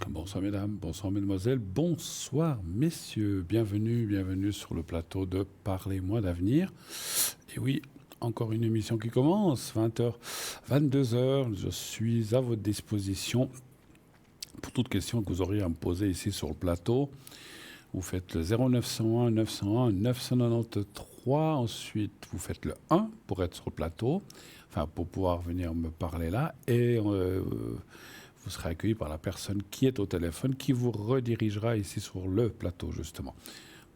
Bonsoir mesdames, bonsoir mesdemoiselles, bonsoir messieurs, bienvenue sur le plateau de Parlez-moi d'avenir. Et oui, encore une émission qui commence, 20h, 22h, je suis à votre disposition pour toute question que vous auriez à me poser ici sur le plateau. Vous faites le 0901 901 993, ensuite vous faites le 1 pour être sur le plateau, enfin pour pouvoir venir me parler là, et vous serez accueilli par la personne qui est au téléphone, qui vous redirigera ici sur le plateau, justement.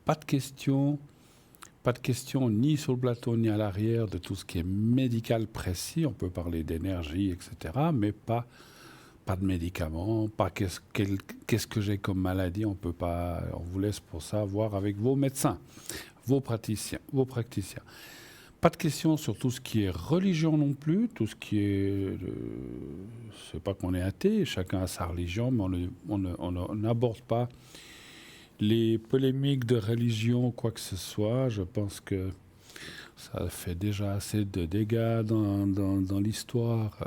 Pas de questions ni sur le plateau ni à l'arrière de tout ce qui est médical précis. On peut parler d'énergie, etc., mais pas de médicaments, pas qu'est-ce que j'ai comme maladie. On peut pas. On vous laisse pour ça voir avec vos médecins, vos praticiens. Pas de questions sur tout ce qui est religion non plus, tout ce qui est... c'est pas qu'on est athée, chacun a sa religion, mais on n'aborde pas les polémiques de religion, quoi que ce soit. Je pense que ça fait déjà assez de dégâts dans l'histoire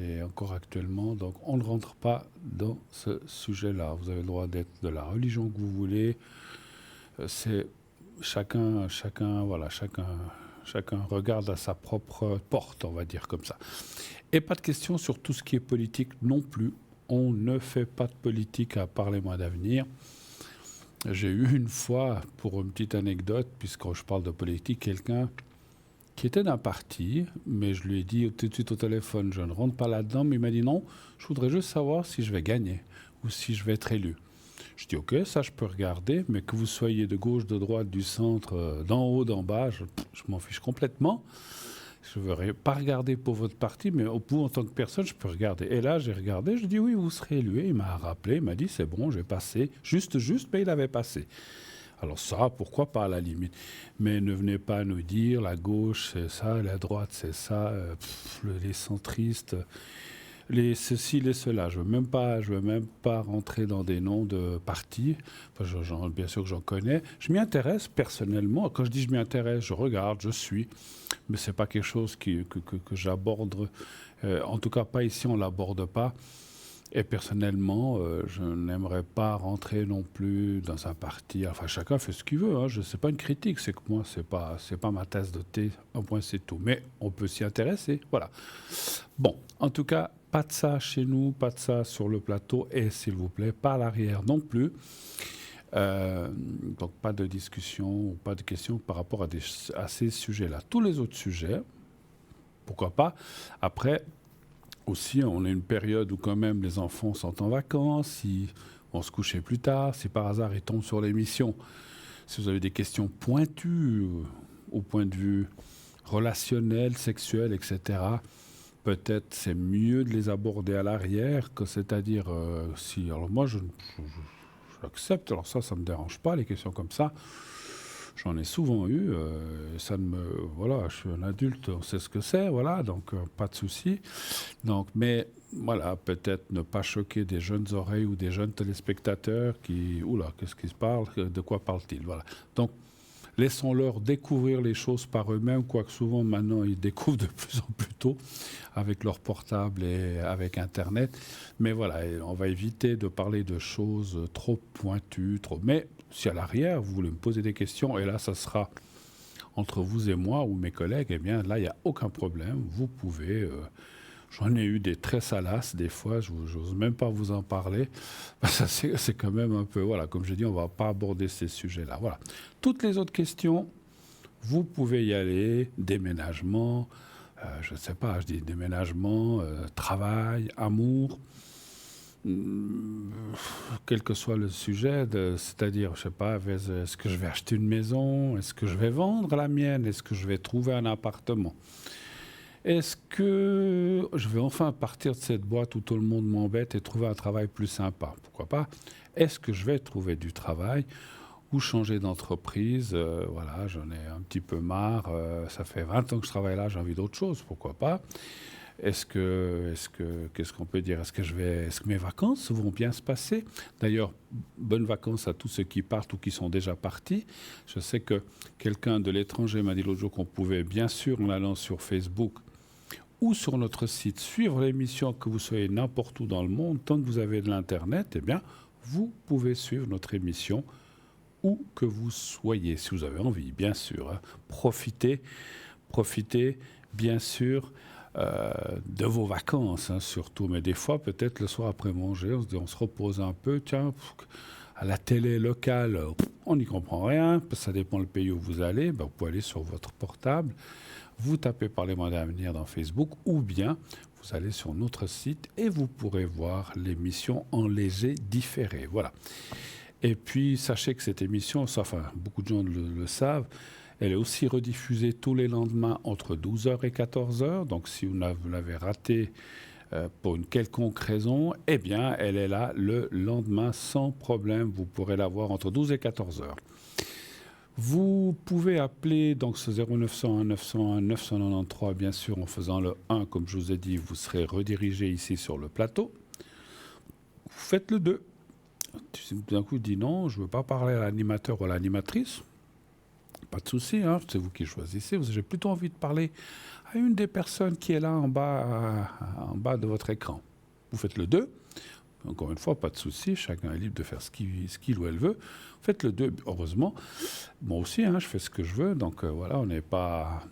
et encore actuellement. Donc on ne rentre pas dans ce sujet-là. Vous avez le droit d'être de la religion que vous voulez. C'est chacun regarde à sa propre porte, on va dire comme ça. Et pas de questions sur tout ce qui est politique non plus. On ne fait pas de politique à Parlez-moi d'avenir. J'ai eu une fois, pour une petite anecdote, puisque je parle de politique, quelqu'un qui était d'un parti, mais je lui ai dit tout de suite au téléphone, je ne rentre pas là-dedans, mais il m'a dit non, je voudrais juste savoir si je vais gagner ou si je vais être élu. Je dis ok, ça je peux regarder, mais que vous soyez de gauche, de droite, du centre, d'en haut, d'en bas, je m'en fiche complètement. Je ne veux pas regarder pour votre parti, mais vous, en tant que personne, je peux regarder. Et là, j'ai regardé, je dis oui, vous serez élu. Il m'a rappelé, il m'a dit c'est bon, j'ai passé. Juste, mais il avait passé. Alors ça, pourquoi pas à la limite. Mais ne venez pas nous dire la gauche c'est ça, la droite c'est ça, les centristes... les ceci, les cela. Je veux même pas rentrer dans des noms de partis. Enfin, bien sûr que j'en connais. Je m'y intéresse personnellement. Quand je dis je m'y intéresse, je regarde, je suis. Mais c'est pas quelque chose que j'aborde. En tout cas, pas ici, on l'aborde pas. Et personnellement, je n'aimerais pas rentrer non plus dans un parti. Enfin, chacun fait ce qu'il veut. Hein. C'est pas une critique. C'est que moi, c'est pas ma tasse de thé. Un point, c'est tout. Mais on peut s'y intéresser. Voilà. Bon, en tout cas, pas de ça chez nous, pas de ça sur le plateau. Et s'il vous plaît, pas à l'arrière non plus. Donc, pas de discussion ou pas de questions par rapport à ces sujets-là. Tous les autres sujets, pourquoi pas. Après, aussi, on a une période où quand même les enfants sont en vacances, si vont se coucher plus tard, si par hasard ils tombent sur l'émission. Si vous avez des questions pointues au point de vue relationnel, sexuel, etc., peut-être c'est mieux de les aborder à l'arrière, c'est-à-dire si... Alors moi, j'accepte, alors ça ne me dérange pas, les questions comme ça. J'en ai souvent eu, ça ne me... Voilà, je suis un adulte, on sait ce que c'est, voilà, donc pas de souci. Donc, mais voilà, peut-être ne pas choquer des jeunes oreilles ou des jeunes téléspectateurs qui... Oula, qu'est-ce qu'ils se parlent? De quoi parlent-ils? Voilà. Donc, laissons-leur découvrir les choses par eux-mêmes, quoique souvent maintenant ils découvrent de plus en plus tôt avec leur portable et avec Internet. Mais voilà, on va éviter de parler de choses trop pointues, trop... Mais si à l'arrière, vous voulez me poser des questions, et là, ça sera entre vous et moi ou mes collègues, eh bien là, il n'y a aucun problème. Vous pouvez... J'en ai eu des très salaces, des fois, je n'ose même pas vous en parler. Ça, c'est quand même un peu... Voilà, comme je dis, on ne va pas aborder ces sujets-là. Voilà. Toutes les autres questions, vous pouvez y aller. Déménagement, je ne sais pas, je dis déménagement, travail, amour... quel que soit le sujet, c'est-à-dire, je sais pas, est-ce que je vais acheter une maison? Est-ce que je vais vendre la mienne? Est-ce que je vais trouver un appartement? Est-ce que je vais enfin partir de cette boîte où tout le monde m'embête et trouver un travail plus sympa? Pourquoi pas? Est-ce que je vais trouver du travail ou changer d'entreprise? Voilà, j'en ai un petit peu marre. Ça fait 20 ans que je travaille là, j'ai envie d'autre chose. Pourquoi pas? Qu'est-ce qu'on peut dire? Est-ce que mes vacances vont bien se passer? D'ailleurs, bonnes vacances à tous ceux qui partent ou qui sont déjà partis. Je sais que quelqu'un de l'étranger m'a dit l'autre jour qu'on pouvait, bien sûr, en allant sur Facebook ou sur notre site, suivre l'émission, que vous soyez n'importe où dans le monde, tant que vous avez de l'Internet, eh bien, vous pouvez suivre notre émission où que vous soyez, si vous avez envie, bien sûr. Hein. Profitez, bien sûr, de vos vacances, hein, surtout. Mais des fois, peut-être le soir après manger, on se repose un peu. Tiens, à la télé locale, on n'y comprend rien, parce que ça dépend le pays où vous allez. Ben, vous pouvez aller sur votre portable, vous tapez Parlez-moi d'avenir dans Facebook, ou bien vous allez sur notre site et vous pourrez voir l'émission en léger différé. Voilà. Et puis, sachez que cette émission, enfin, beaucoup de gens le savent, elle est aussi rediffusée tous les lendemains entre 12h et 14h. Donc, si vous l'avez ratée pour une quelconque raison, eh bien, elle est là le lendemain sans problème. Vous pourrez la voir entre 12 et 14h. Vous pouvez appeler donc ce 0901 901 993, bien sûr, en faisant le 1, comme je vous ai dit, vous serez redirigé ici sur le plateau. Vous faites le 2. D'un coup, dit non, je ne veux pas parler à l'animateur ou à l'animatrice. Pas de souci, hein, c'est vous qui choisissez. J'ai plutôt envie de parler à une des personnes qui est là en bas de votre écran. Vous faites le 2. Encore une fois, pas de souci, chacun est libre de faire ce qu'il ou elle veut. Faites le 2, heureusement. Moi aussi, hein, je fais ce que je veux. Donc voilà, on n'est pas...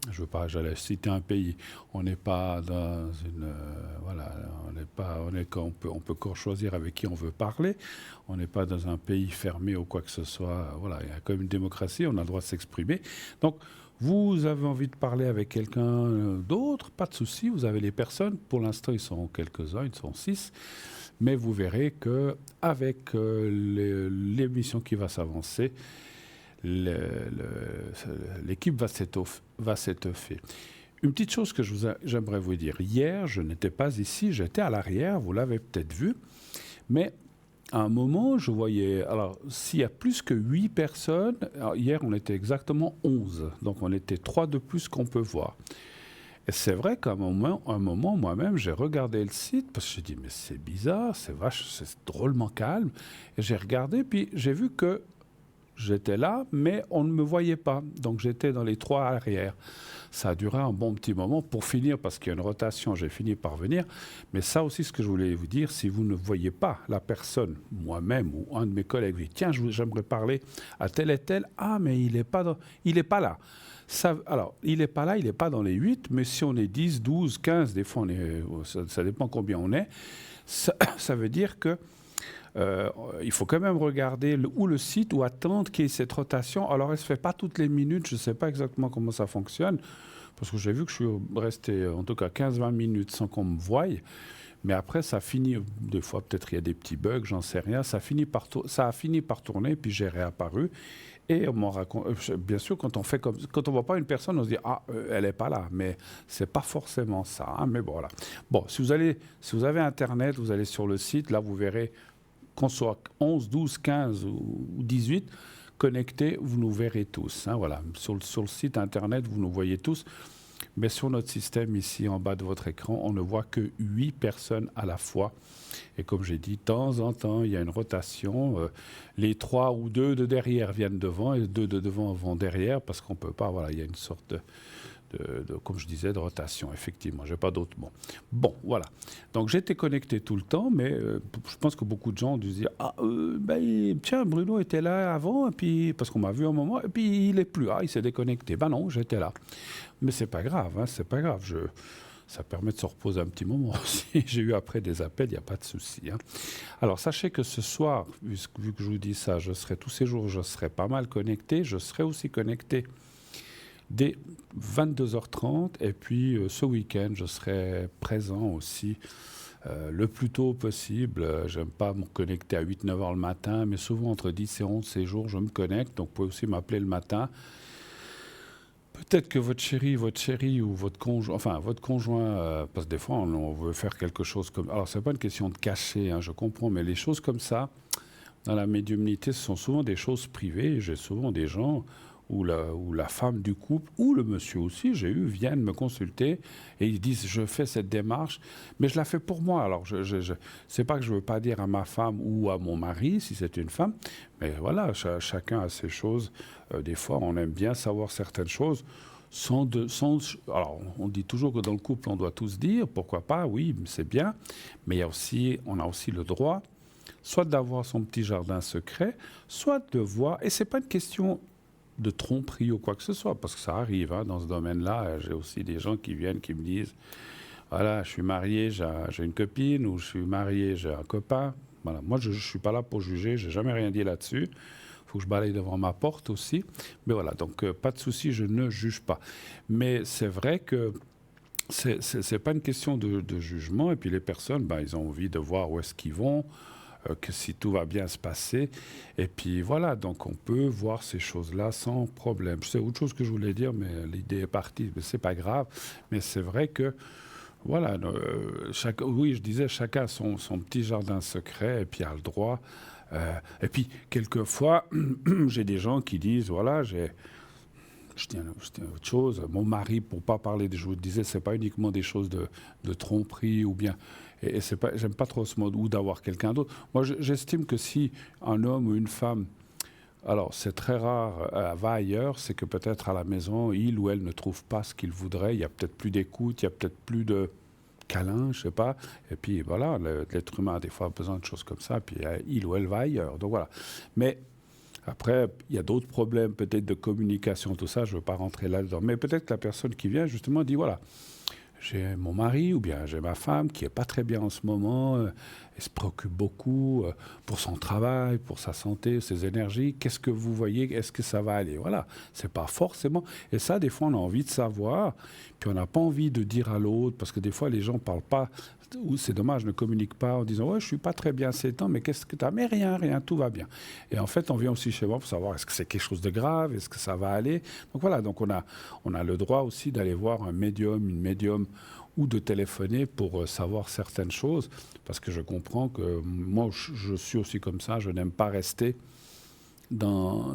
Je veux pas, j'allais citer un pays. On n'est pas dans une, voilà, on peut encore choisir avec qui on veut parler. On n'est pas dans un pays fermé ou quoi que ce soit. Voilà, il y a quand même une démocratie, on a le droit de s'exprimer. Donc, vous avez envie de parler avec quelqu'un d'autre, pas de souci. Vous avez les personnes. Pour l'instant, ils sont quelques-uns, ils sont 6. Mais vous verrez que avec l'émission qui va s'avancer, l'équipe va s'étoffer. Une petite chose que j'aimerais vous dire. Hier, je n'étais pas ici, j'étais à l'arrière, vous l'avez peut-être vu. Mais à un moment, je voyais... Alors, s'il y a plus que 8 personnes, hier, on était exactement 11. Donc, on était 3 de plus qu'on peut voir. Et c'est vrai qu'à un moment, moi-même, j'ai regardé le site, parce que j'ai dit, mais c'est bizarre, c'est drôlement calme. Et j'ai regardé, puis j'ai vu que j'étais là, mais on ne me voyait pas. Donc, j'étais dans les 3 arrière. Ça a duré un bon petit moment pour finir, parce qu'il y a une rotation, j'ai fini par venir. Mais ça aussi, ce que je voulais vous dire, si vous ne voyez pas la personne, moi-même ou un de mes collègues, vous dites, tiens, j'aimerais parler à tel et tel. Ah, mais il n'est pas là. Alors, il n'est pas là, il n'est pas dans les 8, mais si on est 10, 12, 15, des fois, ça dépend combien on est, ça veut dire que il faut quand même regarder le site ou attendre qu'il y ait cette rotation. Alors, elle ne se fait pas toutes les minutes. Je ne sais pas exactement comment ça fonctionne, parce que j'ai vu que je suis resté en tout cas 15-20 minutes sans qu'on me voie. Mais après, ça finit, des fois, peut-être il y a des petits bugs, j'en sais rien. Ça a fini par tourner, puis j'ai réapparu. Et on m'en raconte. Bien sûr, quand on voit pas une personne, on se dit elle est pas là. Mais c'est pas forcément ça. Hein, mais bon, voilà. Bon, si vous avez Internet, vous allez sur le site. Là, vous verrez qu'on soit 11, 12, 15 ou 18 connectés, vous nous verrez tous. Hein, voilà. Sur le site Internet, vous nous voyez tous. Mais sur notre système, ici, en bas de votre écran, on ne voit que 8 personnes à la fois. Et comme j'ai dit, de temps en temps, il y a une rotation. Les 3 ou 2 de derrière viennent devant et 2 de devant vont derrière parce qu'on ne peut pas. Voilà, il y a une sorte comme je disais, de rotation, effectivement. Je n'ai pas d'autres mots. Bon, voilà. Donc, j'étais connecté tout le temps, mais je pense que beaucoup de gens ont dû se dire tiens, Bruno était là avant, et puis, parce qu'on m'a vu un moment, et puis il n'est plus. Il s'est déconnecté. Ben non, j'étais là. Mais c'est pas grave, hein, c'est pas grave. Ça permet de se reposer un petit moment aussi. J'ai eu après des appels, il n'y a pas de souci. Hein. Alors, sachez que ce soir, vu que je vous dis ça, tous ces jours, je serai pas mal connecté. Je serai aussi connecté dès 22h30. Et puis, ce week-end, je serai présent aussi le plus tôt possible. J'aime pas me connecter à 8-9 heures le matin, mais souvent entre 10 et 11 ces jours, je me connecte. Donc, vous pouvez aussi m'appeler le matin. Peut-être que votre chéri ou votre conjoint, parce que des fois, on veut faire quelque chose comme... Alors, ce n'est pas une question de cacher, hein, je comprends, mais les choses comme ça, dans la médiumnité, ce sont souvent des choses privées. J'ai souvent des gens où la femme du couple, ou le monsieur aussi, viennent me consulter et ils disent, je fais cette démarche, mais je la fais pour moi. Alors, c'est pas que je veux pas dire à ma femme ou à mon mari, si c'est une femme, mais voilà, chacun a ses choses. Des fois, on aime bien savoir certaines choses. Alors, on dit toujours que dans le couple, on doit tous dire, pourquoi pas, oui, c'est bien, mais on a aussi le droit, soit d'avoir son petit jardin secret, soit de voir, et c'est pas une question de tromperie ou quoi que ce soit, parce que ça arrive hein, dans ce domaine-là. J'ai aussi des gens qui viennent, qui me disent, voilà, je suis marié, j'ai une copine, ou je suis marié, j'ai un copain. Voilà. Moi, je ne suis pas là pour juger, j'ai jamais rien dit là-dessus. Il faut que je balaye devant ma porte aussi. Mais voilà, donc pas de souci, je ne juge pas. Mais c'est vrai que c'est pas une question de jugement. Et puis les personnes, ben, ils ont envie de voir où est-ce qu'ils vont, que si tout va bien se passer. Et puis voilà, donc on peut voir ces choses-là sans problème. C'est autre chose que je voulais dire, mais l'idée est partie. Mais c'est pas grave. Mais c'est vrai que voilà, oui, je disais, chacun a son petit jardin secret et puis a le droit. Et puis, quelquefois, j'ai des gens qui disent, voilà, je tiens autre chose. Mon mari, pour pas parler je vous disais, c'est pas uniquement des choses de tromperie ou bien. Et c'est pas, j'aime pas trop ce mode, ou d'avoir quelqu'un d'autre. Moi, j'estime que si un homme ou une femme, alors c'est très rare, va ailleurs, c'est que peut-être à la maison, il ou elle ne trouve pas ce qu'il voudrait. Il y a peut-être plus d'écoute, il y a peut-être plus de câlin, je sais pas. Et puis voilà, l'être humain a des fois besoin de choses comme ça, puis il ou elle va ailleurs. Donc voilà. Mais après, il y a d'autres problèmes, peut-être de communication, tout ça, je ne veux pas rentrer là-dedans. Mais peut-être que la personne qui vient, justement, dit, voilà, j'ai mon mari ou bien j'ai ma femme qui est pas très bien en ce moment, elle se préoccupe beaucoup pour son travail, pour sa santé, ses énergies. Qu'est-ce que vous voyez? Est-ce que ça va aller? Voilà, c'est pas forcément. Et ça, des fois, on a envie de savoir, puis on n'a pas envie de dire à l'autre, parce que des fois, les gens parlent pas. Ou c'est dommage, ne communiquent pas en disant ouais, je suis pas très bien ces temps, mais qu'est-ce que tu as? Mais rien, tout va bien. Et en fait, on vient aussi chez moi pour savoir est-ce que c'est quelque chose de grave, est-ce que ça va aller. Donc voilà, donc on a le droit aussi d'aller voir un médium, une médium ou de téléphoner pour savoir certaines choses, parce que je comprends que moi, je suis aussi comme ça, je n'aime pas rester dans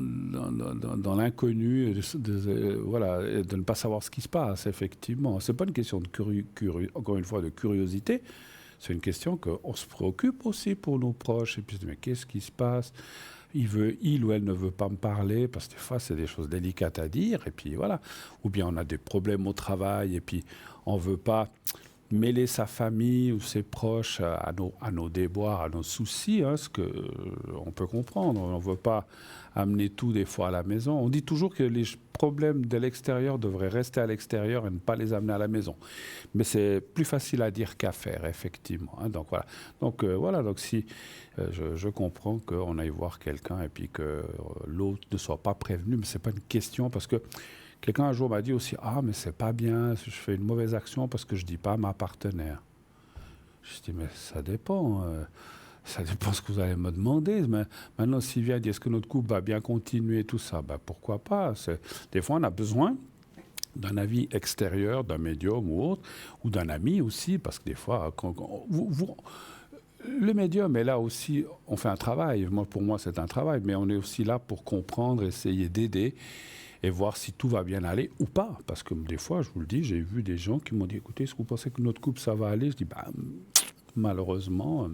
l'inconnu, voilà, et de ne pas savoir ce qui se passe, effectivement. Ce n'est pas une question encore une fois, de curiosité, c'est une question qu'on se préoccupe aussi pour nos proches, et puis mais qu'est-ce qui se passe? Il ou elle ne veut pas me parler, parce que des fois, c'est des choses délicates à dire, et puis voilà. Ou bien on a des problèmes au travail, et puis on ne veut pas mêler sa famille ou ses proches à nos déboires, à nos soucis, hein, ce que on peut comprendre. On ne veut pas amener tout des fois à la maison. On dit toujours que les problèmes de l'extérieur devraient rester à l'extérieur et ne pas les amener à la maison. Mais c'est plus facile à dire qu'à faire, effectivement. Hein, donc voilà. Donc voilà. Donc si je comprends qu'on aille voir quelqu'un et puis que l'autre ne soit pas prévenu, mais c'est pas une question parce que quelqu'un un jour m'a dit aussi ah mais c'est pas bien, je fais une mauvaise action parce que je dis pas à ma partenaire. Je dis mais ça dépend. Ça dépend ce que vous allez me demander. Mais maintenant, Sylvia dit est-ce que notre couple va bien continuer, tout ça, ben, pourquoi pas. Des fois, on a besoin d'un avis extérieur, d'un médium ou autre, ou d'un ami aussi, parce que des fois, le médium est là aussi, on fait un travail. Pour moi, c'est un travail, mais on est aussi là pour comprendre, essayer d'aider et voir si tout va bien aller ou pas. Parce que des fois, je vous le dis, j'ai vu des gens qui m'ont dit écoutez, est-ce que vous pensez que notre couple, ça va aller? Je dis bah, malheureusement.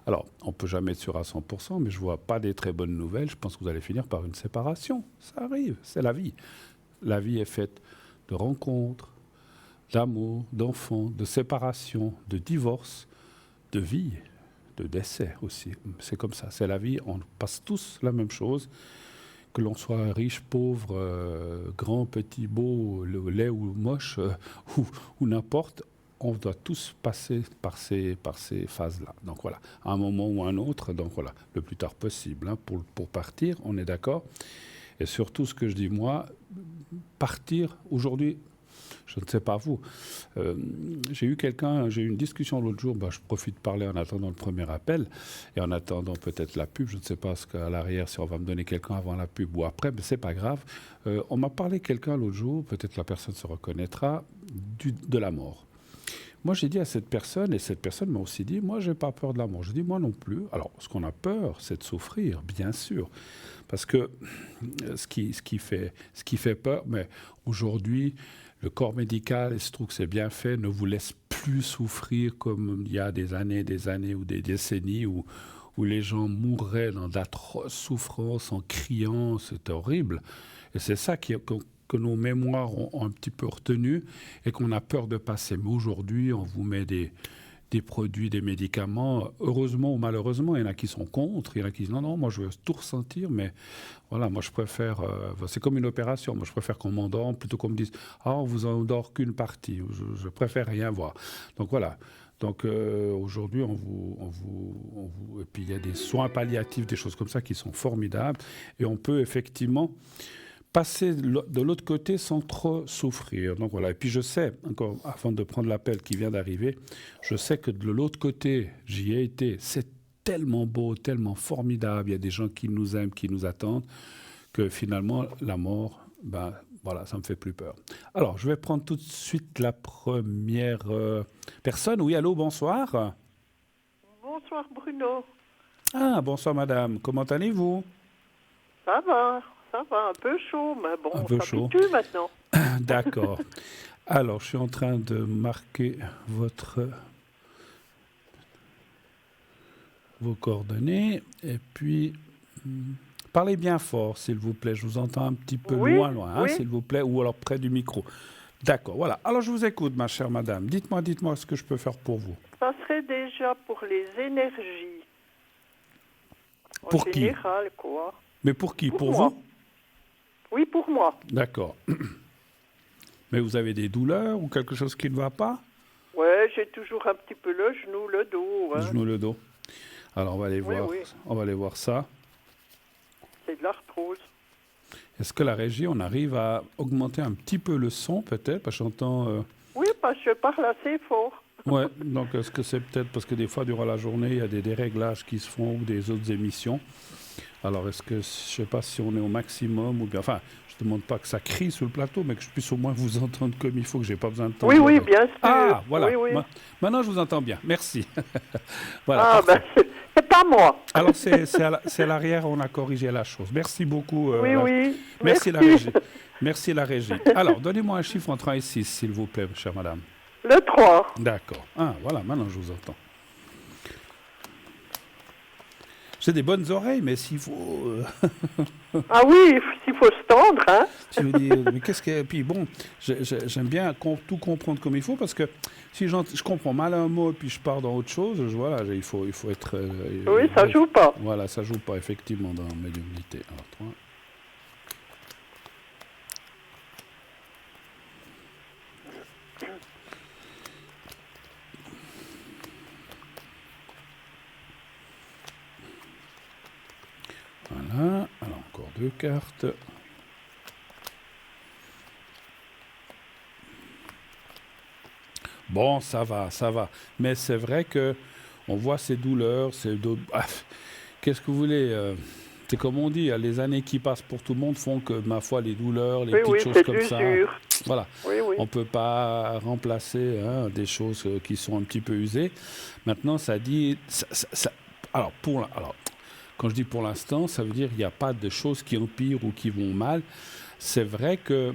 Alors, on ne peut jamais être sûr à 100%, mais je ne vois pas des très bonnes nouvelles. Je pense que vous allez finir par une séparation. Ça arrive, c'est la vie. La vie est faite de rencontres, d'amour, d'enfants, de séparation, de divorce, de vie, de décès aussi. C'est comme ça, c'est la vie. On passe tous la même chose. Que l'on soit riche, pauvre, grand, petit, beau, laid ou moche, ou n'importe, on doit tous passer par ces phases-là. Donc voilà, à un moment ou à un autre, donc voilà, le plus tard possible, hein, pour partir, on est d'accord. Et surtout, ce que je dis, moi, partir aujourd'hui, je ne sais pas vous. J'ai eu une discussion l'autre jour, je profite de parler en attendant le premier appel, et en attendant peut-être la pub, je ne sais pas ce qu'à l'arrière, si on va me donner quelqu'un avant la pub ou après, mais c'est pas grave. On m'a parlé quelqu'un l'autre jour, peut-être la personne se reconnaîtra, de la mort. Moi, j'ai dit à cette personne, et cette personne m'a aussi dit, moi, j'ai pas peur de la mort. Je dis, moi non plus. Alors, ce qu'on a peur, c'est de souffrir, bien sûr. Parce que ce qui fait peur, mais aujourd'hui, le corps médical, et je trouve que c'est bien fait, ne vous laisse plus souffrir comme il y a des années ou des décennies où les gens mourraient dans d'atroces souffrances en criant, c'est horrible. Et c'est ça que que nos mémoires ont un petit peu retenu et qu'on a peur de passer. Mais aujourd'hui, on vous met des produits, des médicaments. Heureusement ou malheureusement, il y en a qui sont contre, il y en a qui disent non, moi je veux tout ressentir, mais voilà, moi je préfère, c'est comme une opération, moi je préfère qu'on m'endorme plutôt qu'on me dise on vous endort qu'une partie, je préfère rien voir. Donc voilà. Donc aujourd'hui, et puis il y a des soins palliatifs, des choses comme ça qui sont formidables, et on peut effectivement passer de l'autre côté sans trop souffrir. Donc voilà. Et puis je sais, encore avant de prendre l'appel qui vient d'arriver, je sais que de l'autre côté, j'y ai été, c'est tellement beau, tellement formidable, il y a des gens qui nous aiment, qui nous attendent, que finalement, la mort, voilà, ça me fait plus peur. Alors, je vais prendre tout de suite la première personne. Oui, allô, bonsoir. Bonsoir Bruno. Ah, bonsoir madame, comment allez-vous? Ça va, un peu chaud, mais bon, un peu on chaud. s'habitue maintenant. D'accord. Alors, je suis en train de marquer vos coordonnées. Et puis, parlez bien fort, s'il vous plaît. Je vous entends un petit peu loin, hein, s'il vous plaît, ou alors près du micro. D'accord, voilà. Alors, je vous écoute, ma chère madame. Dites-moi ce que je peux faire pour vous. Ça serait déjà pour les énergies. Pour en général, quoi. Mais pour qui? Pour moi. vous? Oui, pour moi. D'accord. Mais vous avez des douleurs ou quelque chose qui ne va pas? Ouais, j'ai toujours un petit peu le genou, le dos. Hein. Le genou, le dos. Alors, on va aller voir ça. C'est de l'arthrose. Est-ce que la régie, on arrive à augmenter un petit peu le son, peut-être? Parce que j'entends... Oui, parce que je parle assez fort. Ouais, donc est-ce que c'est peut-être parce que des fois, durant la journée, il y a des déréglages qui se font ou des autres émissions. Alors, est-ce que, je ne sais pas si on est au maximum ou bien... Enfin, je ne demande pas que ça crie sur le plateau, mais que je puisse au moins vous entendre comme il faut, que je n'ai pas besoin de temps. Oui, bien sûr. Ah, voilà. Oui. Maintenant, je vous entends bien. Merci. Voilà. Ah, c'est pas moi. Alors, c'est à l'arrière, on a corrigé la chose. Merci beaucoup. Oui. Merci la régie. Merci la régie. Alors, donnez-moi un chiffre entre 1 et 6, s'il vous plaît, chère madame. Le 3. D'accord. Ah, voilà, maintenant je vous entends. J'ai des bonnes oreilles, mais s'il faut... Ah oui, s'il faut se tendre, hein. Je veux dire, mais qu'est-ce que... Puis bon, j'aime bien tout comprendre comme il faut, parce que si je comprends mal un mot, puis je pars dans autre chose, voilà, il faut être... oui, ça joue pas. Voilà, ça joue pas, effectivement, dans la médiumnité. Alors, 3. Voilà, alors encore 2 cartes. Bon, ça va. Mais c'est vrai que on voit ces douleurs, qu'est-ce que vous voulez c'est comme on dit, les années qui passent pour tout le monde font que, ma foi, les douleurs, les petites choses comme ça, voilà, on ne peut pas remplacer des choses qui sont un petit peu usées. Maintenant, ça dit... Alors, quand je dis pour l'instant, ça veut dire qu'il n'y a pas de choses qui empirent ou qui vont mal. C'est vrai que,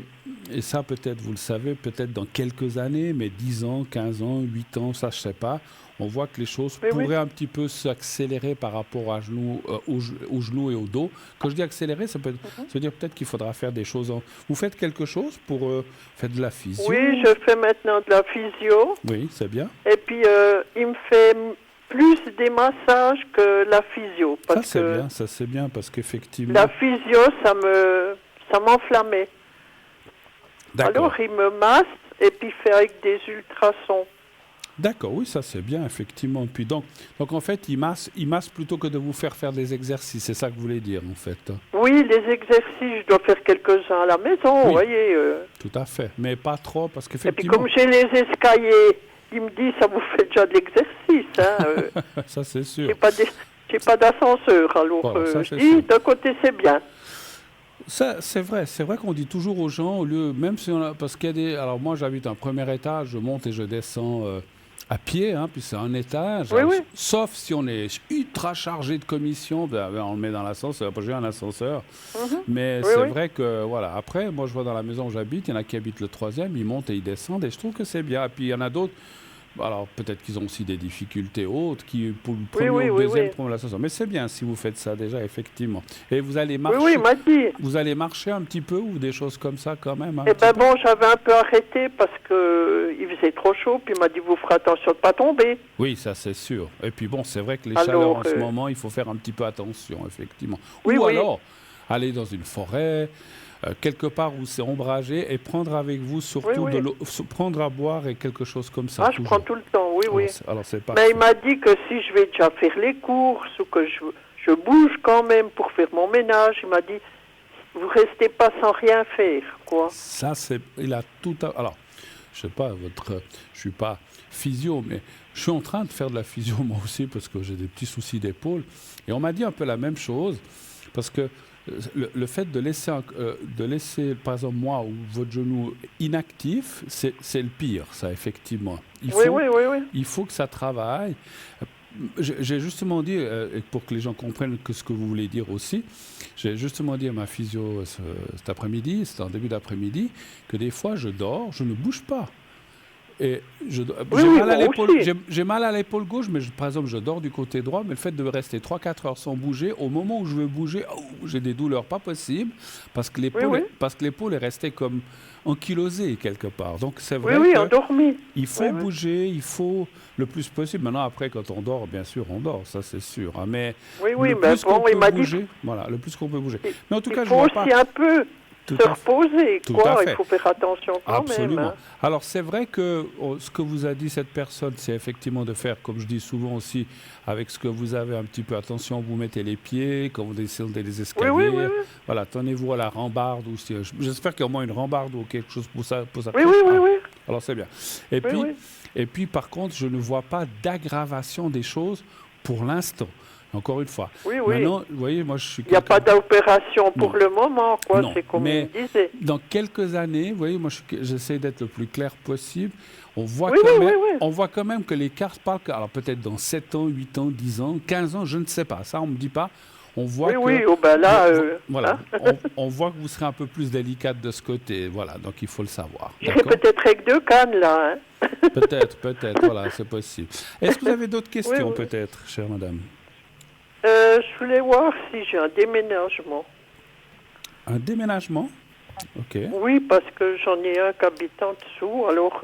et ça peut-être vous le savez, peut-être dans quelques années, mais 10 ans, 15 ans, 8 ans, ça je ne sais pas, on voit que les choses pourraient un petit peu s'accélérer par rapport aux genoux et au dos. Quand je dis accélérer, ça veut dire peut-être qu'il faudra faire des choses. Vous faites quelque chose pour faire de la physio? Oui, je fais maintenant de la physio. Oui, c'est bien. Et puis, il me fait... plus des massages que la physio. Ça c'est bien, parce qu'effectivement... La physio, ça m'enflammait. Alors, il me masse et puis fait avec des ultrasons. D'accord, oui, ça c'est bien, effectivement. Puis donc en fait, il masse plutôt que de vous faire des exercices, c'est ça que vous voulez dire, en fait. Oui, les exercices, je dois faire quelques-uns à la maison, vous voyez. Tout à fait, mais pas trop, parce qu'effectivement... Et puis, comme j'ai les escaliers, il me dit, ça vous fait déjà de l'exercice, hein. Ça, c'est sûr. J'ai pas d'ascenseur, alors voilà, je dis, d'un côté, c'est bien. Ça, c'est vrai qu'on dit toujours aux gens, au lieu, même si parce qu'il y a des... Alors moi, j'habite un premier étage, je monte et je descends à pied, puis c'est un étage. Oui. Sauf si on est ultra chargé de commission, on le met dans l'ascenseur. J'ai un ascenseur. Mais c'est vrai que, voilà. Après, moi, je vois dans la maison où j'habite, il y en a qui habitent le 3e, ils montent et ils descendent, et je trouve que c'est bien. Et puis, il y en a d'autres, Alors peut-être qu'ils ont aussi des difficultés autres qui pour le premier ou le deuxième prolongation. Mais c'est bien si vous faites ça déjà effectivement. Et vous allez marcher. Oui, il m'a dit. Vous allez marcher un petit peu ou des choses comme ça quand même. Eh ben bon, j'avais un peu arrêté parce que il faisait trop chaud. Puis il m'a dit vous ferez attention de pas tomber. Oui, ça c'est sûr. Et puis bon, c'est vrai que les chaleurs en ce moment, il faut faire un petit peu attention effectivement. Oui, ou alors aller dans une forêt. Quelque part où c'est ombragé et prendre avec vous surtout de l'eau, prendre à boire et quelque chose comme ça. Ah, je prends tout le temps, oui. Alors c'est parfait. Mais il m'a dit que si je vais déjà faire les courses ou que je bouge quand même pour faire mon ménage, il m'a dit vous restez pas sans rien faire, quoi. Ça c'est, il a tout. Alors, je sais pas je suis pas physio, mais je suis en train de faire de la physio moi aussi parce que j'ai des petits soucis d'épaule et on m'a dit un peu la même chose parce que le fait de laisser, par exemple, moi ou votre genou inactif, c'est le pire, ça, effectivement. Il faut que ça travaille. J'ai justement dit, pour que les gens comprennent ce que vous voulez dire aussi, j'ai justement dit à ma physio cet après-midi, c'était en début d'après-midi, que des fois, je dors, je ne bouge pas. Et j'ai mal à l'épaule gauche, mais par exemple, je dors du côté droit, mais le fait de rester 3-4 heures sans bouger, au moment où je veux bouger, j'ai des douleurs pas possibles, parce que l'épaule est restée comme ankylosée quelque part. Donc c'est vrai endormi. Il faut bouger, il faut le plus possible. Maintenant, après, quand on dort, bien sûr, on dort, ça c'est sûr. Hein, mais le plus qu'on peut bouger, voilà, le plus qu'on peut bouger. Mais en tout cas, je vois pas. Il faut aussi un peu se reposer, quoi. Il faut faire attention quand Absolument. même. Hein. Alors, c'est vrai que ce que vous a dit cette personne, c'est effectivement de faire, comme je dis souvent aussi, avec ce que vous avez un petit peu attention, vous mettez les pieds, quand vous descendez les escaliers. Oui. Voilà, tenez-vous à la rambarde. J'espère qu'il y a au moins une rambarde ou quelque chose pour ça. Oui. Alors, c'est bien. Et puis, par contre, je ne vois pas d'aggravation des choses pour l'instant. Encore une fois. Oui. Maintenant, vous voyez, moi, je suis. Il n'y a pas d'opération pour le moment, quoi. C'est comme il disait. Dans quelques années, vous voyez, moi, j'essaie d'être le plus clair possible. On voit quand même que les cartes parlent. Alors, peut-être dans 7 ans, 8 ans, 10 ans, 15 ans, je ne sais pas. Ça, on ne me dit pas. On voit voilà. On voit que vous serez un peu plus délicate de ce côté. Voilà, donc il faut le savoir. J'ai peut-être avec 2 cannes, là. Hein. Peut-être, voilà, c'est possible. Est-ce que vous avez d'autres questions, peut-être, chère madame? Je voulais voir si j'ai un déménagement. Un déménagement? Ok. Oui, parce que j'en ai un qui habite en dessous. Alors,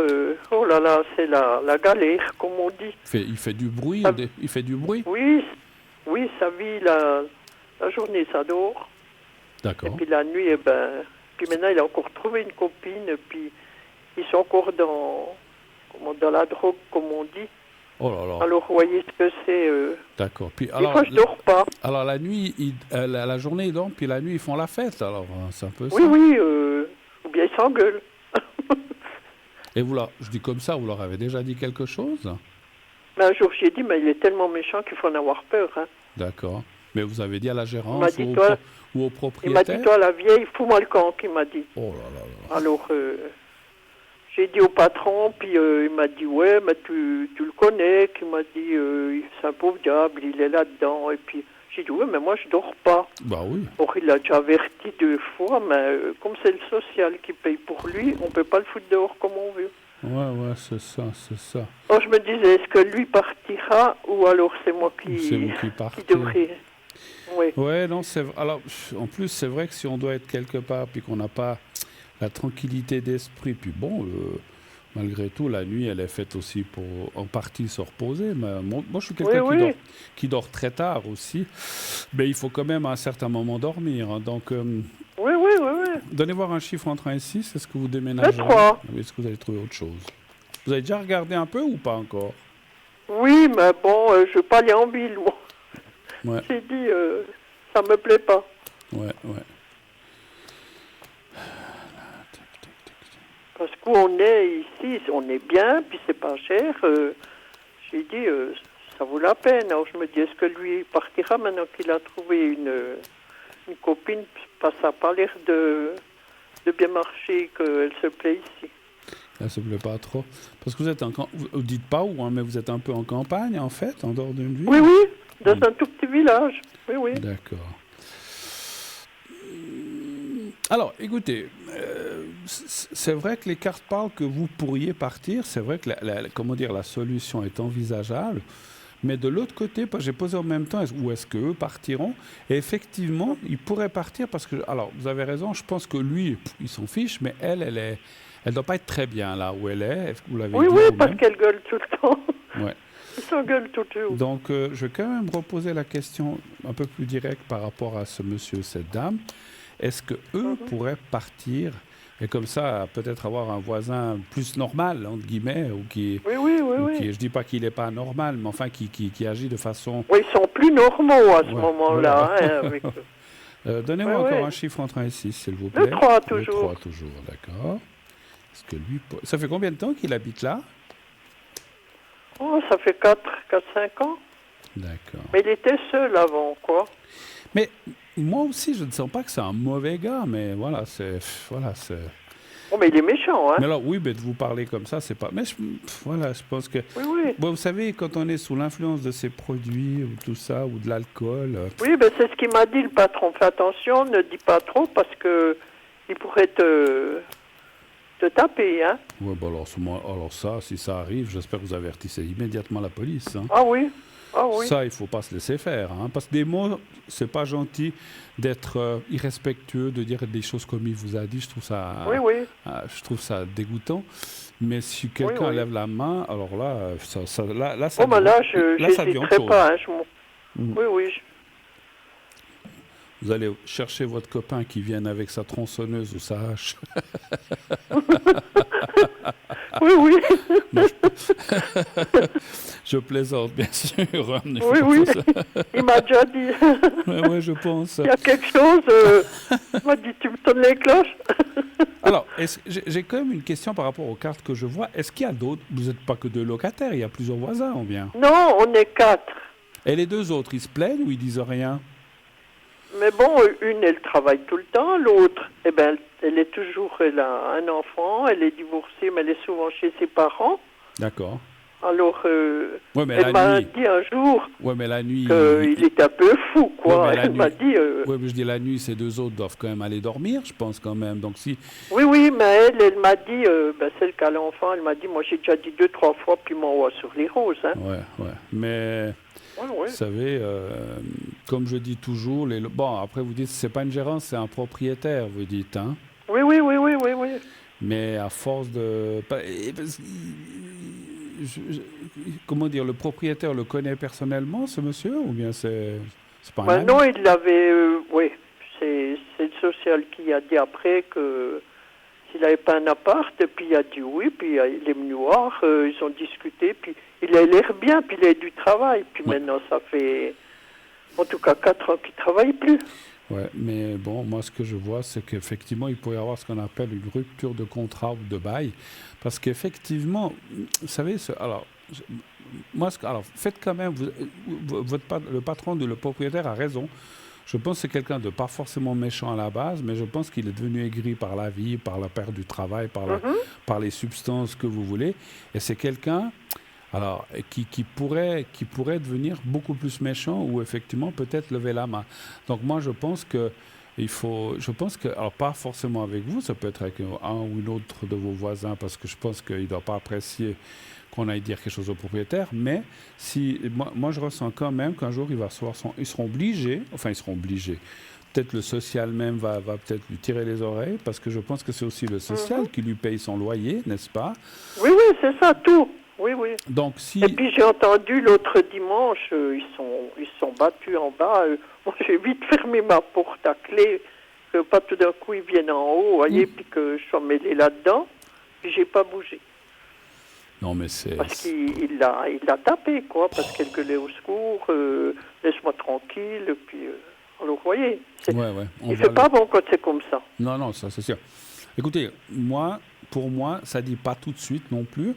oh là là, c'est la galère, comme on dit. Il fait du bruit? Il fait du bruit? Oui, ça vit la journée, ça dort. D'accord. Et puis la nuit, puis maintenant, il a encore trouvé une copine. Et puis, ils sont encore dans la drogue, comme on dit. Oh là là. Alors, vous voyez ce que c'est. D'accord. Puis, des fois, je ne dors pas. Alors, la nuit, la journée, ils dorment, puis la nuit, ils font la fête. Alors, c'est un peu ça. Oui, ou bien ils s'engueulent. Et je dis comme ça, vous leur avez déjà dit quelque chose? Mais un jour, j'ai dit, mais il est tellement méchant qu'il faut en avoir peur. Hein. D'accord. Mais vous avez dit à la gérance ou au propriétaire? Il m'a dit, toi, la vieille, fous-moi le camp, il m'a dit. Oh là là. Alors, j'ai dit au patron, puis il m'a dit, ouais, mais tu le connais, qu'il m'a dit, c'est un pauvre diable, il est là-dedans. Et puis, j'ai dit, ouais, mais moi, je dors pas. Bah oui. Or, il l'a déjà averti 2 fois, mais comme c'est le social qui paye pour lui, on peut pas le foutre dehors comme on veut. Ouais, c'est ça. Alors, je me disais, est-ce que lui partira, ou alors c'est moi qui devrais... Oui. Ouais, non, alors, en plus, c'est vrai que si on doit être quelque part, puis qu'on n'a pas la tranquillité d'esprit, puis bon, malgré tout, la nuit, elle est faite aussi pour en partie se reposer. Mais moi, je suis quelqu'un qui dort très tard aussi, mais il faut quand même à un certain moment dormir. Hein, donc, oui. Donnez voir un chiffre entre 1 et 6, est-ce que vous déménagez? 3. Est-ce que vous allez trouver autre chose? Vous avez déjà regardé un peu ou pas encore? Oui, mais bon, je ne veux pas aller en ville, moi. Ouais. J'ai dit, ça me plaît pas. Ouais. Parce qu'on est ici, on est bien, puis c'est pas cher. J'ai dit, ça vaut la peine. Alors je me dis, est-ce que lui partira maintenant qu'il a trouvé une copine? Ça n'a pas l'air de bien marcher, qu'elle se plaît ici. Elle se plaît pas trop. Parce que vous dites pas où, hein, mais vous êtes un peu en campagne, en fait, en dehors d'une ville? Oui, dans un tout petit village. Oui. D'accord. Alors, écoutez, c'est vrai que les cartes parlent que vous pourriez partir. C'est vrai que comment dire, la solution est envisageable. Mais de l'autre côté, j'ai posé en même temps, où est-ce qu'eux partiront? Et effectivement, ils pourraient partir parce que, alors, vous avez raison, je pense que lui, il s'en fiche, mais elle doit pas être très bien là où elle est. Est-ce que vous l'avez Oui, dit oui, vous-même? parce qu'elle gueule tout le temps. Ouais. Elle s'engueule toujours. Donc, je vais quand même reposer la question un peu plus directe par rapport à ce monsieur, cette dame. Est-ce que eux pourraient partir et comme ça, peut-être avoir un voisin plus normal, entre guillemets, ou qui, Oui. je dis pas qu'il n'est pas normal, mais enfin qui agit de façon... Oui, ils sont plus normaux à ce Ouais, moment-là. voilà. Hein, avec... Donnez-moi encore un chiffre entre 1 et 6, s'il vous plaît. Le 3 toujours. Le 3 toujours, d'accord. Est-ce que lui... Ça fait combien de temps qu'il habite là? Oh, ça fait 4-5 ans. D'accord. Mais il était seul avant, quoi. Mais moi aussi, je ne sens pas que c'est un mauvais gars, mais voilà, c'est... Oh, mais il est méchant, hein. Mais alors, oui, mais de vous parler comme ça, c'est pas... Mais voilà, je pense que... Oui. Bon, vous savez, quand on est sous l'influence de ces produits, ou tout ça, ou de l'alcool... Oui, ben c'est ce qu'il m'a dit, le patron. Fais attention, ne dis pas trop, parce que il pourrait te taper, hein. Oui, bon, alors ça, si ça arrive, j'espère que vous avertissez immédiatement la police, hein. Ah oui. Ça, il ne faut pas se laisser faire, hein, parce que des mots, c'est pas gentil d'être irrespectueux, de dire des choses comme il vous a dit. Je trouve ça, je trouve ça dégoûtant. Mais si quelqu'un lève la main, alors là, ça devient autre chose. Pas. Hein, Oui. Vous allez chercher votre copain qui vient avec sa tronçonneuse ou sa hache. Oui. Je plaisante, bien sûr. Oui. Il m'a déjà dit. Oui, je pense. Il y a quelque chose. Il m'a dit, tu me sonnes les cloches. Alors, j'ai quand même une question par rapport aux cartes que je vois. Est-ce qu'il y a d'autres? Vous n'êtes pas que deux locataires, il y a plusieurs voisins, ou bien? Non, on est 4. Et les deux autres, ils se plaignent ou ils disent rien? Mais bon, une, elle travaille tout le temps. L'autre, elle est toujours, elle a un enfant, elle est divorcée, mais elle est souvent chez ses parents. D'accord. Alors, mais elle m'a dit un jour mais la nuit, qu'il est un peu fou, quoi. Ouais, Elle m'a dit... Oui, mais je dis la nuit, ces deux autres doivent quand même aller dormir, je pense quand même. Donc si... Oui, mais elle m'a dit, celle qui a l'enfant, elle m'a dit, moi j'ai déjà dit 2-3 fois, puis m'envoie sur les roses. Hein. Ouais. Mais... Vous savez, comme je dis toujours, bon, après vous dites, c'est pas une gérance, c'est un propriétaire, vous dites, hein? Oui. Mais à force de... Comment dire, le propriétaire le connaît personnellement, ce monsieur, ou bien c'est pas un ami? Non, il l'avait... c'est le social qui a dit après que s'il n'avait pas un appart, puis il a dit oui, puis il est venu voir, ils ont discuté, puis il a l'air bien, puis il a du travail, puis maintenant ça fait en tout cas 4 ans qu'il ne travaille plus. Ouais, mais bon, moi ce que je vois, c'est qu'effectivement, il pourrait y avoir ce qu'on appelle une rupture de contrat ou de bail, parce qu'effectivement, vous savez, faites quand même, le patron, le propriétaire a raison. Je pense que c'est quelqu'un de pas forcément méchant à la base, mais je pense qu'il est devenu aigri par la vie, par la perte du travail, par les substances que vous voulez. Et c'est quelqu'un qui pourrait devenir beaucoup plus méchant ou effectivement peut-être lever la main. Donc moi, je pense que alors pas forcément avec vous, ça peut être avec un ou une autre de vos voisins, parce que je pense qu'il ne doit pas apprécier qu'on aille dire quelque chose au propriétaire, mais moi je ressens quand même qu'un jour ils seront obligés, peut-être le social même va peut-être lui tirer les oreilles, parce que je pense que c'est aussi le social qui lui paye son loyer, n'est-ce pas? Oui, c'est ça, tout. Oui. Donc, Et puis j'ai entendu l'autre dimanche, ils sont battus en bas. Moi j'ai vite fermé ma porte à clé, que pas tout d'un coup ils viennent en haut, vous voyez, puis que je sois mêlée là-dedans, puis j'ai pas bougé. Non, mais c'est... Parce qu'il l'a tapé, quoi, parce qu'elle gueulait au secours, laisse-moi tranquille, puis... alors, vous voyez, il fait pas bon quand c'est comme ça. Non, ça c'est sûr. Écoutez, pour moi, ça dit pas tout de suite non plus,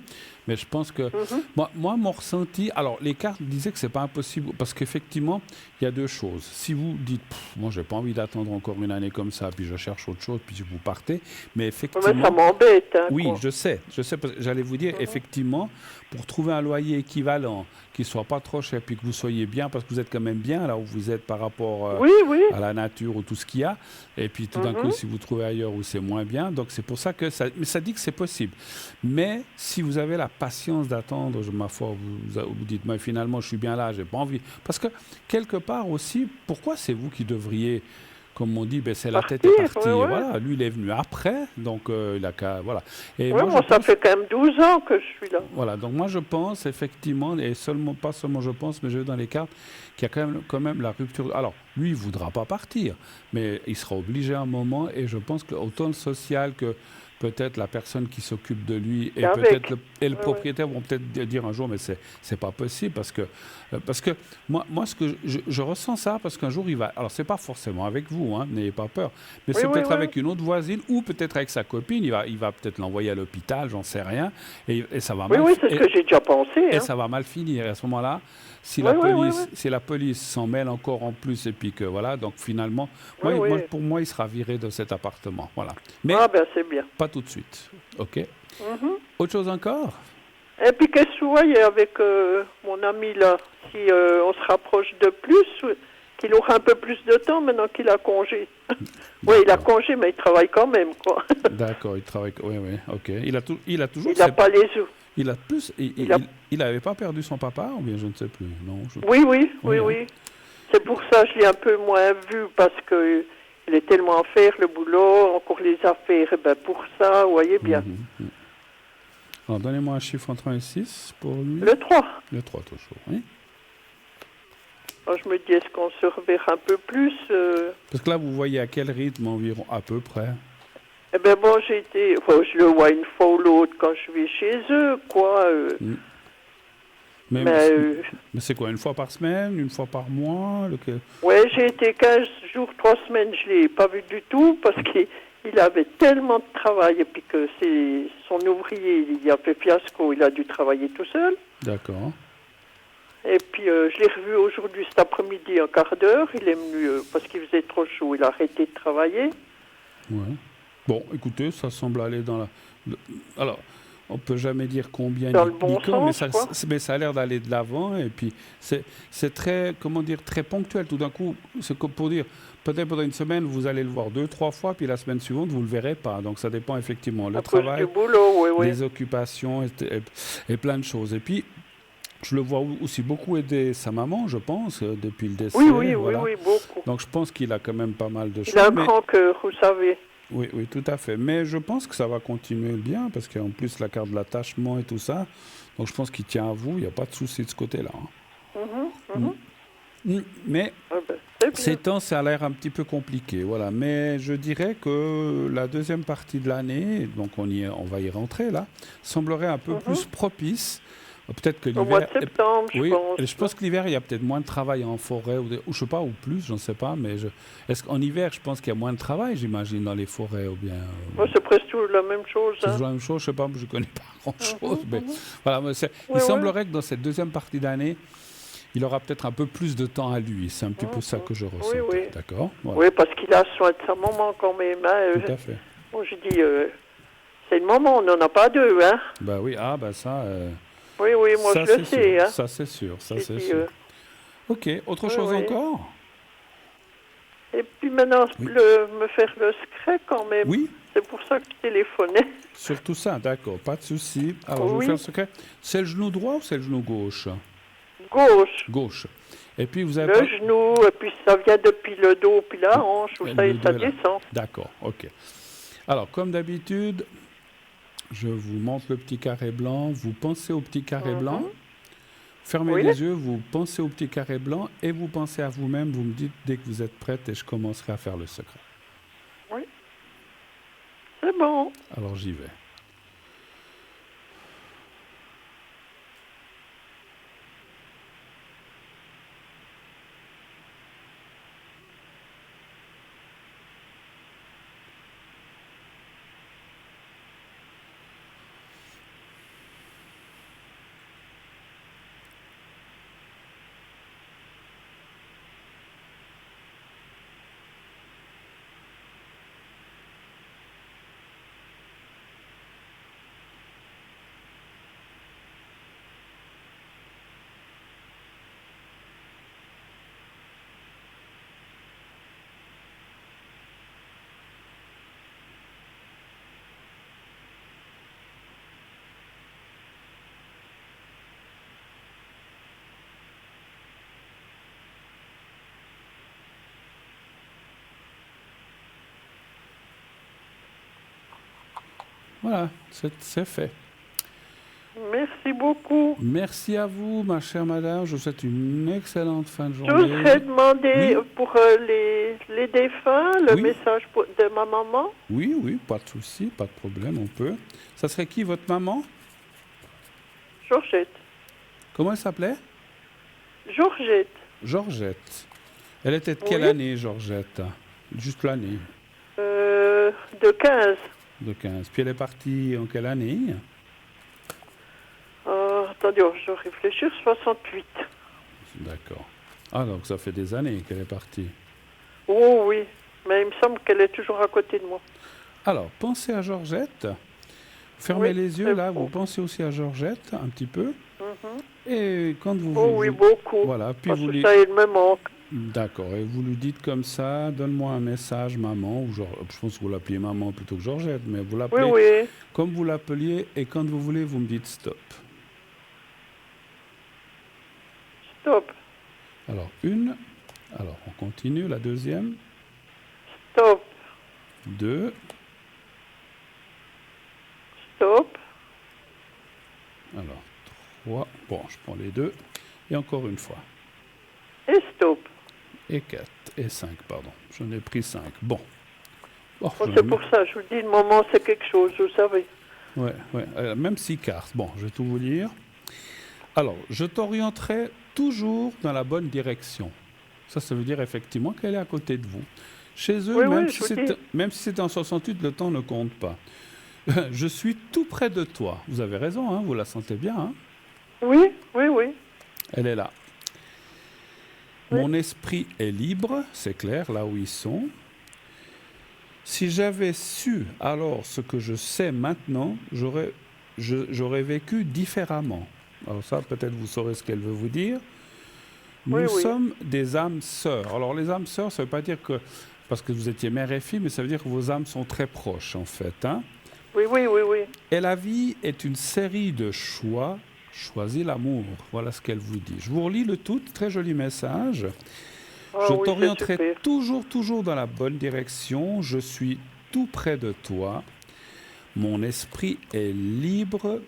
Mais je pense que moi, mon ressenti, alors les cartes disaient que c'est pas impossible parce qu'effectivement, il y a deux choses. Si vous dites, moi, j'ai pas envie d'attendre encore une année comme ça, puis je cherche autre chose, puis vous partez, mais Ouais, effectivement, ça m'embête, hein, oui, quoi. je sais, parce que j'allais vous dire, effectivement, pour trouver un loyer équivalent, qui soit pas trop cher, puis que vous soyez bien, parce que vous êtes quand même bien là où vous êtes par rapport Oui, oui. à la nature ou tout ce qu'il y a, et puis tout d'un coup, si vous trouvez ailleurs où c'est moins bien, donc c'est pour ça que mais ça dit que c'est possible. Mais si vous avez la patience d'attendre, ma foi, vous dites, mais finalement, je suis bien là, j'ai pas envie, parce que quelque part aussi, pourquoi c'est vous qui devriez comme on dit, ben c'est la tête est partie. Ouais, ouais. Voilà, lui, il est venu après, donc il a qu'à. Voilà. Et Ouais, moi, je moi, ça pense. fait quand même 12 ans que je suis là. Voilà, donc moi, je pense effectivement, et seulement, pas seulement je pense, mais je vais dans les cartes, qu'il y a quand même la rupture. Alors, lui, il ne voudra pas partir, mais il sera obligé à un moment, et je pense que autant le social que peut-être la personne qui s'occupe de lui et peut-être le propriétaire vont peut-être dire un jour mais c'est pas possible parce que moi ce que je ressens ça parce qu'un jour il va alors c'est pas forcément avec vous hein, n'ayez pas peur mais c'est peut-être avec une autre voisine ou peut-être avec sa copine il va peut-être l'envoyer à l'hôpital j'en sais rien et ça va mal oui c'est ce que j'ai déjà pensé et hein. ça va mal finir et à ce moment-là si la police s'en mêle encore en plus et puis que voilà donc finalement pour moi il sera viré de cet appartement voilà mais c'est bien. Pas tout de suite, ok. Autre chose encore? Et puis qu'est-ce que vous voyez avec mon ami là, si on se rapproche de plus, qu'il aura un peu plus de temps maintenant qu'il a congé. Oui, il a congé, mais il travaille quand même, quoi. D'accord, il travaille, oui, ok. Il a toujours... Il n'a pas les œufs. Il a plus... Il n'avait pas perdu son papa, ou bien je ne sais plus, non? Oui. C'est pour ça que je l'ai un peu moins vu, parce que il est tellement à faire, le boulot, encore les affaires, et ben pour ça, vous voyez bien. Alors, donnez-moi un chiffre entre 1 et 6 pour lui. Le 3. Le 3, toujours, oui. Alors, je me dis, est-ce qu'on se reverra un peu plus Parce que là, vous voyez à quel rythme environ, à peu près? Eh bien, bon, je le vois une fois ou l'autre quand je vais chez eux, quoi. Mais c'est quoi, une fois par semaine, une fois par mois Ouais, j'ai été 15 jours, 3 semaines, je ne l'ai pas vu du tout parce qu'il avait tellement de travail et puis que son ouvrier, il a fait fiasco, il a dû travailler tout seul. D'accord. Et puis je l'ai revu aujourd'hui, cet après-midi, un quart d'heure. Il est venu parce qu'il faisait trop chaud, il a arrêté de travailler. Ouais. Bon, écoutez, ça semble aller dans la... Alors... On peut jamais dire combien dans le bon sens, mais ça a l'air d'aller de l'avant et puis c'est très comment dire très ponctuel tout d'un coup c'est comme pour dire peut-être pendant une semaine vous allez le voir 2-3 fois puis la semaine suivante vous le verrez pas donc ça dépend effectivement le travail, du boulot, les occupations et plein de choses et puis je le vois aussi beaucoup aider sa maman je pense depuis le décès oui, beaucoup. Donc je pense qu'il a quand même pas mal de choses. Il a un grand cœur, vous savez. Oui, tout à fait. Mais je pense que ça va continuer bien, parce qu'en plus, la carte de l'attachement et tout ça. Donc, je pense qu'il tient à vous. Il n'y a pas de souci de ce côté-là. Mais ces temps, ça a l'air un petit peu compliqué. Voilà. Mais je dirais que la deuxième partie de l'année, donc on va y rentrer là, semblerait un peu plus propice. Peut-être que l'hiver. Au mois de septembre, je pense. Je pense que l'hiver, il y a peut-être moins de travail en forêt, ou je sais pas, ou plus, je ne sais pas. Mais est-ce qu'en hiver, je pense qu'il y a moins de travail, j'imagine, dans les forêts, ou bien. C'est presque toujours la même chose. C'est toujours la même chose, je ne sais pas, je ne connais pas grand-chose. Mais voilà, il semblerait que dans cette deuxième partie d'année, il aura peut-être un peu plus de temps à lui. C'est un petit peu ça que je ressens. D'accord. Voilà. Oui, parce qu'il a soin de sa maman quand même. Tout à fait. Moi, je dis, c'est le moment, on n'en a pas deux, hein. Bah oui, ça. Oui, moi ça, je le sais. Hein. Ça, c'est sûr. Ok, autre chose encore? Et puis maintenant, me faire le secret quand même. Oui. C'est pour ça que je téléphonais. Surtout ça, d'accord, pas de souci. Alors, je vais vous faire le secret. C'est le genou droit ou c'est le genou gauche? Gauche. Et puis vous avez le genou, et puis ça vient depuis le dos, puis la hanche, ça descend. D'accord, ok. Alors, comme d'habitude... Je vous montre le petit carré blanc, vous pensez au petit carré blanc, fermez les yeux, vous pensez au petit carré blanc et vous pensez à vous-même, vous me dites dès que vous êtes prête et je commencerai à faire le secret. Oui, c'est bon. Alors j'y vais. Voilà, c'est fait. Merci beaucoup. Merci à vous, ma chère madame. Je vous souhaite une excellente fin de Je journée. voudrais demander Oui. pour les défunts, le Oui. message de ma maman. Oui, oui, pas de souci, pas de problème, on peut. Ça serait qui, votre maman? Georgette. Comment elle s'appelait? Georgette. Georgette. Elle était de quelle Oui. année, Georgette? Juste l'année De 15. de 15. Puis elle est partie en quelle année? Attendez, je vais réfléchir, 68. D'accord. Ah, donc ça fait des années qu'elle est partie. Oh oui, mais il me semble qu'elle est toujours à côté de moi. Alors, pensez à Georgette. Fermez Oui, les yeux, c'est là, bon. vous pensez aussi à Georgette, un petit peu. Mhm. Et quand vous... Oh oui, beaucoup. Voilà, puis Parce vous que lui... ça, il me manque. D'accord, et vous lui dites comme ça, donne-moi un message, maman, ou genre, je pense que vous l'appeliez maman plutôt que Georgette, mais vous Oui, l'appelez oui. comme vous l'appeliez, et quand vous voulez, vous me dites stop. Stop. Alors, une, alors on continue, la deuxième, Stop. 2, Stop. alors 3, bon, je prends les deux, et encore une fois, Et stop. et 4, et 5, pardon, j'en ai pris 5, bon. Oh, Oh, j'en ai c'est mis- pour ça, je vous dis, le moment, c'est quelque chose, vous savez. Ouais, même 6 cartes, bon, je vais tout vous lire. Alors, je t'orienterai toujours dans la bonne direction. Ça veut dire effectivement qu'elle est à côté de vous. Chez eux, Oui, même, oui, si je vous dis. même si c'est en 68, le temps ne compte pas. Je suis tout près de toi. Vous avez raison, hein, vous la sentez bien. Hein, Oui, oui, oui. elle est là. Oui. Mon esprit est libre, c'est clair, là où ils sont. Si j'avais su alors ce que je sais maintenant, j'aurais vécu différemment. Alors ça, peut-être vous saurez ce qu'elle veut vous dire. Nous Oui, oui. sommes des âmes sœurs. Alors les âmes sœurs, ça ne veut pas dire que parce que vous étiez mère et fille, mais ça veut dire que vos âmes sont très proches en fait. Hein. Oui, oui, oui, oui. Et la vie est une série de choix. Choisis l'amour. Voilà ce qu'elle vous dit. Je vous relis le tout, très joli message. Ah Je oui, c'est t'orienterai super. toujours dans la bonne direction. Je suis tout près de toi. Mon esprit est libre.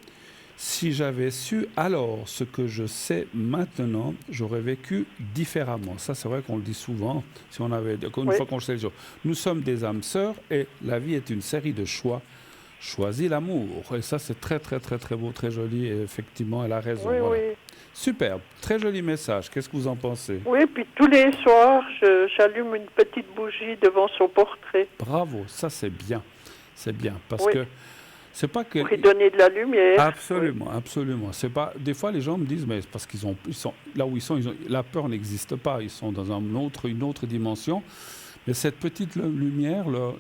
Si j'avais su alors ce que je sais maintenant, j'aurais vécu différemment. Ça, c'est vrai qu'on le dit souvent. Si on avait, une Oui. fois qu'on le sait, nous sommes des âmes sœurs et la vie est une série de choix. Choisis l'amour. Et ça, c'est très beau, très joli. Et effectivement, elle a raison. Oui, Voilà. oui. Superbe. Très joli message. Qu'est-ce que vous en pensez? Oui, puis tous les soirs, j'allume une petite bougie devant son portrait Bravo. Ça, c'est bien. C'est bien. Parce Oui. que c'est pas que. pour y donner de la lumière. Absolument, absolument. C'est pas. Des fois, les gens me disent, mais c'est parce ils sont là où ils sont. La peur n'existe pas. Ils sont dans une autre dimension. Mais cette petite lumière leur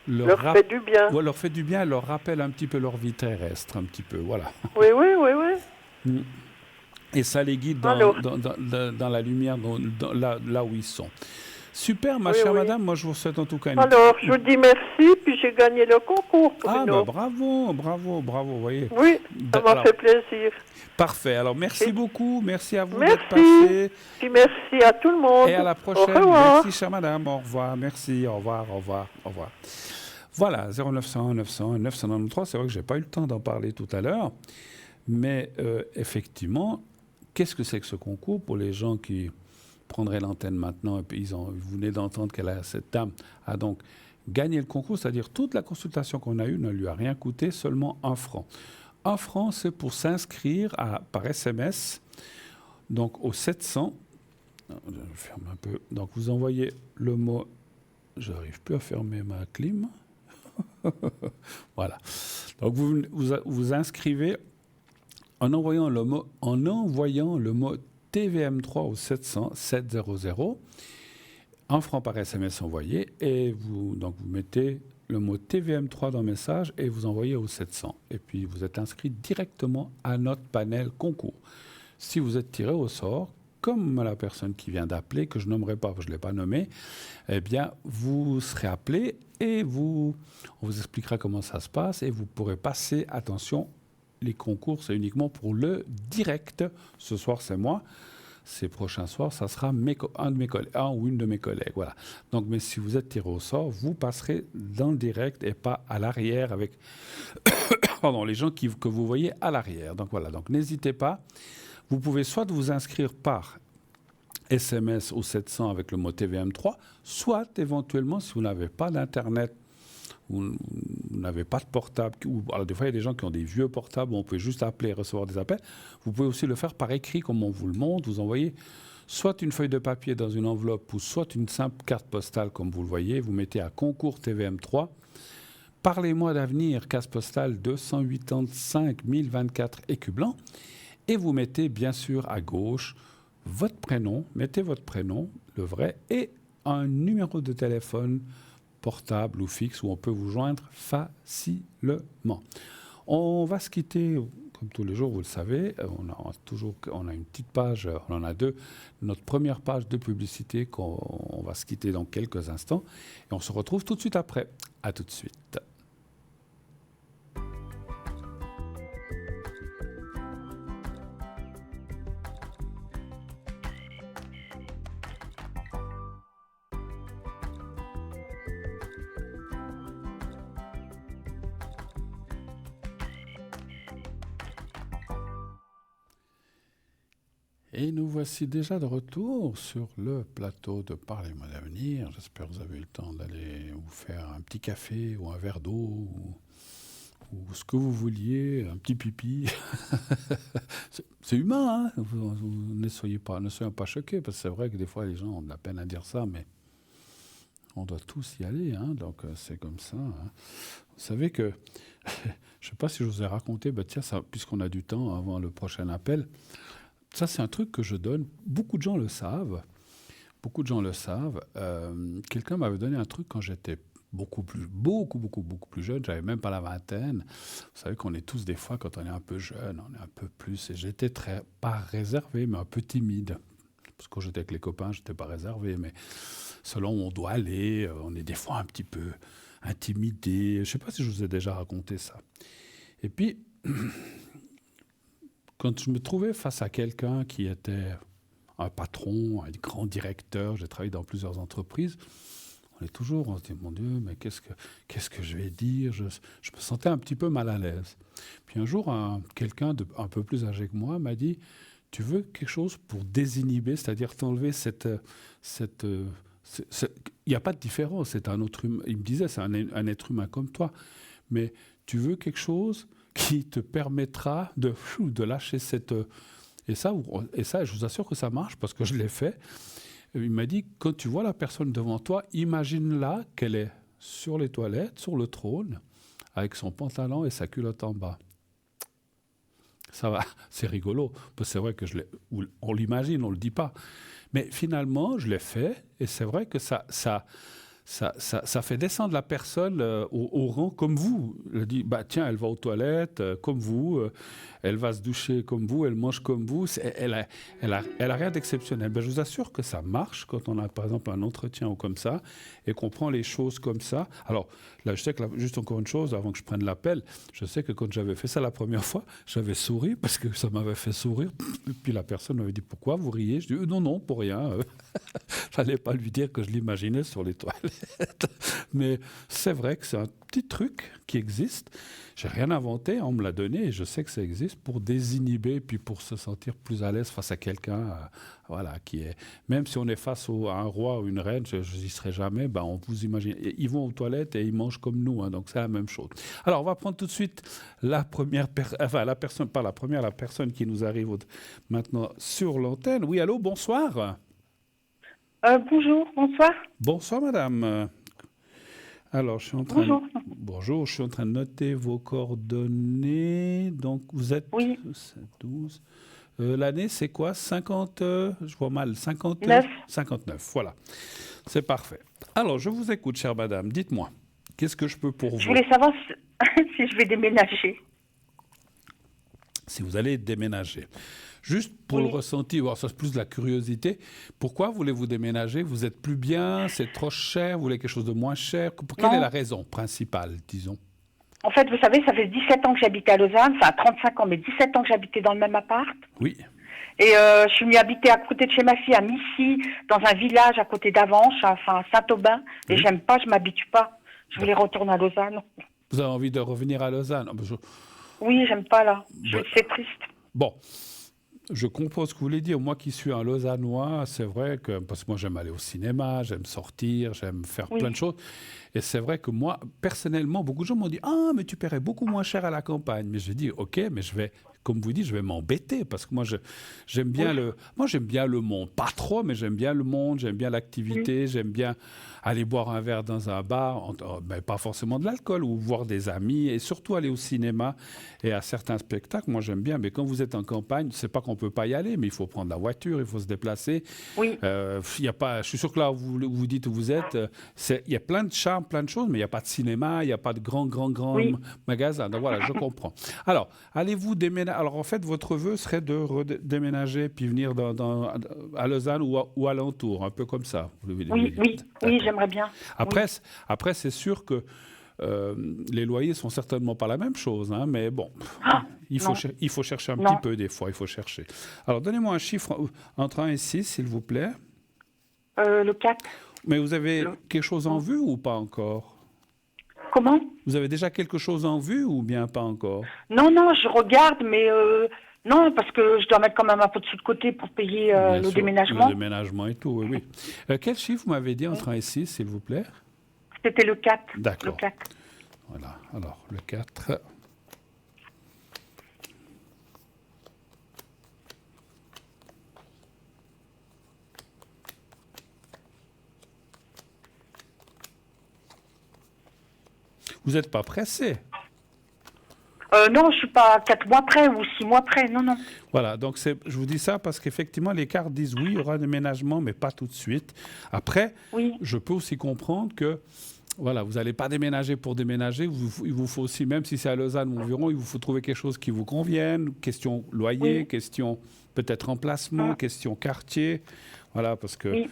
Leur fait du bien. ouais, leur fait du bien. Elle leur rappelle un petit peu leur vie terrestre, un petit peu. Voilà. Oui, oui, oui, oui. Et ça les guide Alors. dans la lumière, là où ils sont. Super, ma Oui, chère oui. madame. Moi, je vous souhaite en tout cas une. Alors, je vous dis merci, puis j'ai gagné le concours pour Ah, une bah autre. bravo, vous voyez. Oui, ça m'a Alors, fait plaisir. parfait. Alors, merci Et- beaucoup. Merci à vous Merci. d'être passé. Puis merci à tout le monde. Et à la Au prochaine. revoir. Merci, chère madame. Au revoir. Merci. Au revoir. Voilà, 0901 901 993. C'est vrai que je n'ai pas eu le temps d'en parler tout à l'heure. Mais effectivement, qu'est-ce que c'est que ce concours pour les gens qui prendraient l'antenne maintenant et puis vous venez d'entendre cette dame a donc gagné le concours, c'est-à-dire toute la consultation qu'on a eue ne lui a rien coûté, seulement 1 franc. 1 franc, c'est pour s'inscrire par SMS, donc au 700. Je ferme un peu. Donc vous envoyez le mot. Je n'arrive plus à fermer ma clim. Voilà. Donc vous inscrivez en envoyant le mot TVM3 au 700 700, 1 franc par SMS envoyé, et vous mettez le mot TVM3 dans le message et vous envoyez au 700. Et puis vous êtes inscrit directement à notre panel concours. Si vous êtes tiré au sort, comme la personne qui vient d'appeler, que je nommerai pas, parce que je ne l'ai pas nommé, eh bien, vous serez appelé et on vous expliquera comment ça se passe et vous pourrez passer, attention, les concours, c'est uniquement pour le direct. Ce soir, c'est moi. ces prochains soirs, ça sera un ou une de mes collègues. Voilà. Donc, mais si vous êtes tiré au sort, vous passerez dans le direct et pas à l'arrière avec les gens que vous voyez à l'arrière. Donc voilà, donc n'hésitez pas. Vous pouvez soit vous inscrire par SMS au 700 avec le mot TVM3, soit éventuellement, si vous n'avez pas d'Internet, vous n'avez pas de portable, alors des fois il y a des gens qui ont des vieux portables où on peut juste appeler et recevoir des appels, vous pouvez aussi le faire par écrit comme on vous le montre, vous envoyez soit une feuille de papier dans une enveloppe ou soit une simple carte postale comme vous le voyez, vous mettez à concours TVM3, parlez-moi d'avenir, case postale 285 024 écus blancs, et vous mettez bien sûr à gauche votre prénom, mettez votre prénom, le vrai, et un numéro de téléphone portable ou fixe où on peut vous joindre facilement. On va se quitter, comme tous les jours, vous le savez, on a une petite page, on en a deux, notre première page de publicité qu'on va se quitter dans quelques instants, et on se retrouve tout de suite après. À tout de suite. Et nous voici déjà de retour sur le plateau de Parlez-moi d'avenir. J'espère que vous avez eu le temps d'aller vous faire un petit café ou un verre d'eau ou ce que vous vouliez, un petit pipi. C'est humain, hein, ne soyez pas choqués, parce que c'est vrai que des fois les gens ont de la peine à dire ça, mais on doit tous y aller, hein, donc c'est comme ça. Hein. Vous savez que, je ne sais pas si je vous ai raconté, tiens, puisqu'on a du temps avant le prochain appel, ça, c'est un truc que je donne. Beaucoup de gens le savent. Quelqu'un m'avait donné un truc quand j'étais beaucoup plus jeune. J'avais même pas la vingtaine. Vous savez qu'on est tous des fois, quand on est un peu jeune, on est un peu plus. Et j'étais pas réservé, mais un peu timide. Parce que quand j'étais avec les copains, j'étais pas réservé. Mais selon où on doit aller, on est des fois un petit peu intimidé. Je sais pas si je vous ai déjà raconté ça. Et puis... Quand je me trouvais face à quelqu'un qui était un patron, un grand directeur, j'ai travaillé dans plusieurs entreprises, on se dit, mon Dieu, mais qu'est-ce que je vais dire, je me sentais un petit peu mal à l'aise. Puis un jour, quelqu'un un peu plus âgé que moi m'a dit, tu veux quelque chose pour désinhiber, c'est-à-dire t'enlever il n'y a pas de différence, c'est un autre humain. Il me disait, c'est un être humain comme toi, mais tu veux quelque chose qui te permettra de lâcher cette... Et ça, je vous assure que ça marche, parce que je l'ai fait. Il m'a dit, quand tu vois la personne devant toi, imagine-la qu'elle est sur les toilettes, sur le trône, avec son pantalon et sa culotte en bas. Ça va, c'est rigolo, parce que c'est vrai que on l'imagine, on ne le dit pas. Mais finalement, je l'ai fait, et c'est vrai que ça fait descendre la personne au rang comme vous. Elle dit, tiens, elle va aux toilettes comme vous, elle va se doucher comme vous, elle mange comme vous. Elle a rien d'exceptionnel. Je vous assure que ça marche quand on a, par exemple, un entretien ou comme ça, et qu'on prend les choses comme ça. Alors, là, je sais que, juste encore une chose, avant que je prenne l'appel, je sais que quand j'avais fait ça la première fois, j'avais souri, parce que ça m'avait fait sourire. Et puis la personne m'avait dit, pourquoi vous riez? Je dis, non, pour rien. Fallait pas lui dire que je l'imaginais sur les toilettes. Mais c'est vrai que c'est un petit truc qui existe. J'ai rien inventé, on me l'a donné et je sais que ça existe pour désinhiber puis pour se sentir plus à l'aise face à quelqu'un, qui est... Même si on est face à un roi ou une reine, je n'y serai jamais, on vous imagine. Ils vont aux toilettes et ils mangent comme nous, hein, donc c'est la même chose. Alors on va prendre tout de suite la personne qui nous arrive maintenant sur l'antenne. Oui, allô, bonsoir. Bonjour, bonsoir. Bonsoir, madame. Alors, je suis en train Bonjour, je suis en train de noter vos coordonnées. Donc, vous êtes... Oui. 12. L'année, c'est quoi? 50... je vois mal. 59. 59, voilà. C'est parfait. Alors, je vous écoute, chère madame. Dites-moi, qu'est-ce que je peux pour vous? Je voulais savoir si je vais déménager. Si vous allez déménager. Juste pour le ressenti, ça c'est plus de la curiosité. Pourquoi voulez-vous déménager? Vous êtes plus bien? C'est trop cher? Vous voulez quelque chose de moins cher? Quelle est la raison principale, disons? En fait, vous savez, ça fait 17 ans que j'habite à Lausanne. Ça a 35 ans, mais 17 ans que j'habitais dans le même appart. Oui. Et je suis venue habiter à côté de chez ma fille, à Missy, dans un village à côté d'Avanches, enfin à Saint-Aubin. Et j'aime pas, je m'habitue pas. Je voulais retourner à Lausanne. Vous avez envie de revenir à Lausanne? Oui, j'aime pas là. Ouais. C'est triste. Bon, je comprends ce que vous voulez dire. Moi qui suis un Lausannois, c'est vrai que, parce que moi j'aime aller au cinéma, j'aime sortir, j'aime faire plein de choses. Et c'est vrai que moi, personnellement, beaucoup de gens m'ont dit « Ah, mais tu paierais beaucoup moins cher à la campagne. » Mais j'ai dit « Ok, mais je vais, comme vous dites, je vais m'embêter parce que moi, j'aime bien j'aime bien le monde. Pas trop, mais j'aime bien le monde, j'aime bien l'activité, j'aime bien aller boire un verre dans un bar, mais pas forcément de l'alcool, ou voir des amis, et surtout aller au cinéma et à certains spectacles. Moi, j'aime bien, mais quand vous êtes en campagne, c'est pas qu'on ne peut pas y aller, mais il faut prendre la voiture, il faut se déplacer. Oui. Y a pas, je suis sûr que là où vous dites où vous êtes, il y a plein de charmes, plein de choses, mais il n'y a pas de cinéma, il n'y a pas de grand magasin. Donc voilà, je comprends. Alors, allez-vous déménager? Alors en fait, votre vœu serait de déménager puis venir à Lausanne ou alentour, un peu comme ça. Oui, j'aimerais bien. Après, c'est sûr que les loyers sont certainement pas la même chose, hein, mais bon, il faut chercher un petit peu des fois, il faut chercher. Alors, donnez-moi un chiffre entre 1 et 6, s'il vous plaît. Le 4. Mais vous avez quelque chose en vue ou pas encore? Comment? Vous avez déjà quelque chose en vue ou bien pas encore? Non, je regarde, mais non, parce que je dois mettre quand même un peu de sous de côté pour payer le déménagement. Le déménagement et tout, oui. Quel chiffre vous m'avez dit entre 1 et 6, s'il vous plaît? C'était le 4. D'accord. Le 4. Voilà, alors le 4. Vous n'êtes pas pressé? Non, je ne suis pas 4 mois près ou 6 mois près, non. Voilà, donc je vous dis ça parce qu'effectivement, les cartes disent oui, il y aura un déménagement, mais pas tout de suite. Après, je peux aussi comprendre que voilà, vous n'allez pas déménager pour déménager. Il vous faut aussi, même si c'est à Lausanne ou environ, il vous faut trouver quelque chose qui vous convienne. Question loyer, question peut-être emplacement, question quartier. Voilà, parce que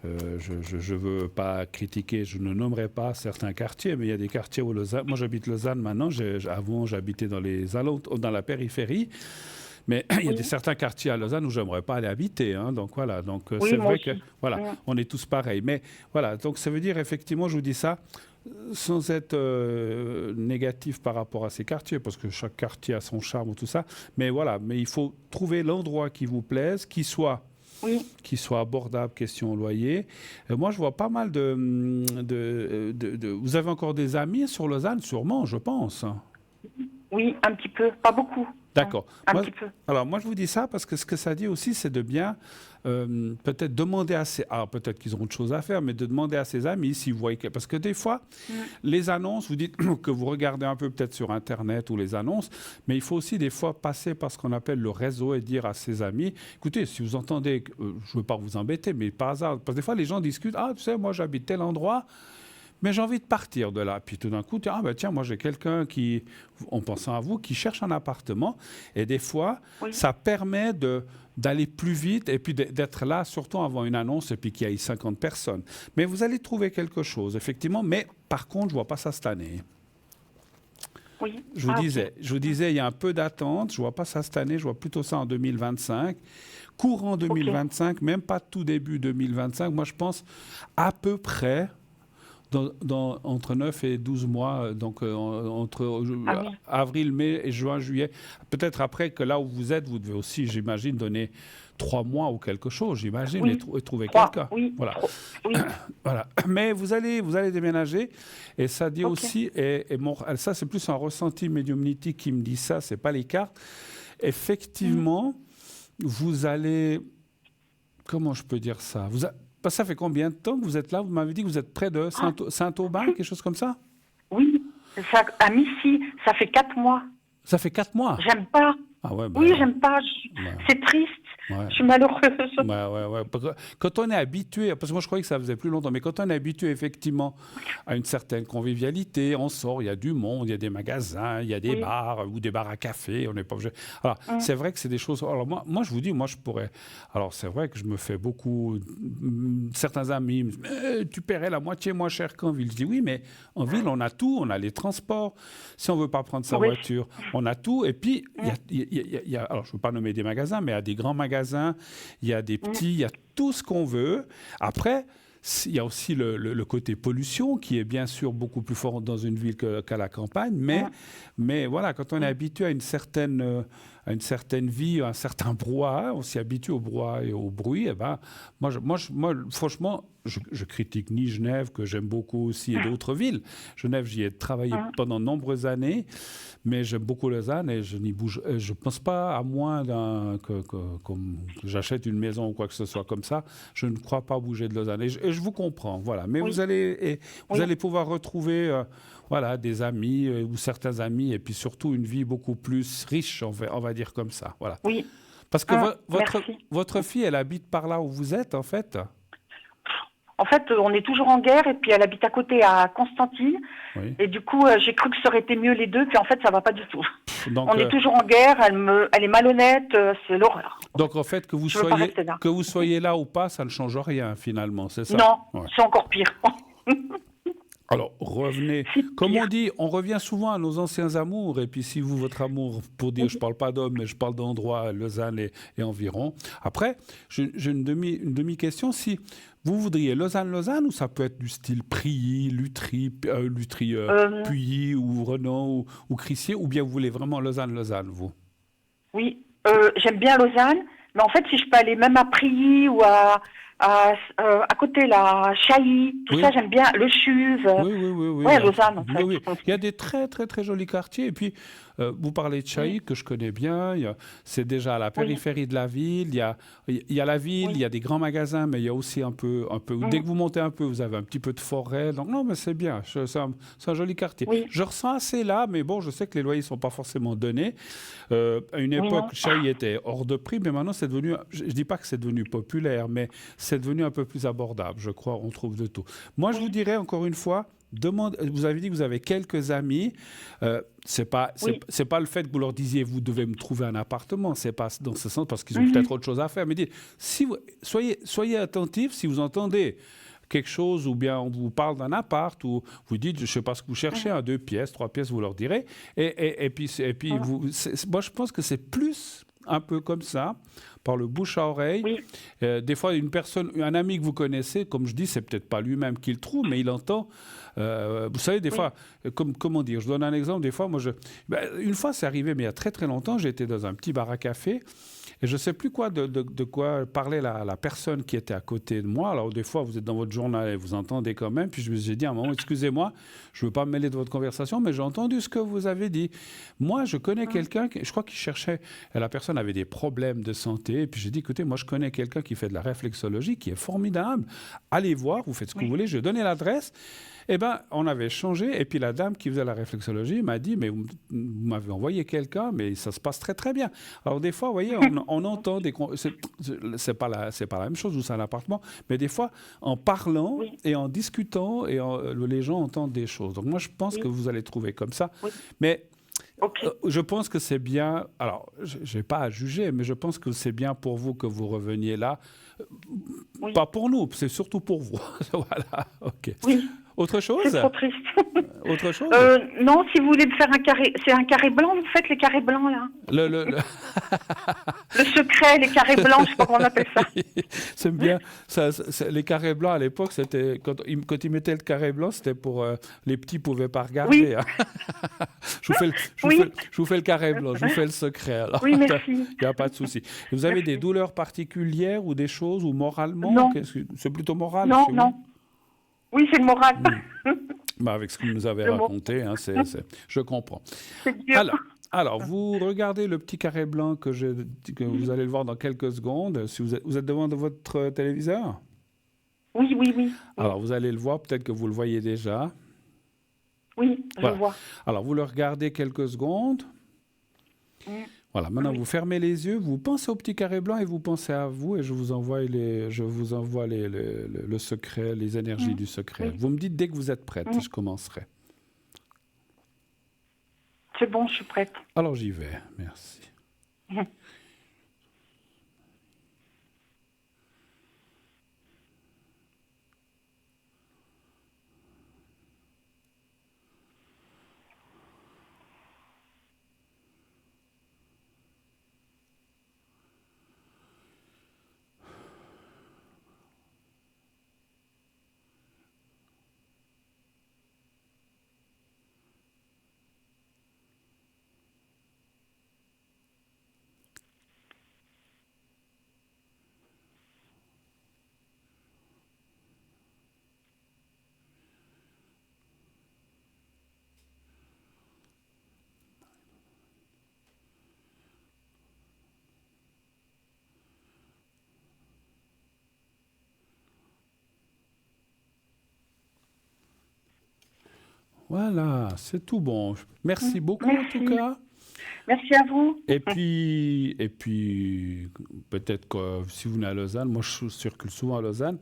je ne veux pas critiquer, je ne nommerai pas certains quartiers, mais il y a des quartiers où Lausanne. Moi, j'habite Lausanne maintenant. Avant, j'habitais dans la périphérie. Mais il y a certains quartiers à Lausanne où j'aimerais pas aller habiter. Hein, donc voilà, c'est vrai que on est tous pareils. Mais voilà, donc ça veut dire effectivement, je vous dis ça sans être négatif par rapport à ces quartiers, parce que chaque quartier a son charme ou tout ça. Mais voilà, mais il faut trouver l'endroit qui vous plaise, qui soit abordable, question loyer. Moi, je vois pas mal Vous avez encore des amis sur Lausanne, sûrement, je pense. Oui, un petit peu, pas beaucoup. D'accord. Un petit peu. Alors, moi, je vous dis ça parce que ce que ça dit aussi, c'est de bien peut-être demander à ses... Alors, peut-être qu'ils auront autre chose à faire, mais de demander à ses amis s'ils voient... Parce que des fois, les annonces, vous dites que vous regardez un peu peut-être sur Internet ou les annonces, mais il faut aussi des fois passer par ce qu'on appelle le réseau et dire à ses amis, écoutez, si vous entendez... je ne veux pas vous embêter, mais par hasard... Parce que des fois, les gens discutent, ah, tu sais, moi, j'habite tel endroit... Mais j'ai envie de partir de là. Puis tout d'un coup, tiens, moi j'ai quelqu'un qui, en pensant à vous, qui cherche un appartement. Et des fois, ça permet d'aller plus vite et puis d'être là, surtout avant une annonce et puis qu'il y ait 50 personnes. Mais vous allez trouver quelque chose, effectivement. Mais par contre, je ne vois pas ça cette année. Oui. Je vous disais, il y a un peu d'attente. Je ne vois pas ça cette année. Je vois plutôt ça en 2025. Courant 2025, même pas tout début 2025. Moi, je pense à peu près... entre 9 et 12 mois, donc entre avril, mai et juin, juillet. Peut-être après que là où vous êtes, vous devez aussi, j'imagine, donner 3 mois ou quelque chose, j'imagine, et trouver quelqu'un. Oui. Voilà. Voilà. Mais vous allez déménager, et ça dit aussi, ça c'est plus un ressenti médiumnitique qui me dit ça, c'est pas les cartes. Effectivement, vous allez... Comment je peux dire ça? Ça fait combien de temps que vous êtes là? Vous m'avez dit que vous êtes près de Saint-Aubin, quelque chose comme ça? Oui, à Missy, ça fait 4 mois. Ça fait 4 mois? J'aime pas. Ah ouais, j'aime pas. C'est triste. Ouais. Je suis malheureuse. Ouais. Parce que quand on est habitué, parce que moi je croyais que ça faisait plus longtemps, mais quand on est habitué effectivement à une certaine convivialité, on sort, il y a du monde, il y a des magasins, il y a des Oui. bars ou des bars à café, on n'est pas obligé. Alors c'est vrai que c'est des choses. Alors moi je vous dis, moi je pourrais. Alors c'est vrai que je me fais beaucoup. Certains amis me disent, tu paierais la moitié moins cher qu'en ville. Je dis oui, mais en ville on a tout, on a les transports. Si on veut pas prendre sa Oui. voiture, on a tout. Et puis il y a, alors je ne veux pas nommer des magasins, mais il y a des grands magasins, il y a des petits, il y a tout ce qu'on veut. Après, il y a aussi le côté pollution qui est bien sûr beaucoup plus fort dans une ville qu'à la campagne, mais voilà, quand on est habitué à une certaine vie, à un certain brouhaha, on s'y habitue au brouhaha et au bruit, et ben, moi, franchement, je critique ni Genève, que j'aime beaucoup aussi, et d'autres villes. Genève, j'y ai travaillé pendant de nombreuses années, mais j'aime beaucoup Lausanne et je n'y bouge. Je ne pense pas, à moins que j'achète une maison ou quoi que ce soit comme ça, je ne crois pas bouger de Lausanne. Et je vous comprends, voilà. Mais vous allez pouvoir retrouver voilà, des amis ou certains amis, et puis surtout une vie beaucoup plus riche, on va dire comme ça. Voilà. Oui. Parce que Merci. votre fille, elle habite par là où vous êtes, en fait. En fait, on est toujours en guerre et puis elle habite à côté à Constantine. Oui. Et du coup, j'ai cru que ça aurait été mieux les deux, puis en fait, ça va pas du tout. Donc, On est toujours en guerre, elle est malhonnête, c'est l'horreur. Donc en fait, que vous soyez là ou pas, ça ne change rien finalement, c'est ça? Non, Ouais. c'est encore pire. Alors, revenez. Comme on dit, on revient souvent à nos anciens amours. Et puis, si vous, votre amour, pour dire, je ne parle pas d'homme, mais je parle d'endroit, Lausanne et environ. Après, j'ai une demi-question. Si vous voudriez Lausanne, ou ça peut être du style Prilly, Lutry, Puyi, ou Renan, ou Crissier, ou bien vous voulez vraiment Lausanne, vous? Oui, j'aime bien Lausanne, mais en fait, si je peux aller même à Prilly ou à côté, là, Chailly, tout ça, j'aime bien, le Chuve. Oui. Ouais, Lausanne, en fait. Oui. Il y a des très, très, très jolis quartiers. Et puis, vous parlez de Chailly, que je connais bien. C'est déjà à la périphérie de la ville. Il y a la ville, il y a des grands magasins, mais il y a aussi un peu. Dès que vous montez un peu, vous avez un petit peu de forêt. Donc, non, mais c'est bien. C'est un joli quartier. Oui. Je ressens assez là, mais bon, je sais que les loyers ne sont pas forcément donnés. À une époque, Chailly était hors de prix, mais maintenant, c'est devenu. Je ne dis pas que c'est devenu populaire, mais c'est devenu un peu plus abordable, je crois. On trouve de tout. Moi, je vous dirais encore une fois, vous avez dit que vous avez quelques amis. C'est pas le fait que vous leur disiez vous devez me trouver un appartement. C'est pas dans ce sens parce qu'ils ont peut-être autre chose à faire. Mais dites, soyez attentifs si vous entendez quelque chose ou bien on vous parle d'un appart ou vous dites je ne sais pas ce que vous cherchez, 2 pièces, 3 pièces, vous leur direz. Et puis moi je pense que c'est plus un peu comme ça, par le bouche à oreille. Oui. Des fois, un ami que vous connaissez, comme je dis, c'est peut-être pas lui-même qui le trouve, mais il entend. Vous savez, des fois, comment dire, je donne un exemple, des fois, une fois, c'est arrivé, mais il y a très très longtemps, j'étais dans un petit bar à café, et je ne sais plus de quoi parlait la personne qui était à côté de moi. Alors, des fois, vous êtes dans votre journal et vous entendez quand même. Puis, je me suis dit à un moment, excusez-moi, je ne veux pas me mêler de votre conversation, mais j'ai entendu ce que vous avez dit. Moi, je connais quelqu'un, je crois qu'il cherchait, et la personne avait des problèmes de santé. Et puis, j'ai dit, écoutez, moi, je connais quelqu'un qui fait de la réflexologie, qui est formidable. Allez voir, vous faites ce que vous voulez. Je vais donner l'adresse. Eh bien, on avait changé. Et puis, la dame qui faisait la réflexologie m'a dit, mais vous m'avez envoyé quelqu'un, mais ça se passe très, très bien. Alors, des fois, vous voyez, on entend des... C'est pas la même chose, ou c'est un appartement, mais des fois, en parlant et en discutant, les gens entendent des choses. Donc, moi, je pense que vous allez trouver comme ça. Oui. Mais... je pense que c'est bien, alors je n'ai pas à juger, mais je pense que c'est bien pour vous que vous reveniez là. Pas pour nous, c'est surtout pour vous. Voilà, ok. Oui. Autre chose? C'est trop triste. Autre chose? Non, si vous voulez me faire un carré, c'est un carré blanc, vous faites les carrés blancs là. Le secret, les carrés blancs, je ne sais pas comment on appelle ça. C'est bien. Les carrés blancs à l'époque, c'était quand ils mettaient le carré blanc, c'était pour les petits pouvaient pas regarder. Hein. je vous fais le carré blanc, je vous fais le secret. Alors, oui, merci. Il n'y a pas de souci. Vous avez des douleurs particulières ou des choses ou moralement? Non. C'est plutôt moral? Non, non. Oui, c'est le moral. Avec ce que vous nous avez raconté, hein, je comprends. C'est dur. Alors, vous regardez le petit carré blanc que vous allez le voir dans quelques secondes. Si vous êtes devant votre téléviseur? Oui. Alors, vous allez le voir, peut-être que vous le voyez déjà. Oui, je le vois. Alors, vous le regardez quelques secondes. Voilà, maintenant Oui. vous fermez les yeux, vous pensez au petit carré blanc et vous pensez à vous et je vous envoie le secret, les énergies Mhm. du secret. Oui. Vous me dites dès que vous êtes prête, Mhm. je commencerai. C'est bon, je suis prête. Alors j'y vais, merci. Mhm. Voilà, c'est tout bon. Merci beaucoup en tout Merci. cas. Merci à vous. Et puis, peut-être que si vous venez à Lausanne, moi je circule souvent à Lausanne,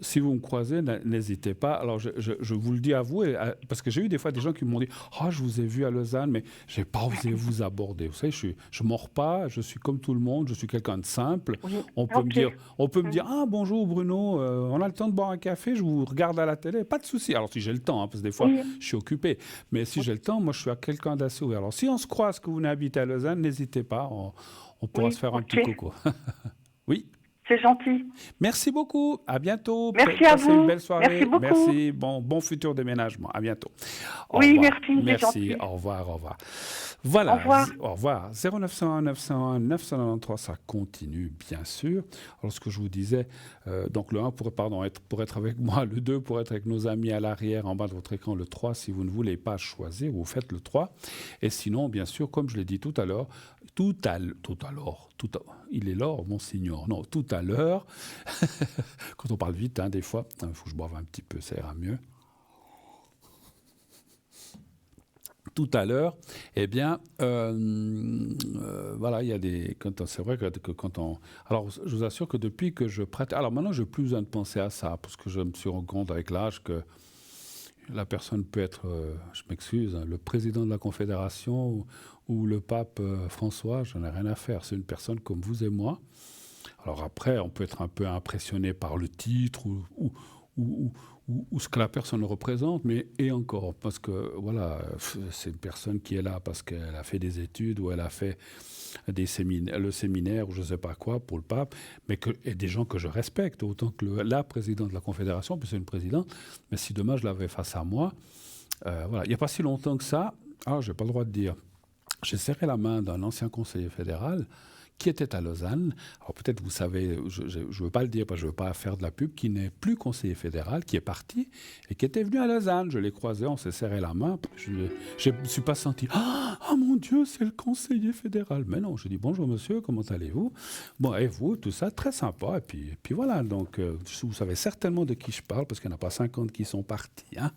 si vous me croisez, n'hésitez pas. Alors, je vous le dis à vous, parce que j'ai eu des fois des gens qui m'ont dit « Ah, je vous ai vu à Lausanne, mais je n'ai pas osé vous aborder. » Vous savez, je ne mords pas, je suis comme tout le monde, je suis quelqu'un de simple. Oui. On peut me Ok. dire, Ah, bonjour Bruno, on a le temps de boire un café, je vous regarde à la télé, pas de souci. Alors, si j'ai le temps, hein, parce que des fois, Oui. je suis occupé. Mais si j'ai le temps, moi, je suis quelqu'un d'assez ouvert. Alors, si on se croise que vous n'habitez à Lausanne, n'hésitez pas, on pourra se Oui. faire un petit Ok. coucou. Oui. C'est gentil. Merci beaucoup. À bientôt. Merci à Passez une vous. belle Merci soirée. beaucoup. Merci. Bon futur déménagement. À bientôt. Au Oui, revoir. merci, c'est Merci. gentil. Au revoir. Au revoir. Au Voilà. revoir. Au revoir. 0901 901 993, ça continue, bien sûr. Alors, ce que je vous disais, donc le 1 pour être avec moi, le 2 pour être avec nos amis à l'arrière, en bas de votre écran, le 3, si vous ne voulez pas choisir, vous faites le 3. Et sinon, bien sûr, comme je l'ai dit tout à l'heure, il est l'heure, monseigneur. Non, tout à l'heure, quand on parle vite, hein, des fois, il faut que je boive un petit peu, ça ira mieux. Tout à l'heure, eh bien, voilà, il y a des. C'est vrai que quand on. Alors, je vous assure que depuis que je prête. Alors maintenant, je n'ai plus besoin de penser à ça, parce que je me suis rendu compte avec l'âge que la personne peut être, je m'excuse, hein, le président de la Confédération ou le pape François, j'en ai rien à faire. C'est une personne comme vous et moi. Alors après, on peut être un peu impressionné par le titre ou ce que la personne représente, mais et encore, parce que voilà, c'est une personne qui est là parce qu'elle a fait des études ou elle a fait le séminaire ou je ne sais pas quoi pour le pape, et des gens que je respecte, autant que la présidente de la Confédération, puis c'est une présidente, mais si demain je l'avais face à moi, voilà, il n'y a pas si longtemps que ça, je n'ai pas le droit de dire, j'ai serré la main d'un ancien conseiller fédéral qui était à Lausanne. Alors peut-être vous savez, je ne veux pas le dire parce que je ne veux pas faire de la pub, qui n'est plus conseiller fédéral, qui est parti et qui était venu à Lausanne. Je l'ai croisé, on s'est serré la main. Je ne me suis pas senti « Ah mon Dieu, c'est le conseiller fédéral !» Mais non, je dis « Bonjour monsieur, comment allez-vous ?» Bon, et vous, tout ça, très sympa. Et puis voilà, donc vous savez certainement de qui je parle parce qu'il n'y en a pas 50 qui sont partis, hein.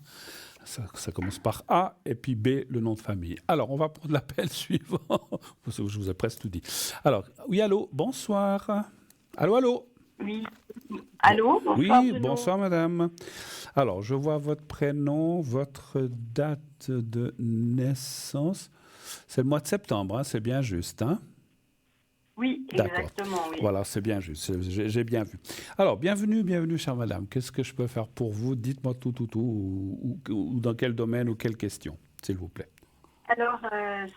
Ça commence par A et puis B, le nom de famille. Alors, on va prendre l'appel suivant. Je vous ai presque tout dit. Alors, oui, allô, bonsoir. Allô. Oui. Allô, bonsoir. Oui, Bruno. bonsoir, madame. Alors, je vois votre prénom, votre date de naissance. C'est le mois de septembre, hein, c'est bien juste, hein? Oui, D'accord. exactement, oui. Voilà, c'est bien juste, j'ai bien vu. Alors, bienvenue, chère madame. Qu'est-ce que je peux faire pour vous? Dites-moi tout, ou dans quel domaine ou quelle question, s'il vous plaît. Alors,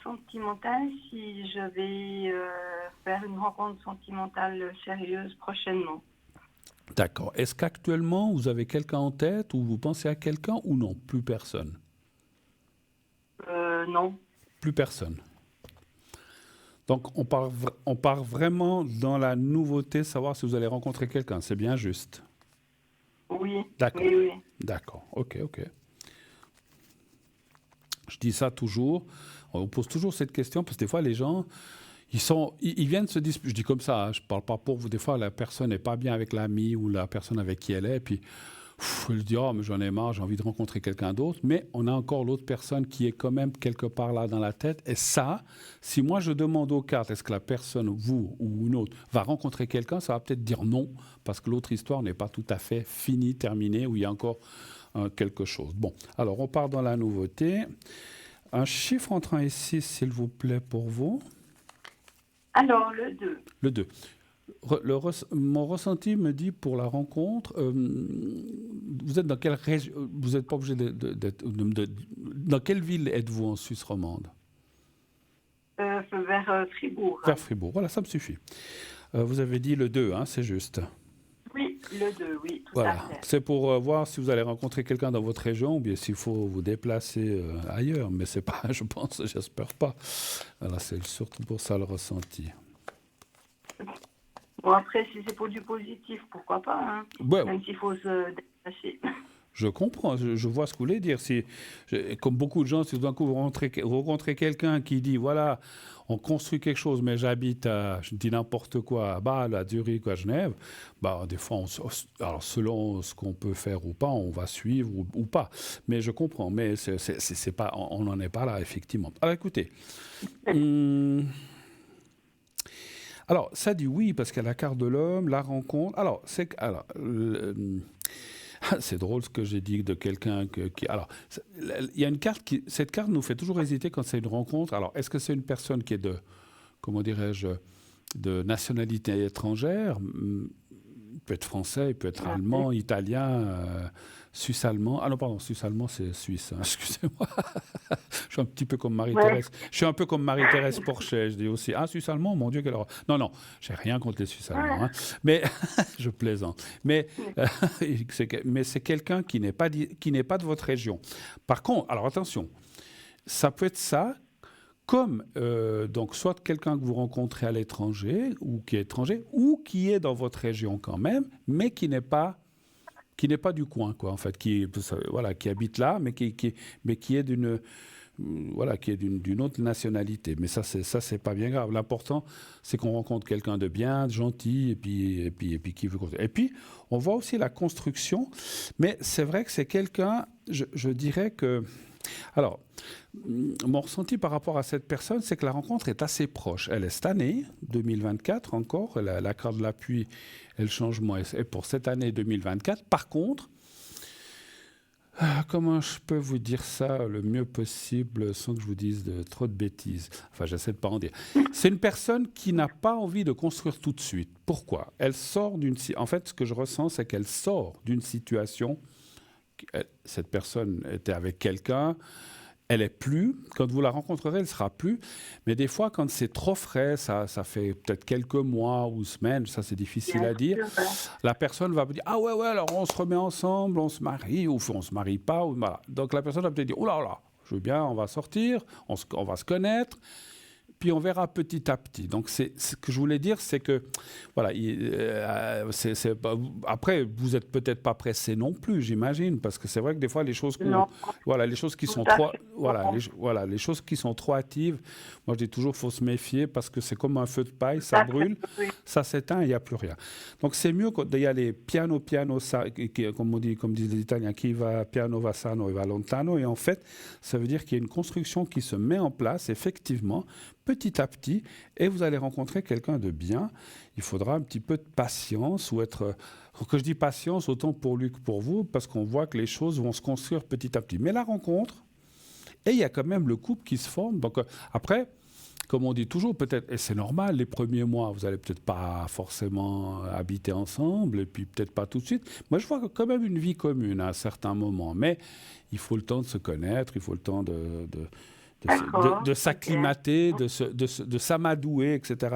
sentimental, si je vais faire une rencontre sentimentale sérieuse prochainement. D'accord. Est-ce qu'actuellement, vous avez quelqu'un en tête ou vous pensez à quelqu'un ou non? Plus personne. Non. Plus personne. Donc, on part vraiment dans la nouveauté, savoir si vous allez rencontrer quelqu'un. C'est bien juste. Oui. D'accord. Oui. D'accord. Ok. Je dis ça toujours. On pose toujours cette question parce que des fois, les gens, ils viennent se disputer. Je dis comme ça, hein, je ne parle pas pour vous. Des fois, la personne n'est pas bien avec l'ami ou la personne avec qui elle est. Et puis, il dit, oh, mais j'en ai marre, j'ai envie de rencontrer quelqu'un d'autre, mais on a encore l'autre personne qui est quand même quelque part là dans la tête. Et ça, si moi je demande aux cartes, est-ce que la personne, vous ou une autre, va rencontrer quelqu'un, ça va peut-être dire non, parce que l'autre histoire n'est pas tout à fait finie, terminée, où il y a encore quelque chose. Bon, alors on part dans la nouveauté. Un chiffre entre 1 et 6, s'il vous plaît, pour vous. Alors, le 2. Le 2. Mon ressenti me dit pour la rencontre, vous êtes dans quelle région? Vous n'êtes pas obligé d'être. Dans quelle ville êtes-vous en Suisse romande? Vers Fribourg. Vers Fribourg, voilà, ça me suffit. Vous avez dit le 2, hein, c'est juste. Oui, le 2, oui, tout Voilà, à fait. c'est pour voir si vous allez rencontrer quelqu'un dans votre région ou bien s'il faut vous déplacer ailleurs. Mais c'est pas, je pense, j'espère pas. Voilà, c'est surtout pour ça le ressenti. Bon, après, si c'est pour du positif, pourquoi pas, hein, Ouais, même s'il faut se déplacer. je comprends, je vois ce que vous voulez dire. Comme beaucoup de gens, si tout d'un coup vous rencontrez quelqu'un qui dit, voilà, on construit quelque chose, mais j'habite à, je dis n'importe quoi, à Bâle, à Zurich ou à Genève, bah, des fois, alors selon ce qu'on peut faire ou pas, on va suivre ou pas. Mais je comprends, mais c'est pas, on n'en est pas là, effectivement. Alors écoutez, alors ça dit oui, parce qu'il y a la carte de l'homme, la rencontre. Alors, c'est drôle ce que j'ai dit de quelqu'un qui. Alors, il y a une carte qui. Cette carte nous fait toujours hésiter quand c'est une rencontre. Alors, est-ce que c'est une personne qui est de, comment dirais-je, de nationalité étrangère? Il peut être français, il peut être allemand, italien, suisse-allemand. Ah non, pardon, suisse-allemand, c'est suisse. Hein, excusez-moi. Je suis un petit peu comme Marie-Thérèse. Ouais. Je suis un peu comme Marie-Thérèse Porchet. Je dis aussi, ah, suisse-allemand, mon Dieu, quelle horreur. Non, non, j'ai rien contre les Suisses-allemands. Hein, mais je plaisante. Mais c'est quelqu'un qui n'est pas de votre région. Par contre, alors attention, ça peut être ça. Comme donc soit quelqu'un que vous rencontrez à l'étranger ou qui est étranger ou qui est dans votre région quand même, mais qui n'est pas du coin quoi en fait, qui habite là, mais qui est d'une autre nationalité. Mais ça c'est pas bien grave. L'important c'est qu'on rencontre quelqu'un de bien, de gentil et puis qui veut. Et puis on voit aussi la construction, mais c'est vrai que c'est quelqu'un, je dirais que. Alors, mon ressenti par rapport à cette personne, c'est que la rencontre est assez proche. Elle est cette année, 2024 encore, la carte de l'appui et le changement est pour cette année 2024. Par contre, comment je peux vous dire ça le mieux possible sans que je vous dise trop de bêtises? Enfin, j'essaie de ne pas en dire. C'est une personne qui n'a pas envie de construire tout de suite. Pourquoi? Elle sort En fait, ce que je ressens, c'est qu'elle sort d'une situation. Cette personne était avec quelqu'un, elle est plus. Quand vous la rencontrerez, elle sera plus. Mais des fois, quand c'est trop frais, ça fait peut-être quelques mois ou semaines, ça c'est difficile à dire. La personne va vous dire, ah ouais, alors on se remet ensemble, on se marie, ou on se marie pas. Ou, voilà. Donc la personne va peut-être dire, oh là là, je veux bien, on va sortir, on va se connaître. Puis on verra petit à petit. Donc, ce que je voulais dire, c'est que, voilà, après, vous n'êtes peut-être pas pressé non plus, j'imagine, parce que c'est vrai que des fois, les choses qui sont trop, les choses qui sont trop hâtives, moi je dis toujours, faut se méfier parce que c'est comme un feu de paille, ça brûle, ça s'éteint et il n'y a plus rien. Donc, c'est mieux d'y aller piano, comme disent les Italiens, qui va piano va sano et va lontano. Et en fait, ça veut dire qu'il y a une construction qui se met en place, effectivement, petit à petit, et vous allez rencontrer quelqu'un de bien. Il faudra un petit peu de patience ou être... Que je dis patience, autant pour lui que pour vous, parce qu'on voit que les choses vont se construire petit à petit. Mais la rencontre, et il y a quand même le couple qui se forme. Donc après, comme on dit toujours, peut-être, et c'est normal, les premiers mois, vous n'allez peut-être pas forcément habiter ensemble, et puis peut-être pas tout de suite. Moi, je vois quand même une vie commune à un certain moment. Mais il faut le temps de se connaître, il faut le temps de s'acclimater, de s'amadouer, etc.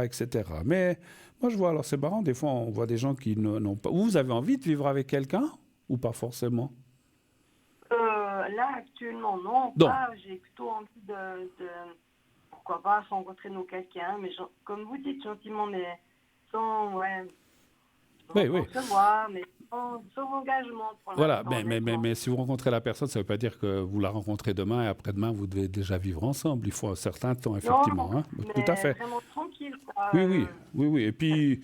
Mais moi, je vois, alors c'est marrant, des fois, on voit des gens qui n'ont pas... Vous avez envie de vivre avec quelqu'un ou pas forcément? Là, actuellement, non. Pas. J'ai plutôt envie de pourquoi pas rencontrer quelqu'un, mais comme vous dites, gentiment, mais sans... Ouais, oui. Se voir, mais sans engagement. Voilà, mais si vous rencontrez la personne, ça ne veut pas dire que vous la rencontrez demain et après-demain, vous devez déjà vivre ensemble. Il faut un certain temps, effectivement. Non, hein. Tout à fait. Vraiment tranquille. Quoi. Oui. Et puis,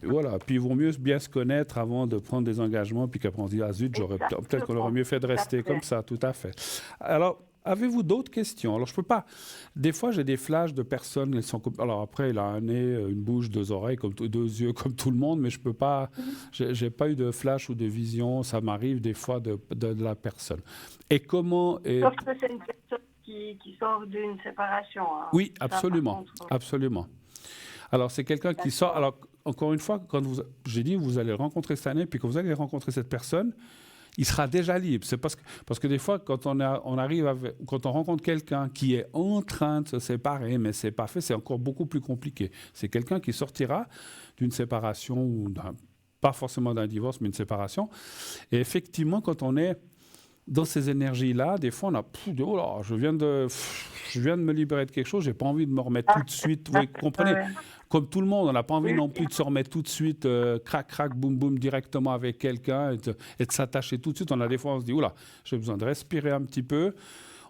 voilà. Puis il vaut mieux bien se connaître avant de prendre des engagements, puis qu'après on se dit, ah zut, peut-être qu'on aurait mieux fait de rester comme ça, tout à fait. Alors, avez-vous d'autres questions? Alors, je peux pas. Des fois, j'ai des flashs de personnes. Elles sont alors après, il a un nez, une bouche, deux oreilles, deux yeux, comme tout le monde, mais je peux pas. J'ai pas eu de flash ou de vision. Ça m'arrive des fois de la personne. Et comment Sauf que c'est une personne qui sort d'une séparation. Hein. Oui, absolument, absolument. Alors, c'est quelqu'un qui sort. Alors, encore une fois, j'ai dit, vous allez le rencontrer cette année, puis quand vous allez rencontrer cette personne, il sera déjà libre. C'est parce que des fois, quand quand on rencontre quelqu'un qui est en train de se séparer, mais c'est pas fait, c'est encore beaucoup plus compliqué. C'est quelqu'un qui sortira d'une séparation ou pas forcément d'un divorce, mais une séparation. Et effectivement, quand on est dans ces énergies-là, des fois, on a oh là, je viens de me libérer de quelque chose, j'ai pas envie de me remettre tout de suite. Vous comprenez? Comme tout le monde, on n'a pas envie non plus de se remettre tout de suite, crac, crac, boum, boum, directement avec quelqu'un et de s'attacher tout de suite. On a des fois, on se dit, oula, j'ai besoin de respirer un petit peu.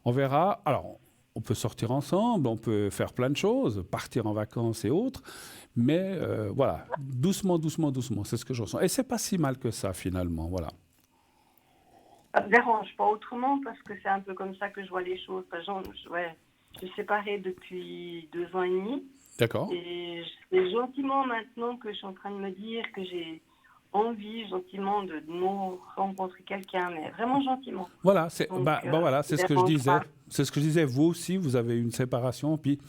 On verra. Alors, on peut sortir ensemble, on peut faire plein de choses, partir en vacances et autres. Mais voilà, doucement, doucement, doucement, c'est ce que je ressens. Et c'est pas si mal que ça, finalement, voilà. Ça ne me dérange pas autrement parce que c'est un peu comme ça que je vois les choses. Je suis séparée depuis 2 ans et demi. D'accord. Et c'est gentiment maintenant que je suis en train de me dire que j'ai envie gentiment de nous rencontrer quelqu'un, mais vraiment gentiment. Voilà, voilà, c'est ce que je disais. C'est ce que je disais. Vous aussi, vous avez une séparation, puis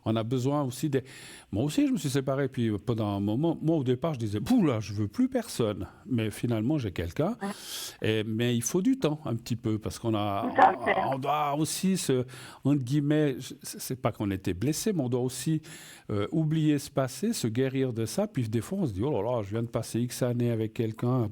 on a besoin aussi des. Moi aussi, je me suis séparé, puis pendant un moment, moi au départ, je disais, là, je veux plus personne. Mais finalement, j'ai quelqu'un. Mais il faut du temps, un petit peu, parce on doit aussi entre guillemets, c'est pas qu'on était blessé, mais on doit aussi oublier ce passé, se guérir de ça. Puis des fois, on se dit, oh là là, je viens de passer X années avec quelqu'un,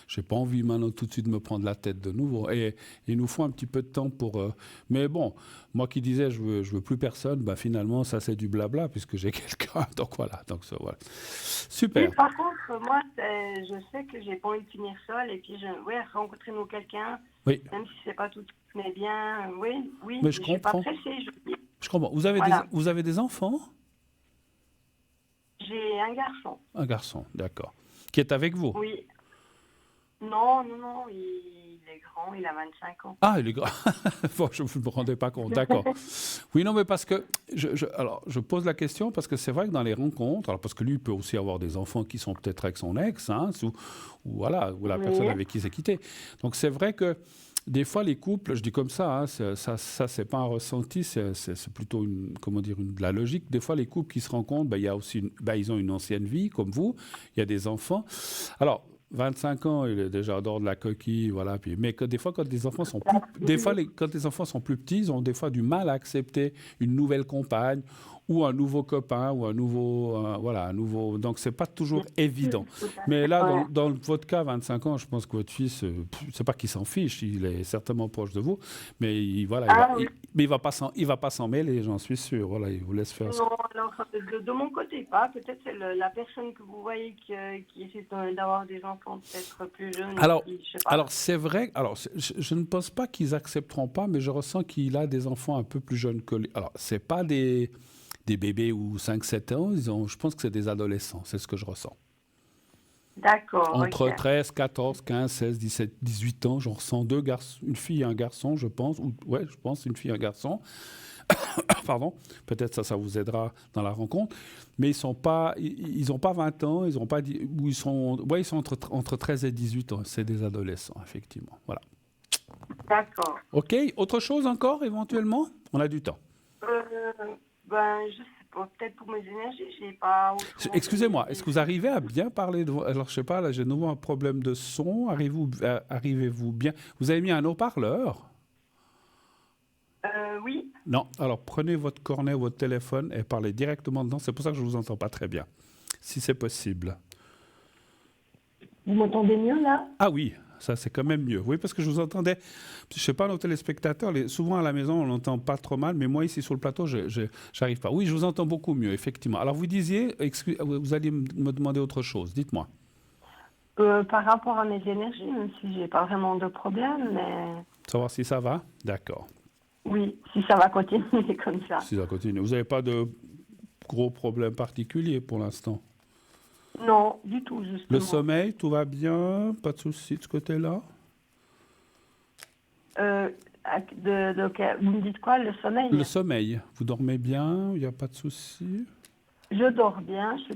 j'ai pas envie maintenant tout de suite de me prendre la tête de nouveau. Et il nous faut un petit peu de temps pour. Mais bon, moi qui disais je veux plus personne, finalement ça c'est du blabla puisque j'ai quelqu'un. Donc voilà, voilà. Super. Oui, par contre, moi je sais que j'ai pas envie de finir seule et puis rencontrer quelqu'un, même si c'est pas tout mais bien, oui. Mais je comprends. Suis pas pressée, je comprends. Vous avez des enfants? J'ai un garçon. Un garçon, d'accord. Qui est avec vous? Oui. Non, il est grand, il a 25 ans. Ah, il est grand. Bon, je ne me rendais pas compte, d'accord. Oui, non, mais parce que, je pose la question parce que c'est vrai que dans les rencontres, alors parce que lui, il peut aussi avoir des enfants qui sont peut-être avec son ex, ou la personne avec qui il s'est quitté. Donc c'est vrai que des fois, les couples, je dis comme ça, ça c'est pas un ressenti, c'est plutôt de la logique. Des fois, les couples qui se rencontrent, il y a aussi ils ont une ancienne vie, comme vous, il y a des enfants. Alors, 25 ans, il est déjà hors de la coquille, voilà. Mais des fois, quand les enfants sont quand les enfants sont plus petits, ils ont des fois du mal à accepter une nouvelle compagne ou un nouveau copain ou un nouveau. Donc c'est pas toujours évident. Mais là, dans votre cas, 25 ans, je pense que votre fils, c'est pas qu'il s'en fiche, il est certainement proche de vous, mais il va pas s'en mêler, j'en suis sûr. Voilà, il vous laisse faire. Non, alors de mon côté pas. Peut-être c'est la personne que vous voyez qui essaie d'avoir des enfants peut-être plus jeunes. Alors c'est vrai. Alors je ne pense pas qu'ils accepteront pas, mais je ressens qu'il a des enfants un peu plus jeunes que lui. Alors c'est pas des bébés ou 5-7 ans, je pense que c'est des adolescents, c'est ce que je ressens. D'accord. Entre 13, 14, 15, 16, 17, 18 ans, j'en ressens 2 garçons, une fille et un garçon, je pense. Je pense une fille et un garçon. Pardon, peut-être ça vous aidera dans la rencontre. Mais ils n'ont pas 20 ans, ils sont entre 13 et 18 ans. C'est des adolescents, effectivement. Voilà. D'accord. OK, autre chose encore, éventuellement? On a du temps. Je sais pas, peut-être pour mes énergies, je n'ai pas... Excusez-moi, est-ce que vous arrivez à bien parler de... Alors, je sais pas, là, j'ai de nouveau un problème de son. Arrivez-vous bien... Vous avez mis un haut-parleur? Oui. Non, alors prenez votre cornet ou votre téléphone et parlez directement dedans. C'est pour ça que je ne vous entends pas très bien, si c'est possible. Vous m'entendez mieux, là? Ah oui, ça c'est quand même mieux. Oui, parce que je vous entendais, je ne sais pas, nos téléspectateurs, souvent à la maison, on n'entend pas trop mal, mais moi ici sur le plateau, je n'arrive pas. Oui, je vous entends beaucoup mieux, effectivement. Alors vous disiez, vous alliez me demander autre chose, dites-moi. Par rapport à mes énergies, même si je n'ai pas vraiment de problème, mais... Savoir si ça va? D'accord. Oui, si ça va continuer comme ça. Si ça continue. Vous n'avez pas de gros problèmes particuliers pour l'instant? Non, du tout, justement. Le sommeil, tout va bien? Pas de souci de ce côté-là? Vous me dites quoi, le sommeil? Le sommeil, vous dormez bien? Il n'y a pas de souci? Je dors bien, je suis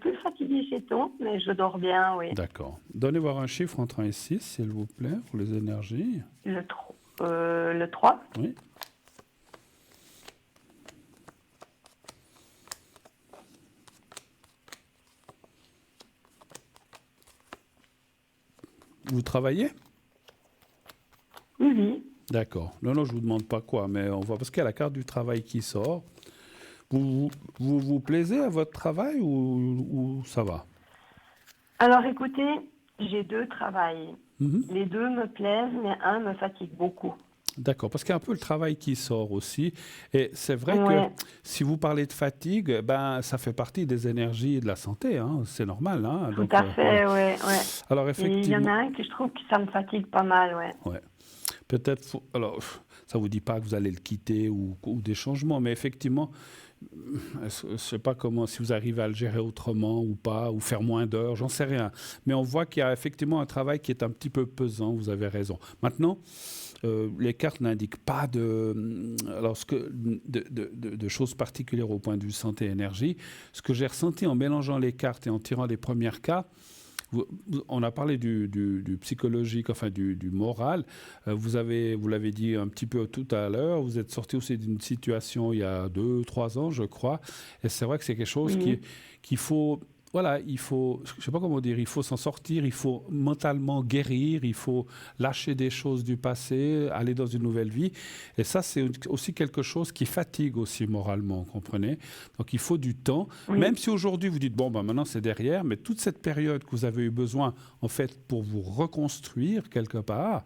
plus fatiguée ces temps, mais je dors bien, oui. D'accord. Donnez voir un chiffre entre 1 et 6, s'il vous plaît, pour les énergies. Le 3. Oui. Vous travaillez? Oui. D'accord. Non, je vous demande pas quoi, mais on voit parce qu'il y a la carte du travail qui sort. Vous plaisez à votre travail ou ça va? Alors écoutez, j'ai 2 travails. Mhm. Les 2 me plaisent, mais un me fatigue beaucoup. D'accord, parce qu'il y a un peu le travail qui sort aussi. Et c'est vrai que Ouais, si vous parlez de fatigue, ben, ça fait partie des énergies et de la santé, hein, c'est normal. Hein, tout donc, à voilà. fait, ouais. Alors Et il y en a effectivement, un que je trouve que ça me fatigue pas mal, ouais. ouais. Peut-être, alors, ça vous dit pas que vous allez le quitter ou des changements, mais effectivement, je ne sais pas comment, si vous arrivez à le gérer autrement ou pas, ou faire moins d'heures, j'en sais rien. Mais on voit qu'il y a effectivement un travail qui est un petit peu pesant, vous avez raison. Maintenant, les cartes n'indiquent pas de choses particulières au point de vue santé et énergie. Ce que j'ai ressenti en mélangeant les cartes et en tirant les premières cartes, on a parlé du psychologique, enfin du moral. Vous l'avez dit un petit peu tout à l'heure, vous êtes sorti aussi d'une situation il y a 2, 3 ans, je crois. Et c'est vrai que c'est quelque chose Oui, qu'il faut... Voilà, il faut, je ne sais pas comment dire, il faut s'en sortir, il faut mentalement guérir, il faut lâcher des choses du passé, aller dans une nouvelle vie. Et ça, c'est aussi quelque chose qui fatigue aussi moralement, vous comprenez? Donc il faut du temps. Même oui, si aujourd'hui vous dites, bon, ben maintenant c'est derrière, mais toute cette période que vous avez eu besoin, en fait, pour vous reconstruire quelque part,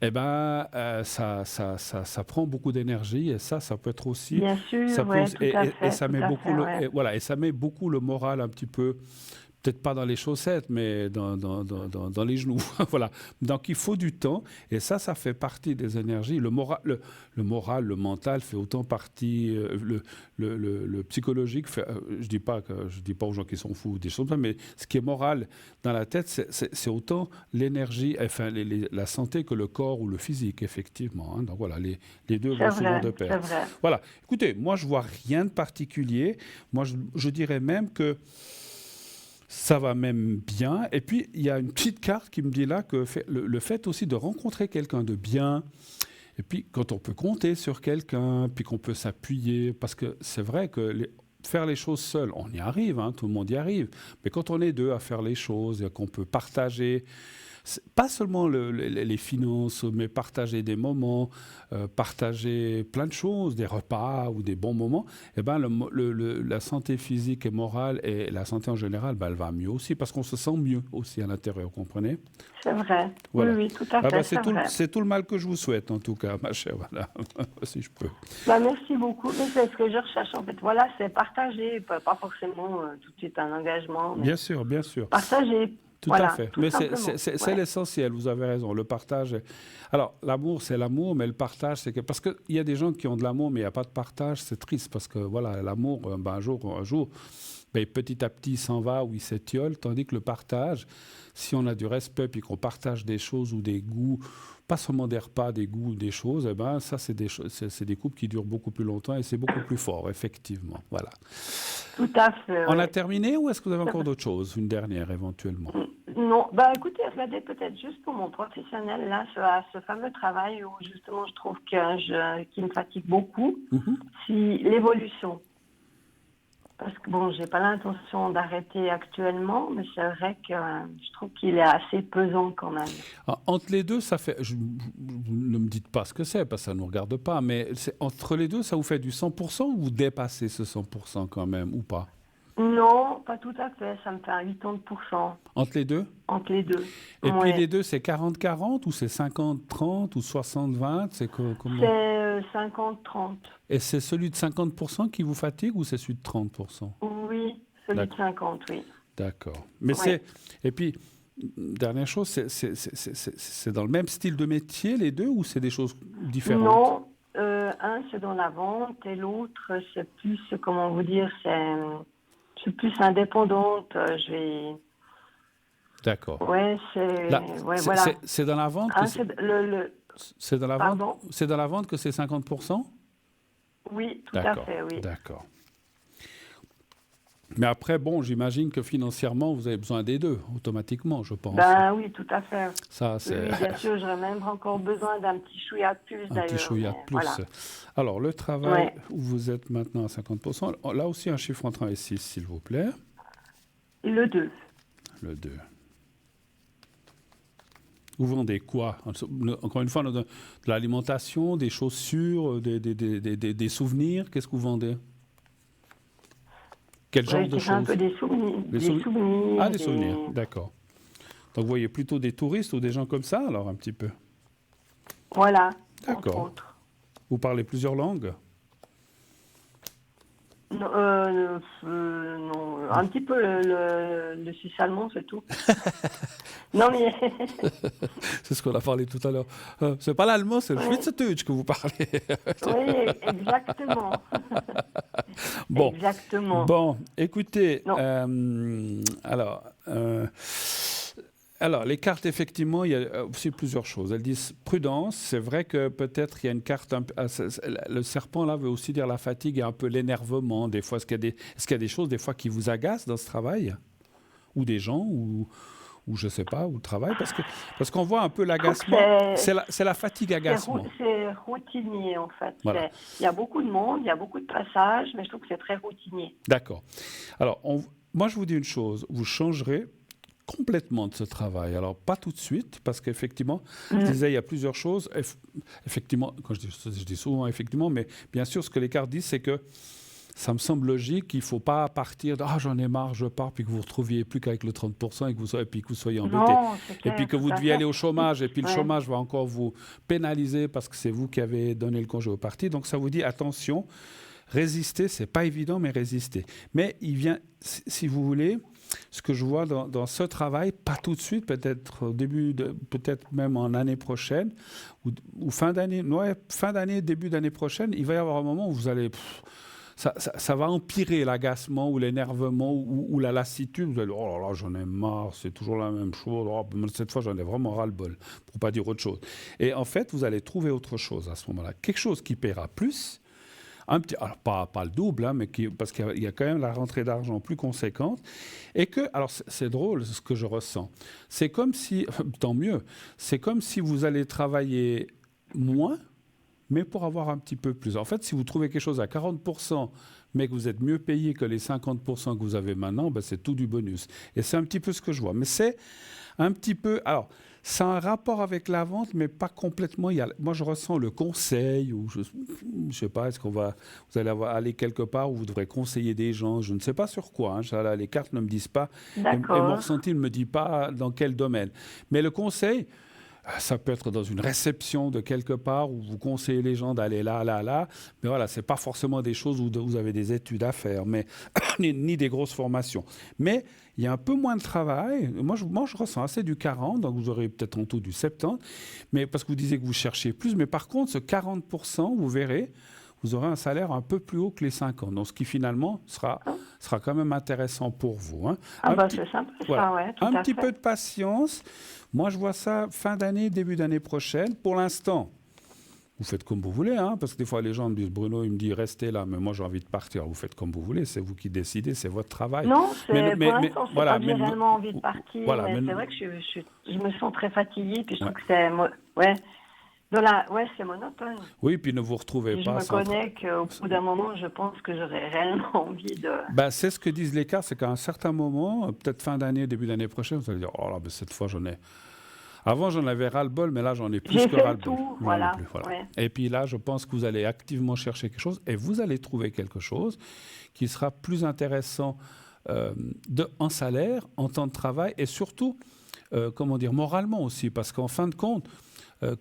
eh ben, ça prend beaucoup d'énergie et ça peut être aussi, bien ça sûr, peut ouais, aussi- et ça tout met à beaucoup fait, ouais. voilà, et ça met beaucoup le moral un petit peu, peut-être pas dans les chaussettes, mais dans les genoux. Voilà. Donc il faut du temps, et ça fait partie des énergies. Le moral, le mental fait autant partie, le psychologique fait, je dis pas aux gens qui sont fous, des choses comme ça, mais ce qui est moral dans la tête, c'est autant l'énergie, enfin la santé que le corps ou le physique, effectivement. Hein. Donc voilà, les deux vont C'est souvent vrai, de c'est pair. vrai. Voilà. Écoutez, moi je vois rien de particulier. Moi je dirais même que ça va même bien. Et puis, il y a une petite carte qui me dit là que le fait aussi de rencontrer quelqu'un de bien, et puis quand on peut compter sur quelqu'un, puis qu'on peut s'appuyer, parce que c'est vrai que faire les choses seul, on y arrive, hein, tout le monde y arrive. Mais quand on est deux à faire les choses et qu'on peut partager, pas seulement les finances, mais partager des moments, partager plein de choses, des repas ou des bons moments, eh ben la santé physique et morale et la santé en général, ben, elle va mieux aussi parce qu'on se sent mieux aussi à l'intérieur, vous comprenez? C'est vrai. Oui, Voilà. oui, tout à Ah ben, fait, c'est vrai. c'est tout le mal que je vous souhaite en tout cas, ma chère, voilà, si je peux. Bah, merci beaucoup. Mais c'est ce que je recherche en fait. Voilà, c'est partager, pas forcément tout de suite un engagement, mais Bien sûr. partager. Tout à Voilà, fait. tout Mais simplement. c'est Ouais, l'essentiel, vous avez raison. Le partage. Alors, l'amour, c'est l'amour, mais le partage, c'est que. Parce qu'il y a des gens qui ont de l'amour, mais il n'y a pas de partage, c'est triste, parce que voilà, l'amour, ben, un jour ben, petit à petit, il s'en va ou il s'étiole, tandis que le partage, si on a du respect, puis qu'on partage des choses ou des goûts, pas seulement des repas, des goûts, des choses, eh ben, ça, c'est des couples qui durent beaucoup plus longtemps et c'est beaucoup plus fort, effectivement. Voilà. tout à fait, On a oui. terminé ou est-ce que vous avez encore d'autres choses? Une dernière, éventuellement. Non, bah écoutez, regardez peut-être juste pour mon professionnel, là, ce fameux travail où justement je trouve qui me fatigue beaucoup, Mhm. si l'évolution. Parce que bon, j'ai pas l'intention d'arrêter actuellement, mais c'est vrai que je trouve qu'il est assez pesant quand même. Entre les deux, ça fait. Ne me dites pas ce que c'est, parce que ça ne nous regarde pas, mais entre les deux, ça vous fait du 100% ou vous dépassez ce 100% quand même, ou pas? Non, pas tout à fait, ça me fait un 80% Entre les deux? entre les deux. Et puis les Ouais. deux, c'est 40-40 ou c'est 50-30 ou 60-20? Comment? C'est 50-30. Et c'est celui de 50% qui vous fatigue ou c'est celui de 30%? Oui, celui de D'accord. 50, oui. D'accord. Mais Ouais. et puis, dernière chose, c'est dans le même style de métier, les deux, ou c'est des choses différentes? Non, un c'est dans la vente et l'autre c'est plus, comment vous dire, Je suis plus indépendante. Je vais. D'accord. Ouais, voilà. C'est dans la vente Ah, que c'est dans la Pardon. vente. C'est dans la vente que c'est 50%. Oui, tout à fait, oui. D'accord. Mais après, bon, j'imagine que financièrement, vous avez besoin des deux, automatiquement, je pense. Ben oui, tout à fait. Ça, c'est... Oui, bien sûr, j'aurais même encore besoin d'un petit chouïa de plus, d'ailleurs. Un petit chouïa de plus. Voilà. Alors, le travail où vous êtes maintenant à 50%, là aussi un chiffre entre 1 et 6, s'il vous plaît. Et le 2. Le 2. Vous vendez quoi? Encore une fois, de l'alimentation, des chaussures, des souvenirs. Qu'est-ce que vous vendez? Quel genre de choses? Un peu des souvenirs. Des souvenirs. Ah, des souvenirs, d'accord. Donc, vous voyez plutôt des touristes ou des gens comme ça, alors, un petit peu? Voilà, d'accord. entre autres. Vous parlez plusieurs langues? Non, un petit peu le suisse allemand, c'est tout. Non, mais... c'est ce qu'on a parlé tout à l'heure. C'est pas l'allemand, c'est le Schweizerdeutsch que vous parlez. oui, exactement. Bon. Exactement. Bon, écoutez, alors, les cartes, effectivement, il y a aussi plusieurs choses. Elles disent prudence. C'est vrai que peut-être il y a une carte... le serpent, là, veut aussi dire la fatigue et un peu l'énervement. Des fois, est-ce qu'il y a des choses, des fois, qui vous agacent dans ce travail? Ou des gens, ou je ne sais pas, ou le travail? Parce qu'on voit un peu l'agacement. C'est la fatigue agacement. C'est routinier, en fait. Voilà. Il y a beaucoup de monde, il y a beaucoup de passages, mais je trouve que c'est très routinier. D'accord. Alors, moi, je vous dis une chose. Vous changerez complètement de ce travail. Alors, pas tout de suite, parce qu'effectivement, je disais, il y a plusieurs choses. Effectivement, quand je dis souvent effectivement, mais bien sûr, ce que les cartes disent, c'est que ça me semble logique qu'il ne faut pas partir de « Ah, j'en ai marre, je pars », puis que vous ne retrouviez plus qu'avec le 30% et puis que vous soyez embêté. Non, et puis que vous deviez aller au chômage, et puis le chômage va encore vous pénaliser parce que c'est vous qui avez donné le congé au parti. Donc, ça vous dit « Attention, résister, ce n'est pas évident, mais résister ». Mais il vient, si vous voulez... Ce que je vois dans ce travail, pas tout de suite, peut-être au début, peut-être même en année prochaine, ou fin d'année, début d'année prochaine, il va y avoir un moment où vous allez... Ça va empirer l'agacement ou l'énervement ou la lassitude. Vous allez dire, oh là là, j'en ai marre, c'est toujours la même chose. Oh, cette fois, j'en ai vraiment ras-le-bol, pour ne pas dire autre chose. Et en fait, vous allez trouver autre chose à ce moment-là. Quelque chose qui paiera plus. Alors pas le double, hein, mais parce qu'il y a quand même la rentrée d'argent plus conséquente. Et que, alors c'est drôle ce que je ressens, c'est comme si, tant mieux, c'est comme si vous allez travailler moins, mais pour avoir un petit peu plus. En fait, si vous trouvez quelque chose à 40%, mais que vous êtes mieux payé que les 50% que vous avez maintenant, ben c'est tout du bonus. Et c'est un petit peu ce que je vois. Mais c'est un petit peu... Alors, c'est un rapport avec la vente, mais pas complètement. Moi, je ressens le conseil, ou je ne sais pas, est-ce vous allez aller quelque part où vous devrez conseiller des gens, je ne sais pas sur quoi. Hein, les cartes ne me disent pas, et mon ressenti ne me dit pas dans quel domaine. Mais le conseil, ça peut être dans une réception de quelque part où vous conseillez les gens d'aller là. Mais voilà, ce n'est pas forcément des choses où vous avez des études à faire, mais ni des grosses formations. Mais il y a un peu moins de travail. Moi, je ressens assez du 40, donc vous aurez peut-être en tout du 70, mais parce que vous disiez que vous cherchiez plus. Mais par contre, ce 40%, vous verrez, vous aurez un salaire un peu plus haut que les 50. Donc, ce qui finalement sera quand même intéressant pour vous. Hein. C'est simple, ça, ouais, tout à fait. Un petit peu de patience. Moi, je vois ça fin d'année, début d'année prochaine. Pour l'instant, vous faites comme vous voulez, hein, parce que des fois, les gens me disent, Bruno, il me dit, restez là, mais moi, j'ai envie de partir. Vous faites comme vous voulez, c'est vous qui décidez, c'est votre travail. Non, pour l'instant, je n'ai pas réellement envie de partir, mais c'est vrai que je me sens très fatiguée, puis je trouve que c'est... c'est monotone. Oui, puis ne vous retrouvez pas... Je me connais qu'au bout d'un moment, je pense que j'aurais réellement envie de... C'est ce que disent les cartes, c'est qu'à un certain moment, peut-être fin d'année, début d'année prochaine, vous allez dire, oh là, cette fois, j'en ai... Avant, j'en avais ras-le-bol, mais là, j'en ai plus que ras-le-bol. Voilà. Ouais. Et puis là, je pense que vous allez activement chercher quelque chose et vous allez trouver quelque chose qui sera plus intéressant en salaire, en temps de travail et surtout, moralement aussi. Parce qu'en fin de compte,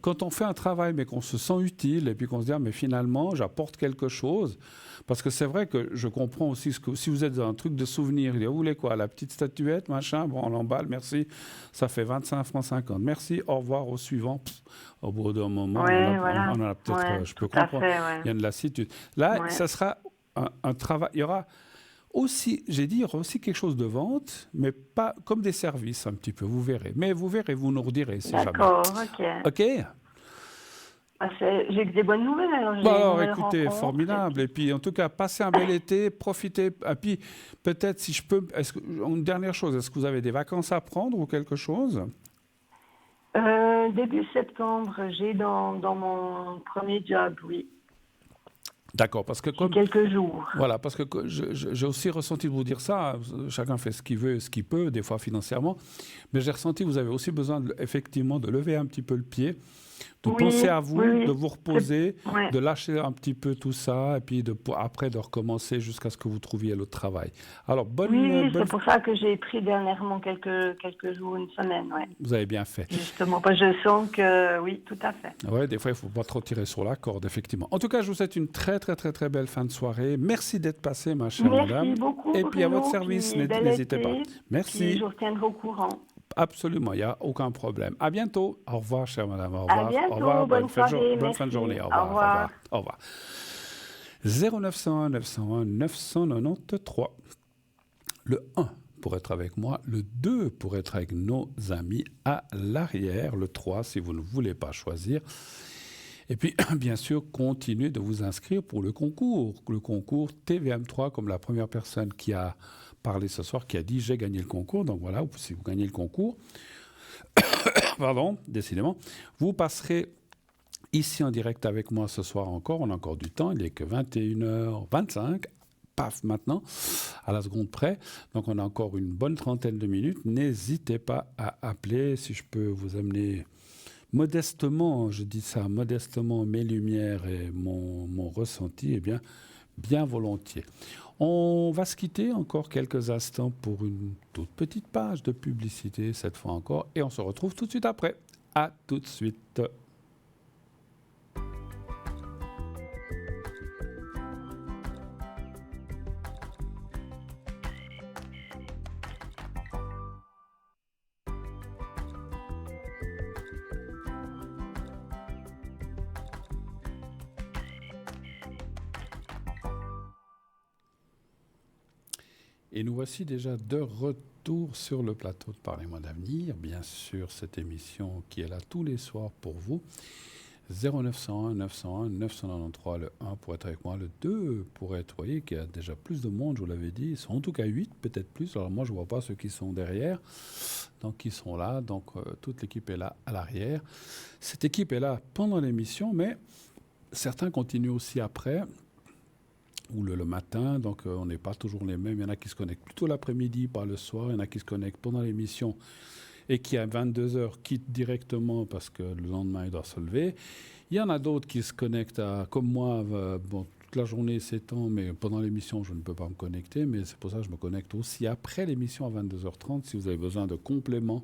quand on fait un travail mais qu'on se sent utile et puis qu'on se dit mais finalement j'apporte quelque chose, parce que c'est vrai que je comprends aussi si vous êtes dans un truc de souvenir, vous voulez quoi, la petite statuette, machin, bon on l'emballe, merci, ça fait 25 francs 50, merci, au revoir, au suivant. Au bout d'un moment, on a peut-être, je peux comprendre, il y a de lassitude. Là, ça sera un travail, il y aura Aussi, j'ai dit, il y aura aussi quelque chose de vente, mais pas comme des services un petit peu, vous verrez. Mais vous verrez, vous nous redirez si jamais. D'accord, ok. OK? J'ai que des bonnes nouvelles, alors j'ai Bon, une alors nouvelle écoutez, rencontre. formidable. Et puis en tout cas, passez un bel été, profitez. Et puis peut-être si je peux, une dernière chose, est-ce que vous avez des vacances à prendre ou quelque chose? Début septembre, j'ai dans mon premier job, oui. D'accord, parce que J'ai comme quelques jours. voilà, parce que j'ai aussi ressenti de vous dire ça. Chacun fait ce qu'il veut, ce qu'il peut, des fois financièrement. Mais j'ai ressenti que vous avez aussi besoin effectivement de lever un petit peu le pied, de penser à vous, oui. de vous reposer, Ouais. de lâcher un petit peu tout ça, et puis après de recommencer jusqu'à ce que vous trouviez l'autre travail. Alors, Oui, bonne. c'est pour ça que j'ai pris dernièrement quelques jours, une semaine, ouais. Vous avez bien fait. Justement, parce que je sens que oui, tout à fait. Ouais, des fois, il ne faut pas trop tirer sur la corde, effectivement. En tout cas, je vous souhaite une très, très, très, très belle fin de soirée. Merci d'être passée, ma chère madame. Merci beaucoup, Et puis, à votre Bruno, service, puis bel n'hésitez pas. été, puis Merci. je vous retiendrai au courant. Absolument, il n'y a aucun problème. À bientôt. Au revoir, chère madame. Au À revoir. bientôt, Au revoir. bonne soirée, bonne fin de merci. journée. Au Au revoir. Au revoir. revoir. Au revoir. 0901 901 993. Le 1 pour être avec moi, le 2 pour être avec nos amis à l'arrière, le 3 si vous ne voulez pas choisir. Et puis, bien sûr, continuez de vous inscrire pour le concours TVM3, comme la première personne qui a parlé ce soir, qui a dit « j'ai gagné le concours ». Donc voilà, si vous gagnez le concours, pardon, décidément, vous passerez ici en direct avec moi ce soir encore. On a encore du temps, il n'est que 21h25. Paf, maintenant, à la seconde près. Donc, on a encore une bonne trentaine de minutes. N'hésitez pas à appeler si je peux vous amener modestement, je dis ça modestement, mes lumières et mon ressenti, eh bien volontiers. On va se quitter encore quelques instants pour une toute petite page de publicité, cette fois encore, et on se retrouve tout de suite après. À tout de suite. Et nous voici déjà de retour sur le plateau de Parlez-moi d'avenir. Bien sûr, cette émission qui est là tous les soirs pour vous. 0901 901 993, le 1 pour être avec moi, le 2 pour être, vous voyez qu'il y a déjà plus de monde, je vous l'avais dit. Ils sont en tout cas 8, peut-être plus. Alors moi, je ne vois pas ceux qui sont derrière, donc ils sont là. Donc toute l'équipe est là à l'arrière. Cette équipe est là pendant l'émission, mais certains continuent aussi après ou le matin, donc on n'est pas toujours les mêmes. Il y en a qui se connectent plutôt l'après-midi, pas le soir. Il y en a qui se connectent pendant l'émission et qui à 22h quittent directement parce que le lendemain, il doit se lever. Il y en a d'autres qui se connectent, comme moi, toute la journée s'étend, mais pendant l'émission, je ne peux pas me connecter. Mais c'est pour ça que je me connecte aussi après l'émission à 22h30 si vous avez besoin de compléments.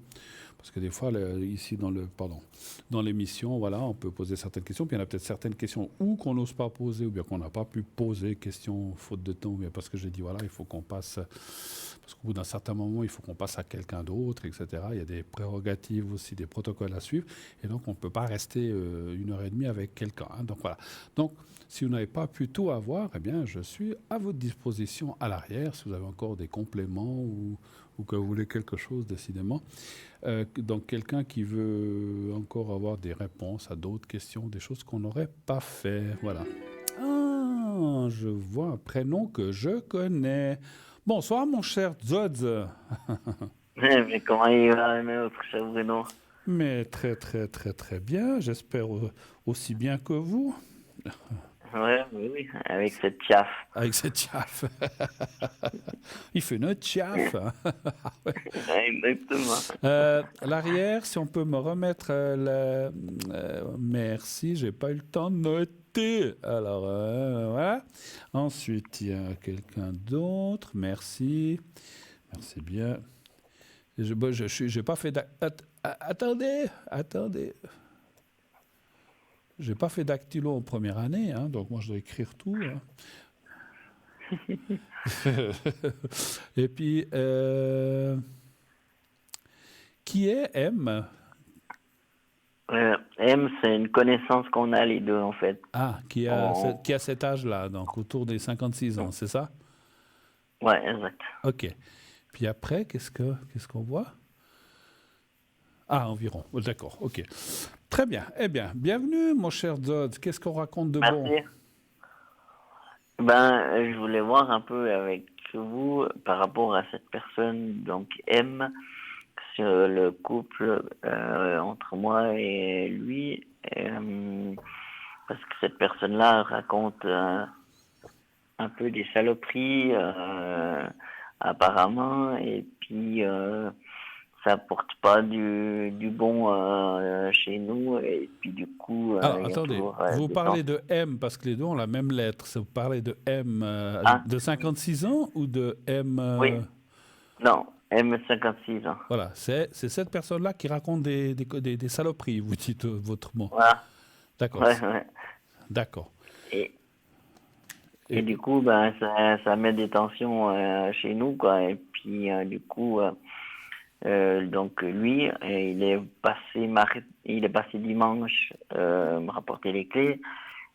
Parce que des fois, ici, dans l'émission, voilà, on peut poser certaines questions. Puis il y en a peut-être certaines questions ou qu'on n'ose pas poser, ou bien qu'on n'a pas pu poser, questions faute de temps, ou bien parce que j'ai dit, voilà, il faut qu'on passe, parce qu'au bout d'un certain moment, il faut qu'on passe à quelqu'un d'autre, etc. Il y a des prérogatives aussi, des protocoles à suivre. Et donc, on ne peut pas rester 1h30 avec quelqu'un. Hein. Donc, voilà. Donc, si vous n'avez pas pu tout avoir, eh bien, je suis à votre disposition à l'arrière, si vous avez encore des compléments ou que vous voulez quelque chose, décidément. Donc, quelqu'un qui veut encore avoir des réponses à d'autres questions, des choses qu'on n'aurait pas fait. Voilà. Ah, je vois un prénom que je connais. Bonsoir, mon cher Zodz. Mais comment il va, notre cher Bruno? Mais très, très, très, très bien. J'espère aussi bien que vous. Oui, avec cette tchaffe. Avec cette tchaffe. Il fait notre tchaffe. Exactement. L'arrière, si on peut me remettre merci, j'ai pas eu le temps de noter. Alors, voilà. Ensuite, il y a quelqu'un d'autre. Merci. Merci bien. J'ai pas fait attendez. J'ai pas fait dactylo en première année, hein, donc moi je dois écrire tout. Hein. Et puis, qui est M? M, c'est une connaissance qu'on a les deux, en fait. Ah, qui a cet âge-là, donc autour des 56 ans, c'est ça? Ouais, exact. Ok. Puis après, qu'est-ce qu'on voit? Ah, environ. Oh, d'accord, ok. Très bien. Eh bien, bienvenue, mon cher Zod. Qu'est-ce qu'on raconte de bon? Merci. Ben, je voulais voir un peu avec vous par rapport à cette personne, donc M, sur le couple entre moi et lui. Parce que cette personne-là raconte un peu des saloperies, apparemment, et puis ça apporte pas du bon chez nous, et puis du coup, Alors, il y a attendez, toujours vous des parlez temps. de M parce que les deux ont la même lettre. Vous parlez de M Ah, de 56 ans ou de M oui, non, M 56 ans. Voilà, c'est cette personne-là qui raconte des saloperies, vous dites votre mot. Voilà, D'accord, ouais, ouais. d'accord. Et, et Et, du coup, ben, ça met des tensions chez nous, quoi. Et puis, du coup, donc lui, il est passé dimanche me rapporter les clés.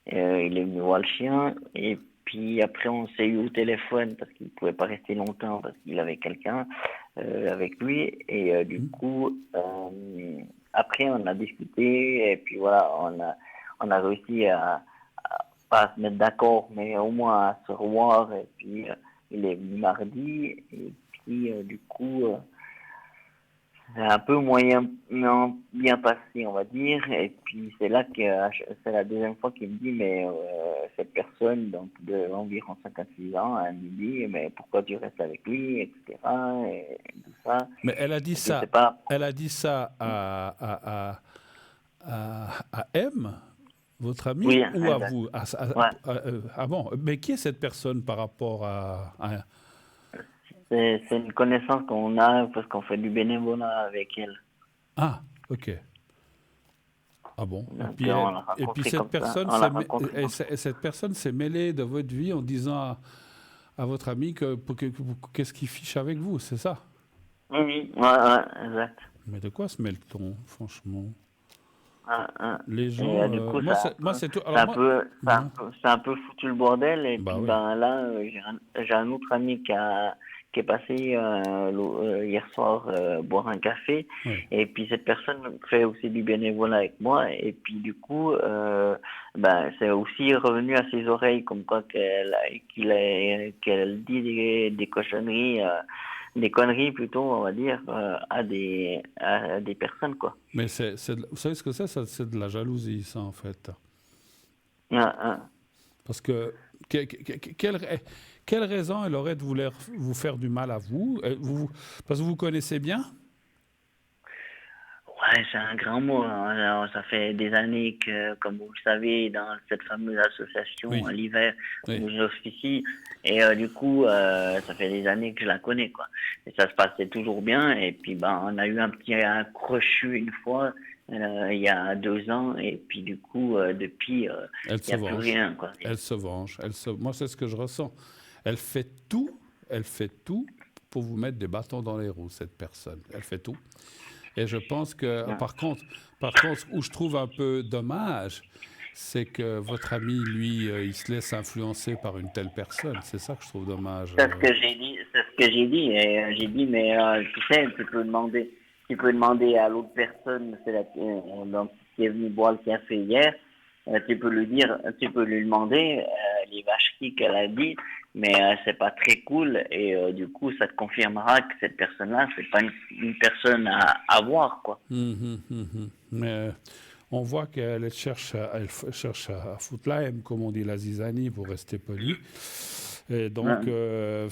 Il est venu voir le chien. Et puis après, on s'est eu au téléphone parce qu'il pouvait pas rester longtemps parce qu'il avait quelqu'un avec lui. Et du coup, après, on a discuté. Et puis voilà, on a réussi pas à se mettre d'accord, mais au moins à se revoir. Et puis, il est venu mardi. Et puis, du coup, c'est un peu moyen, non, bien passé, on va dire. Et puis, c'est là que c'est la deuxième fois qu'il me dit, mais cette personne, donc de environ 56 ans, elle me dit, mais pourquoi tu restes avec lui, etc. Et tout ça. mais Je sais pas. elle a dit ça à M, votre ami, Oui, ou à exact. vous? Ouais. Ah bon, mais qui est cette personne par rapport C'est une connaissance qu'on a parce qu'on fait du bénévolat avec elle. Ah, ok. Ah bon. Donc, on l'a Et puis rencontré cette comme ça. personne On l'a rencontré comme ça. cette personne s'est mêlée de votre vie en disant à votre ami qu'est-ce qu'il fiche avec vous, c'est ça? Oui, oui, ouais, ouais, exact. Mais de quoi se mêle-t-on, franchement? Ouais, ouais. Les Et gens, du coup, moi c'est tout. c'est Alors un moi, peu, hein, c'est un peu foutu le bordel. Et bah puis, oui, ben là, j'ai un autre ami qui est passé hier soir boire un café. oui. Et puis, cette personne fait aussi du bénévolat avec moi. Et puis, du coup, ben, c'est aussi revenu à ses oreilles comme quoi qu'elle dit des cochonneries. Des conneries plutôt, on va dire, à des personnes, quoi. Mais vous savez ce que c'est? C'est de la jalousie, ça, en fait. Ah, ah. Parce que, quelle raison elle aurait de vouloir vous faire du mal à vous? Parce que vous connaissez bien? Ouais, c'est un grand mot, hein. Alors, ça fait des années que, comme vous le savez, dans cette fameuse association, Oui, l'hiver, oui. où j'officie, et du coup, ça fait des années que je la connais, quoi. Et ça se passait toujours bien, et puis, ben, on a eu un crochu une fois, il y a 2 ans, et puis, du coup, depuis, Elle il n'y se a plus venge. rien, quoi. Elle se venge. Moi, c'est ce que je ressens. Elle fait elle fait tout pour vous mettre des bâtons dans les roues, cette personne. Elle fait tout. Et je pense que, par contre, où je trouve un peu dommage, c'est que votre ami, lui, il se laisse influencer par une telle personne. C'est ça que je trouve dommage. C'est ce que j'ai dit, c'est ce que j'ai dit, et j'ai dit, mais tu sais, tu peux demander à l'autre personne, donc, qui est venu boire le café hier, tu peux lui dire, tu peux lui demander les vacheries qu'elle a dit, mais c'est pas très cool, et du coup, ça te confirmera que cette personne-là, c'est pas une personne à voir, quoi. Mais on voit qu'elle cherche, à foutre la haine, comme on dit la zizanie, pour rester poli. Et donc, Ouais.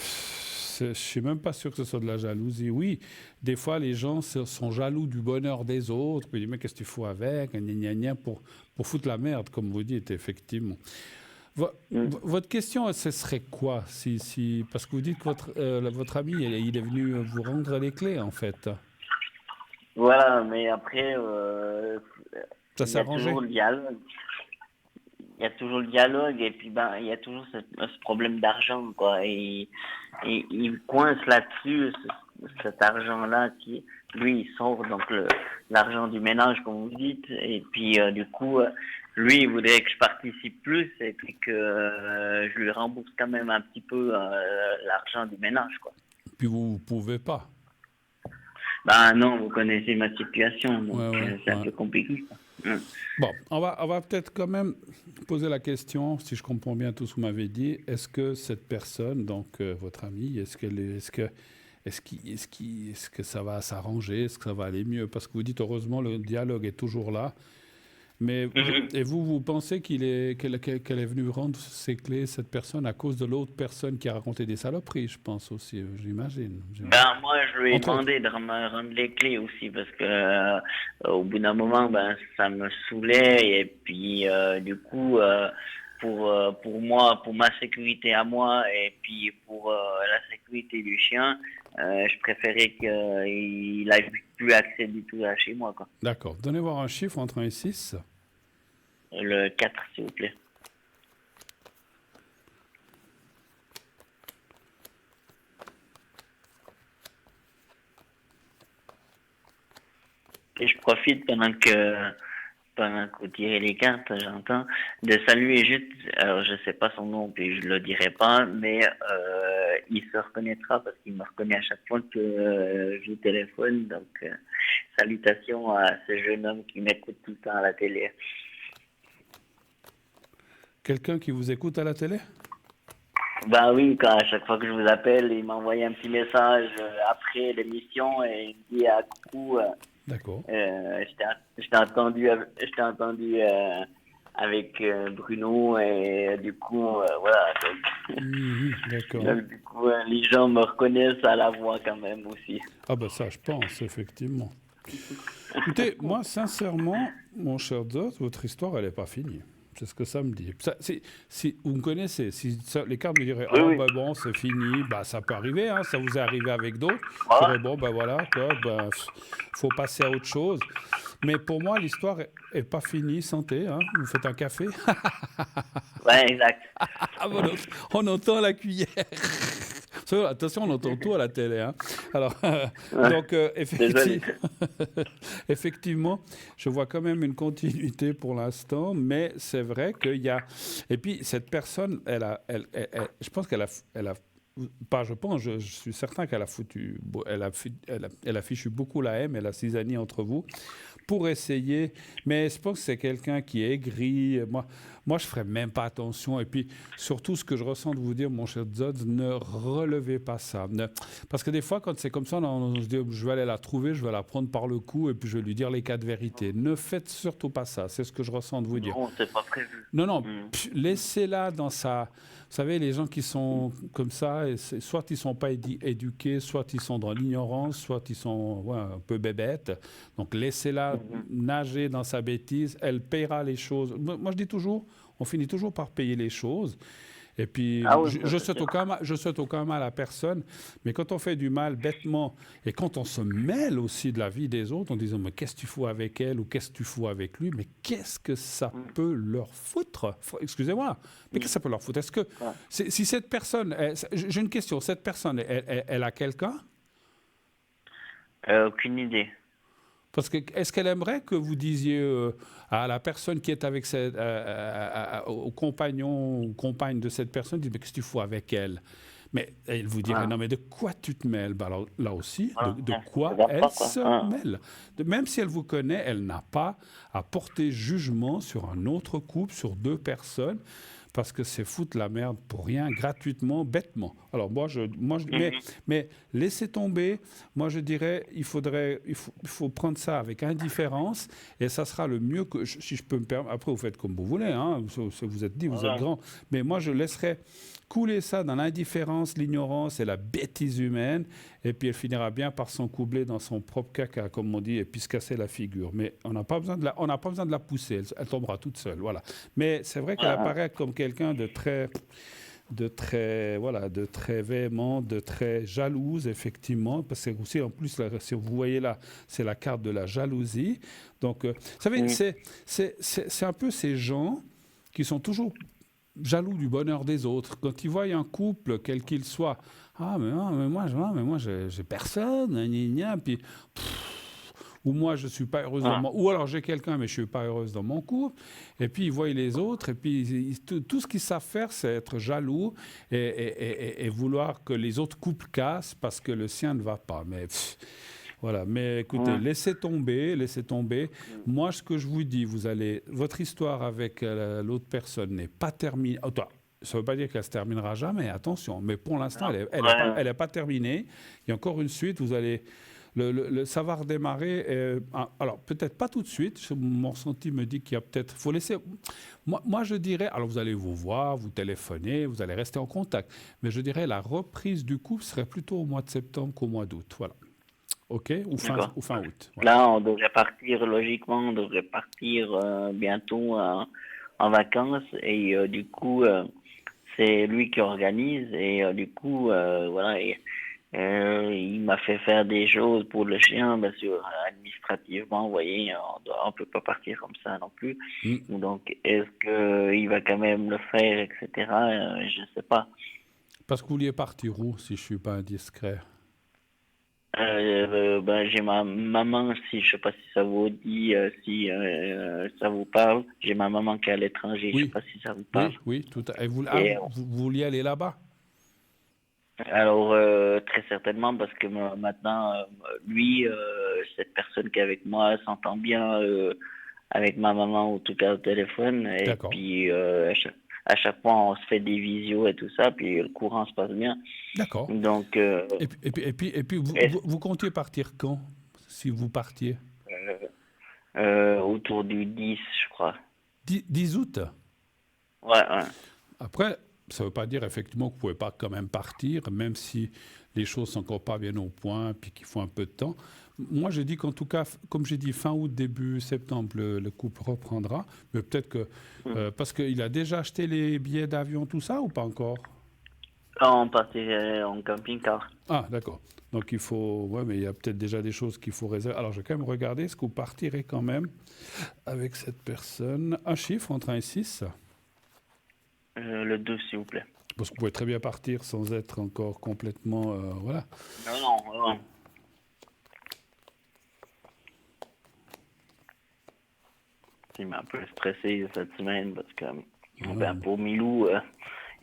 je ne suis même pas sûr que ce soit de la jalousie. Oui, des fois, les gens sont jaloux du bonheur des autres. Puis ils disent, mais qu'est-ce que tu fous avec? Gna, gna, gna, pour foutre la merde, comme vous dites, effectivement. Mm. Votre question, ce serait quoi parce que vous dites que votre ami, il est venu vous rendre les clés, en fait. Voilà, mais après, Ça il s'est y a toujours arrangé? le dialogue. Il y a toujours le dialogue et puis ben il y a toujours ce problème d'argent quoi et il coince là-dessus cet argent-là qui lui il sort donc l'argent du ménage comme vous dites et puis du coup lui, il voudrait que je participe plus et puis que je lui rembourse quand même un petit peu l'argent du ménage, quoi. Puis vous ne pouvez pas. Ben non, vous connaissez ma situation, donc c'est un ouais. peu compliqué, quoi. Bon, on va peut-être quand même poser la question, si je comprends bien tout ce que vous m'avez dit, est-ce que cette personne, donc votre amie, est-ce que ça va s'arranger, est-ce que ça va aller mieux? Parce que vous dites, heureusement, le dialogue est toujours là. Mais et vous pensez qu'elle est venue rendre ses clés, cette personne, à cause de l'autre personne qui a raconté des saloperies, je pense aussi, j'imagine. Ben, moi, je lui ai demandé de me rendre les clés aussi, parce que au bout d'un moment, ben, ça me saoulait, et puis du coup, pour moi, pour ma sécurité à moi, et puis pour la sécurité du chien, je préférais qu'il n'ait plus accès du tout à chez moi, quoi. D'accord. Donnez voir un chiffre entre 1 et 6. Le 4, s'il vous plaît. Et je profite pendant que vous tirez les cartes, j'entends, de saluer juste, alors je sais pas son nom, puis je le dirai pas, mais il se reconnaîtra parce qu'il me reconnaît à chaque fois que je téléphone, donc salutations à ce jeune homme qui m'écoute tout le temps à la télé. Quelqu'un qui vous écoute à la télé? Ben oui, à chaque fois que je vous appelle, il m'envoie un petit message après l'émission et il me dit coucou. D'accord. Je t'ai entendu avec Bruno et du coup, voilà. D'accord. Donc, du coup, les gens me reconnaissent à la voix quand même aussi. Ah ben ça, je pense, effectivement. Écoutez, moi, sincèrement, mon cher Zot, votre histoire, elle n'est pas finie. C'est ce que ça me dit. Si vous me connaissez, si les cartes me diraient « Oh, ben bon, c'est fini », bah, ça peut arriver, hein, ça vous est arrivé avec d'autres. Je dirais « Bon, ben voilà, quoi, ben, faut passer à autre chose ». Mais pour moi, l'histoire n'est pas finie. Santé, hein, vous faites un café. Ouais, exact. On entend la cuillère. Attention, on entend tout à la télé. Hein. Alors, donc, effectivement, je vois quand même une continuité pour l'instant, mais c'est vrai qu'il y a... Et puis, cette personne, je pense qu'elle a pas je pense, je suis certain qu'elle a foutu, elle a fichu beaucoup la haine, elle a cisaillé entre vous pour essayer, mais je pense que c'est quelqu'un qui est aigri. Moi, je ferais même pas attention. Et puis, surtout, ce que je ressens de vous dire, mon cher Zod, ne relevez pas ça. Parce que des fois, quand c'est comme ça, on se dit, je vais aller la trouver, je vais la prendre par le cou et puis je vais lui dire les 4 vérités. Ne faites surtout pas ça. C'est ce que je ressens de vous dire. Non, c'est pas prévu. Non, laissez-la dans sa... Vous savez, les gens qui sont comme ça, soit ils ne sont pas éduqués, soit ils sont dans l'ignorance, soit ils sont un peu bébêtes. Donc, laissez-la nager dans sa bêtise. Elle paiera les choses. Moi, je dis toujours, on finit toujours par payer les choses. Et puis, je souhaite aucun mal à personne, mais quand on fait du mal bêtement, et quand on se mêle aussi de la vie des autres, en disant, mais qu'est-ce que tu fous avec elle, ou qu'est-ce que tu fous avec lui, mais qu'est-ce que ça peut leur foutre? Excusez-moi, mais qu'est-ce que ça peut leur foutre? Est-ce que, si cette personne, j'ai une question, cette personne, elle a quelqu'un? Aucune idée. Parce que est-ce qu'elle aimerait que vous disiez à la personne qui est avec au compagnon ou compagne de cette personne, mais qu'est-ce que tu fous avec elle? Mais elle vous dirait, non, mais de quoi tu te mêles? Ben alors, là aussi, de quoi elle se mêle? Même si elle vous connaît, elle n'a pas à porter jugement sur un autre couple, sur 2 personnes, parce que c'est foutre la merde pour rien, gratuitement, bêtement. Alors mais laissez tomber. Moi, je dirais, il faut prendre ça avec indifférence, et ça sera le mieux que, si je peux me permettre. Après, vous faites comme vous voulez, hein, vous êtes dit, vous êtes grand. Mais moi, je laisserai couler ça dans l'indifférence, l'ignorance et la bêtise humaine, et puis elle finira bien par s'encoubler dans son propre caca, comme on dit, et puis se casser la figure. Mais on n'a pas besoin de la pousser, elle tombera toute seule, voilà. Mais c'est vrai qu'elle apparaît comme quelqu'un de très véhément, de très jalouse, effectivement, parce que aussi, en plus, si vous voyez là, c'est la carte de la jalousie. Donc, vous savez, c'est un peu ces gens qui sont toujours jaloux du bonheur des autres. Quand ils voient un couple, quel qu'il soit, mais moi, j'ai personne, puis ou moi je suis pas heureuse dans mon, ou alors j'ai quelqu'un mais je suis pas heureuse dans mon couple, et puis ils voient les autres, et puis tout ce qu'ils savent faire, c'est être jaloux et vouloir que les autres couples cassent parce que le sien ne va pas. Mais voilà, mais écoutez, laissez tomber, laissez tomber. Moi, ce que je vous dis, votre histoire avec l'autre personne n'est pas terminée. Oh, ça ne veut pas dire qu'elle se terminera jamais, attention. Mais pour l'instant, elle n'est pas terminée. Il y a encore une suite. Vous allez, ça va redémarrer. Alors, peut-être pas tout de suite. Mon ressenti me dit qu'il y a peut-être. Faut laisser. Moi, je dirais. Alors, vous allez vous voir, vous téléphoner, vous allez rester en contact. Mais je dirais la reprise du couple serait plutôt au mois de septembre qu'au mois d'août. Voilà. OK, ou fin août. Voilà. Là, on devrait partir, logiquement, bientôt en vacances. Et du coup, c'est lui qui organise. Et du coup, voilà, il m'a fait faire des choses pour le chien, bien sûr, administrativement, vous voyez, on peut pas partir comme ça non plus. Donc, est-ce qu'il va quand même le faire, etc. Je ne sais pas. Parce que vous vouliez partir où, si je suis pas indiscret? J'ai ma maman, si je sais pas si ça vous dit, si ça vous parle. J'ai ma maman qui est à l'étranger, je sais pas si ça vous parle. Oui, tout à fait. Vous vouliez aller là-bas? Alors, très certainement, parce que maintenant, lui, cette personne qui est avec moi, s'entend bien avec ma maman, ou en tout cas au téléphone. Et puis, à chaque fois, on se fait des visios et tout ça, puis le courant se passe bien. D'accord. Donc, et puis vous comptiez partir quand, si vous partiez? Autour du 10, je crois. 10 août? Ouais. Après, ça ne veut pas dire effectivement que vous ne pouvez pas quand même partir, même si les choses sont encore pas bien au point, puis qu'il faut un peu de temps. Moi, je dis qu'en tout cas, comme j'ai dit, fin août, début septembre, le couple reprendra. Mais peut-être que... parce qu'il a déjà acheté les billets d'avion, tout ça, ou pas encore? On partirait en camping-car. Ah, d'accord. Donc il faut... Ouais, mais il y a peut-être déjà des choses qu'il faut réserver. Alors, je vais quand même regarder. Est-ce que vous partirez quand même avec cette personne? Un chiffre entre 1 et 6? Le 2, s'il vous plaît. Parce que vous pouvez très bien partir sans être encore complètement... voilà. Non. Il m'a un peu stressé cette semaine parce que pour Milou,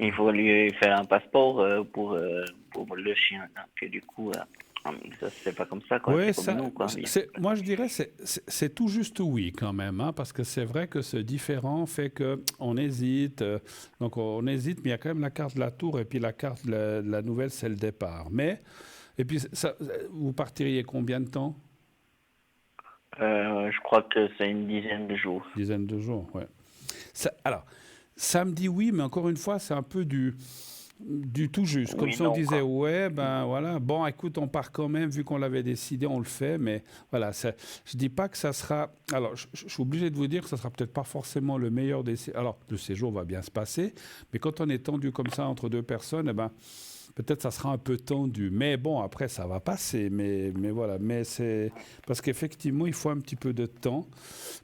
il faut lui faire un passeport pour le chien. Donc du coup, ça c'est pas comme ça, quoi. Oui, Milou, quoi. Moi je dirais c'est tout juste oui quand même, hein, parce que c'est vrai que ce différent fait qu'on hésite. Donc on hésite, mais il y a quand même la carte de la tour et puis la carte de la nouvelle, c'est le départ. Et puis vous partiriez combien de temps? Je crois que c'est une dizaine de jours. Dizaine de jours, ouais. Alors, samedi, oui, mais encore une fois, c'est un peu du tout juste. Comme si on disait, ouais, ben voilà, bon, écoute, on part quand même, vu qu'on l'avait décidé, on le fait, mais voilà, je dis pas que ça sera... Alors, je suis obligé de vous dire que ça sera peut-être pas forcément le meilleur des... Alors, le séjour va bien se passer, mais quand on est tendu comme ça entre deux personnes, eh ben... Peut-être ça sera un peu tendu, mais bon, après ça va passer. Mais voilà, mais c'est parce qu'effectivement il faut un petit peu de temps.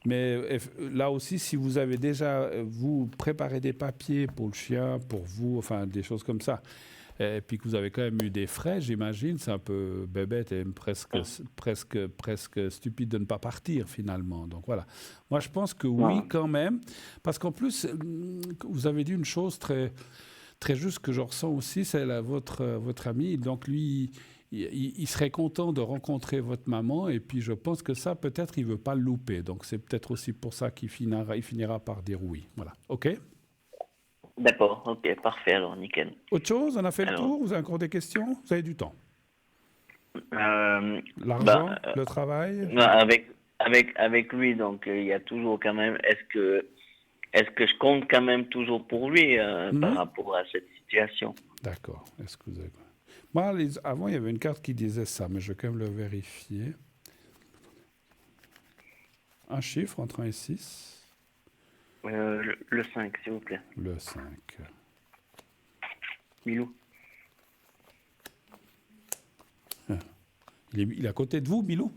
Mais là aussi, si vous avez déjà vous préparez des papiers pour le chien, pour vous, enfin des choses comme ça, et puis que vous avez quand même eu des frais, j'imagine, c'est un peu bébête et presque stupide de ne pas partir finalement. Donc voilà, moi je pense que oui quand même, parce qu'en plus vous avez dit une chose très juste que je ressens aussi, c'est votre ami. Donc lui, il serait content de rencontrer votre maman et puis je pense que ça, peut-être, il ne veut pas le louper. Donc c'est peut-être aussi pour ça qu'il finira par dire oui. Voilà. OK? D'accord. OK, parfait. Alors, nickel. Autre chose? On a fait le tour? Vous avez encore des questions? Vous avez du temps? L'argent? Le travail? Avec lui, donc il y a toujours quand même... Est-ce que je compte quand même toujours pour lui par rapport à cette situation? D'accord. Est-ce que vous avez... Moi, avant, il y avait une carte qui disait ça, mais je vais quand même le vérifier. Un chiffre entre 1 et 6? Le 5, s'il vous plaît. Le 5. Milou. Il est à côté de vous, Milou?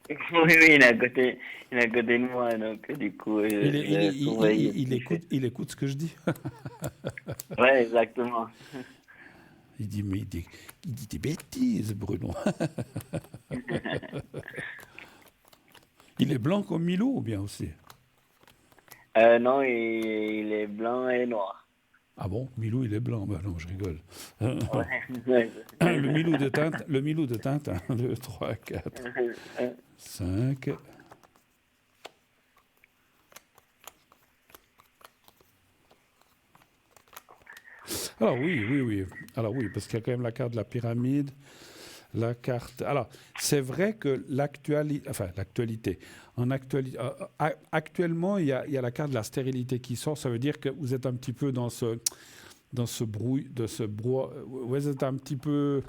Oui, il est à côté de moi, donc du coup, il écoute ce que je dis. Ouais, exactement. Il dit des bêtises, Bruno. Il est blanc comme Milou ou bien aussi? Non, il est blanc et noir. Ah bon, Milou, il est blanc. Ben non, je rigole. Ouais. Le Milou de Tintin. 1, 2, 3, 4, 5. Alors oui. Alors oui, parce qu'il y a quand même la carte de la pyramide, la carte. Alors c'est vrai que l'actualité. Actuellement, il y a la carte de la stérilité qui sort. Ça veut dire que vous êtes un petit peu dans ce brouhaha. Vous êtes un petit peu,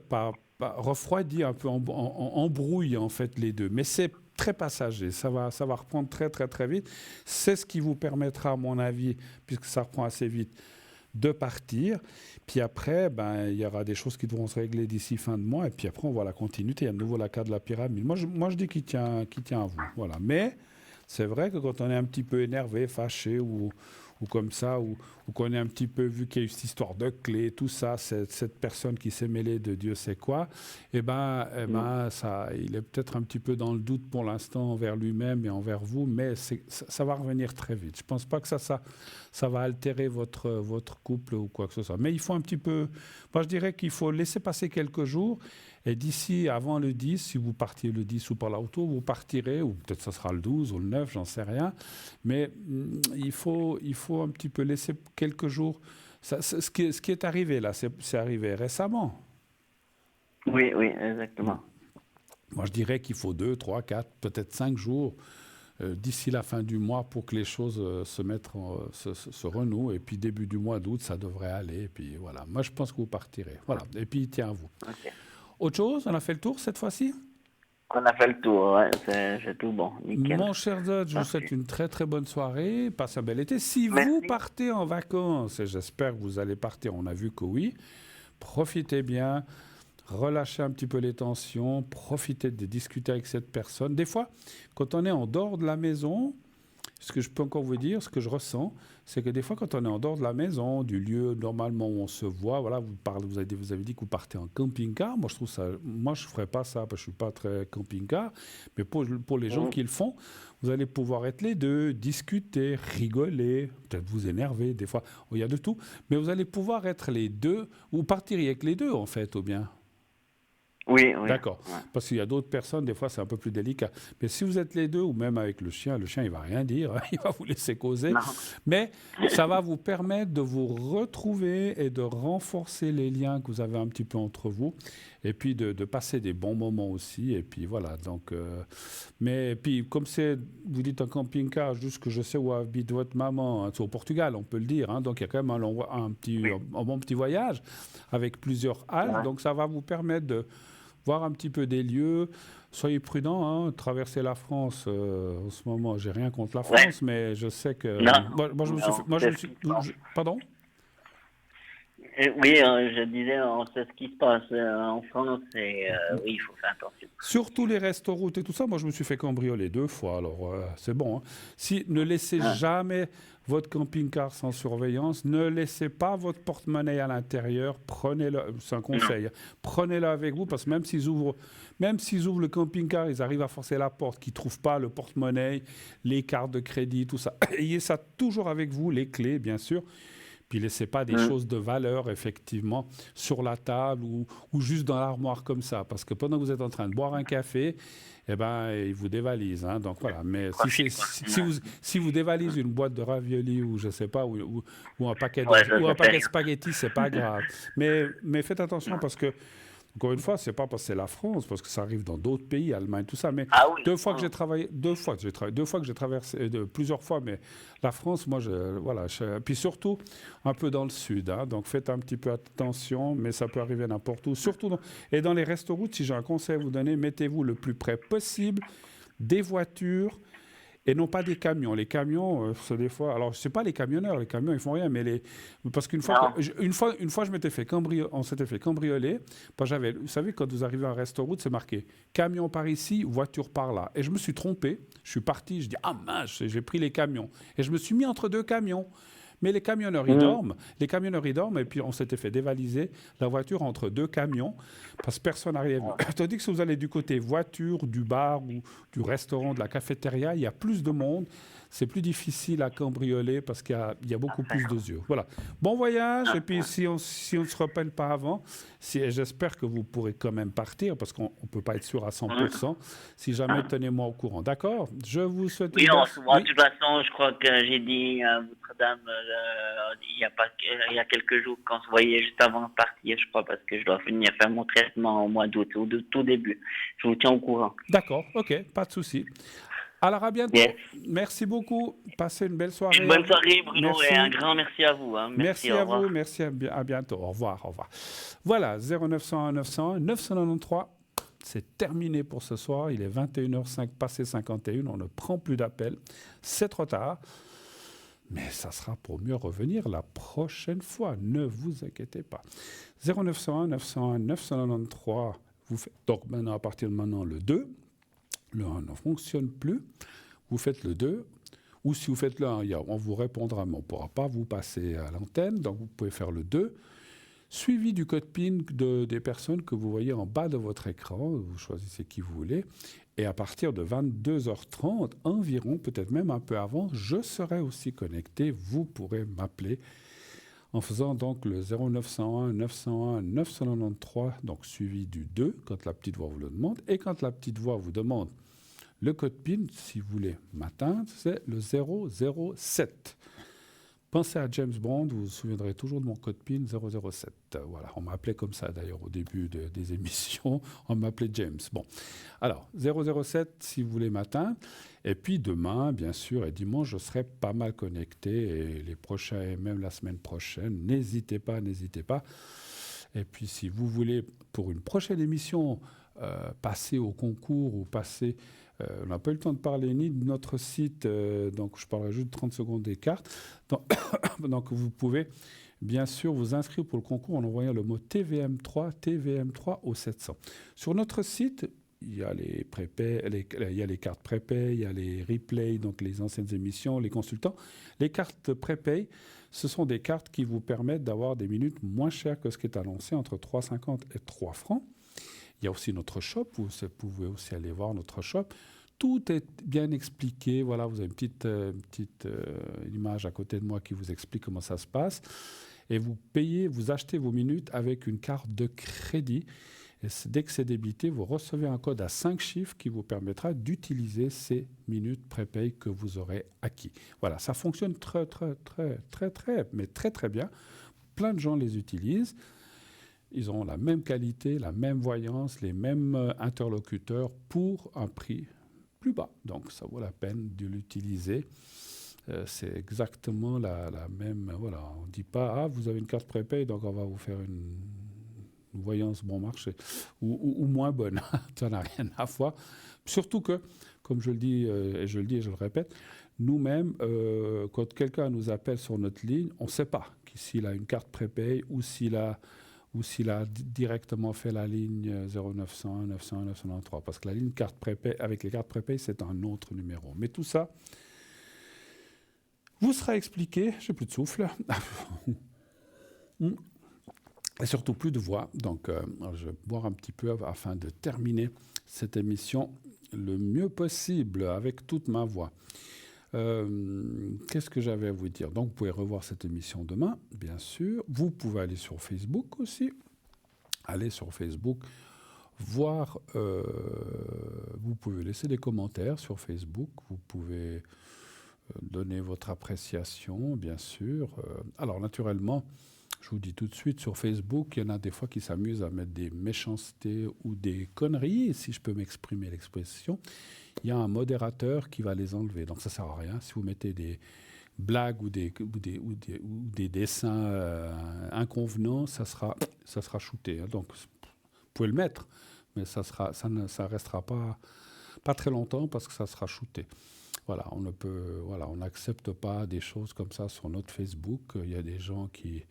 pas refroidi, un peu embrouille en fait les deux. Mais c'est très passager. Ça va reprendre très très très vite. C'est ce qui vous permettra, à mon avis, puisque ça reprend assez vite, de partir. Puis après, il y aura des choses qui devront se régler d'ici fin de mois. Et puis après, on voit la continuité. Il y a de nouveau la carte de la pyramide. Moi, je dis qu'il tient à vous. Voilà. Mais c'est vrai que quand on est un petit peu énervé, fâché ou comme ça, ou qu'on est un petit peu, vu qu'il y a eu cette histoire de clé, tout ça, cette personne qui s'est mêlée de Dieu sait quoi, ça, il est peut-être un petit peu dans le doute pour l'instant envers lui-même et envers vous, mais ça va revenir très vite. Je ne pense pas que ça va altérer votre couple ou quoi que ce soit. Mais il faut un petit peu... Moi, je dirais qu'il faut laisser passer quelques jours. Et d'ici, avant le 10, si vous partiez le 10 ou par l'auto, vous partirez, ou peut-être ça sera le 12 ou le 9, j'en sais rien. Mais il faut un petit peu laisser quelques jours. Ce qui est arrivé là, c'est arrivé récemment. Oui, exactement. Moi, je dirais qu'il faut 2, 3, 4, peut-être 5 jours d'ici la fin du mois pour que les choses se renouent. Et puis, début du mois d'août, ça devrait aller. Et puis, voilà. Moi, je pense que vous partirez. Voilà. Et puis, tiens à vous. Okay. Autre chose? On a fait le tour cette fois-ci? On a fait le tour, ouais. C'est tout bon. Nickel. Mon cher Dodge, je vous souhaite une très très bonne soirée. Passez un bel été. Si vous partez en vacances, et j'espère que vous allez partir, on a vu que oui, profitez bien. Relâchez un petit peu les tensions, profitez de discuter avec cette personne. Des fois, quand on est en dehors de la maison, ce que je peux encore vous dire, ce que je ressens, c'est que des fois, quand on est en dehors de la maison, du lieu normalement où on se voit, voilà, vous avez dit que vous partez en camping-car. Moi, je ferais pas ça parce que je suis pas très camping-car. Mais pour les gens qui le font, vous allez pouvoir être les deux, discuter, rigoler, peut-être vous énerver. Des fois, il y a de tout. Mais vous allez pouvoir être les deux. Vous partiriez avec les deux, en fait, ou bien? Oui. D'accord. Ouais. Parce qu'il y a d'autres personnes, des fois, c'est un peu plus délicat. Mais si vous êtes les deux, ou même avec le chien, il ne va rien dire, il va vous laisser causer. Non. Mais ça va vous permettre de vous retrouver et de renforcer les liens que vous avez un petit peu entre vous. Et puis de passer des bons moments aussi. Et puis voilà. Donc, mais puis, comme vous dites un camping-car, juste que je sais où habite votre maman, hein, c'est au Portugal, on peut le dire. Hein, donc, il y a quand même un bon petit voyage avec plusieurs halles. Ouais. Donc, ça va vous permettre de voir un petit peu des lieux. Soyez prudents, hein, traverser la France en ce moment. J'ai rien contre la France, mais je sais que... Pardon? Oui, je disais, on sait ce qui se passe en France et oui, il faut faire attention. Surtout les restaurants et tout ça, moi je me suis fait cambrioler 2 fois, alors c'est bon. Hein. Ne laissez jamais votre camping-car sans surveillance, ne laissez pas votre porte-monnaie à l'intérieur, prenez-le, c'est un conseil, prenez-le avec vous parce que même s'ils ouvrent le camping-car, ils arrivent à forcer la porte, qu'ils ne trouvent pas le porte-monnaie, les cartes de crédit, tout ça. Ayez ça toujours avec vous, les clés bien sûr. Puis laissez pas des choses de valeur, effectivement, sur la table ou juste dans l'armoire comme ça. Parce que pendant que vous êtes en train de boire un café, ils vous dévalisent. Hein. Donc voilà. Mais si vous dévalisez une boîte de raviolis ou je sais pas, ou un paquet de spaghettis, c'est pas grave. Mais faites attention parce que, encore une fois, c'est pas parce que c'est la France, parce que ça arrive dans d'autres pays, Allemagne, tout ça. Mais deux fois que j'ai traversé, plusieurs fois, mais la France, moi, puis surtout un peu dans le sud. Hein, donc faites un petit peu attention, mais ça peut arriver n'importe où. Surtout et dans les restaurants, si j'ai un conseil à vous donner, mettez-vous le plus près possible des voitures. Et non pas des camions. Les camions, c'est des fois... Alors, je sais pas les camionneurs, les camions, ils font rien, mais parce qu'une fois, une fois, on s'était fait cambrioler. Vous savez, quand vous arrivez à un restaurant, c'est marqué camion par ici, voiture par là. Et je me suis trompé. Je suis parti, je dis, ah mince, j'ai pris les camions. Et je me suis mis entre 2 camions. Mais les camionneurs, ils dorment. Les camionneurs, ils dorment. Et puis, on s'était fait dévaliser la voiture entre 2 camions parce que personne n'arrive. Tandis que si vous allez du côté voiture, du bar ou du restaurant, de la cafétéria, il y a plus de monde. C'est plus difficile à cambrioler parce qu'il y a beaucoup plus de yeux. Voilà. Bon voyage. Et puis, si on ne se repelle pas avant, j'espère que vous pourrez quand même partir parce qu'on ne peut pas être sûr à 100%. Si jamais, tenez-moi au courant. D'accord? Je vous souhaite Oui, on se voit. De toute façon, je crois que j'ai dit à votre dame il y a quelques jours qu'on se voyait juste avant de partir, je crois, parce que je dois venir faire mon traitement au mois d'août, au tout début. Je vous tiens au courant. D'accord. OK. Pas de souci. Alors, à bientôt. Yes. Merci beaucoup. Passez une belle soirée. Une bonne soirée, Bruno, merci. Et un grand merci à vous. Hein. Merci à vous. Merci. À bientôt. Au revoir. Au revoir. Voilà, 0901 901 993. C'est terminé pour ce soir. Il est 21h05, passé 51. On ne prend plus d'appels. C'est trop tard. Mais ça sera pour mieux revenir la prochaine fois. Ne vous inquiétez pas. 0901 901 993. Vous faites donc maintenant, à partir de maintenant, le 2. Le 1 ne fonctionne plus, vous faites le 2, ou si vous faites le 1, on vous répondra, mais on ne pourra pas vous passer à l'antenne, donc vous pouvez faire le 2, suivi du code PIN des personnes que vous voyez en bas de votre écran, vous choisissez qui vous voulez, et à partir de 22h30 environ, peut-être même un peu avant, je serai aussi connecté, vous pourrez m'appeler en faisant donc le 0901 901 993, donc suivi du 2, quand la petite voix vous le demande, et quand la petite voix vous demande le code PIN, si vous voulez m'atteindre, c'est le 007. Pensez à James Bond, vous vous souviendrez toujours de mon code PIN 007. Voilà, on m'appelait comme ça d'ailleurs au début des émissions, on m'appelait James. Bon, alors 007 si vous voulez m'atteindre. Et puis demain, bien sûr, et dimanche, je serai pas mal connecté. Et les prochains, et même la semaine prochaine, n'hésitez pas. Et puis si vous voulez, pour une prochaine émission, passer au concours ou passer... on n'a pas eu le temps de parler ni de notre site, donc je parlerai juste de 30 secondes des cartes. Donc vous pouvez bien sûr vous inscrire pour le concours en envoyant le mot TVM3 au 700. Sur notre site, il y a les prépay, il y a les cartes prépay, il y a les replays, donc les anciennes émissions, les consultants. Les cartes prépay, ce sont des cartes qui vous permettent d'avoir des minutes moins chères que ce qui est annoncé, entre 3,50 et 3 francs. Il y a aussi notre shop, vous pouvez aussi aller voir notre shop. Tout est bien expliqué. Voilà, vous avez une petite image à côté de moi qui vous explique comment ça se passe. Et vous achetez vos minutes avec une carte de crédit. Et dès que c'est débité, vous recevez un code à 5 chiffres qui vous permettra d'utiliser ces minutes prépay que vous aurez acquis. Voilà, ça fonctionne très bien. Plein de gens les utilisent. Ils ont la même qualité, la même voyance, les mêmes interlocuteurs pour un prix plus bas. Donc, ça vaut la peine de l'utiliser. C'est exactement la même... Voilà, on ne dit pas « Ah, vous avez une carte prépay, donc on va vous faire une voyance bon marché. » ou moins bonne. Ça n'a rien à voir. Surtout que, comme je le dis et je le répète, nous-mêmes, quand quelqu'un nous appelle sur notre ligne, on ne sait pas s'il a une carte prépay ou s'il a directement fait la ligne 0901, 901, 993. Parce que la ligne carte prépay, avec les cartes prépay, c'est un autre numéro. Mais tout ça vous sera expliqué. J'ai plus de souffle. Et surtout plus de voix. Donc, je vais boire un petit peu afin de terminer cette émission le mieux possible avec toute ma voix. Qu'est-ce que j'avais à vous dire? Donc, vous pouvez revoir cette émission demain, bien sûr. Vous pouvez aller sur Facebook aussi. Allez sur Facebook, voir. Vous pouvez laisser des commentaires sur Facebook. Vous pouvez donner votre appréciation, bien sûr. Alors, naturellement, je vous dis tout de suite, sur Facebook, il y en a des fois qui s'amusent à mettre des méchancetés ou des conneries, si je peux m'exprimer l'expression. Il y a un modérateur qui va les enlever. Donc ça ne sert à rien. Si vous mettez des blagues ou des dessins inconvenants, ça sera shooté. Donc vous pouvez le mettre, mais ça restera pas très longtemps parce que ça sera shooté. Voilà, on n'accepte pas des choses comme ça sur notre Facebook. Il y a des gens qui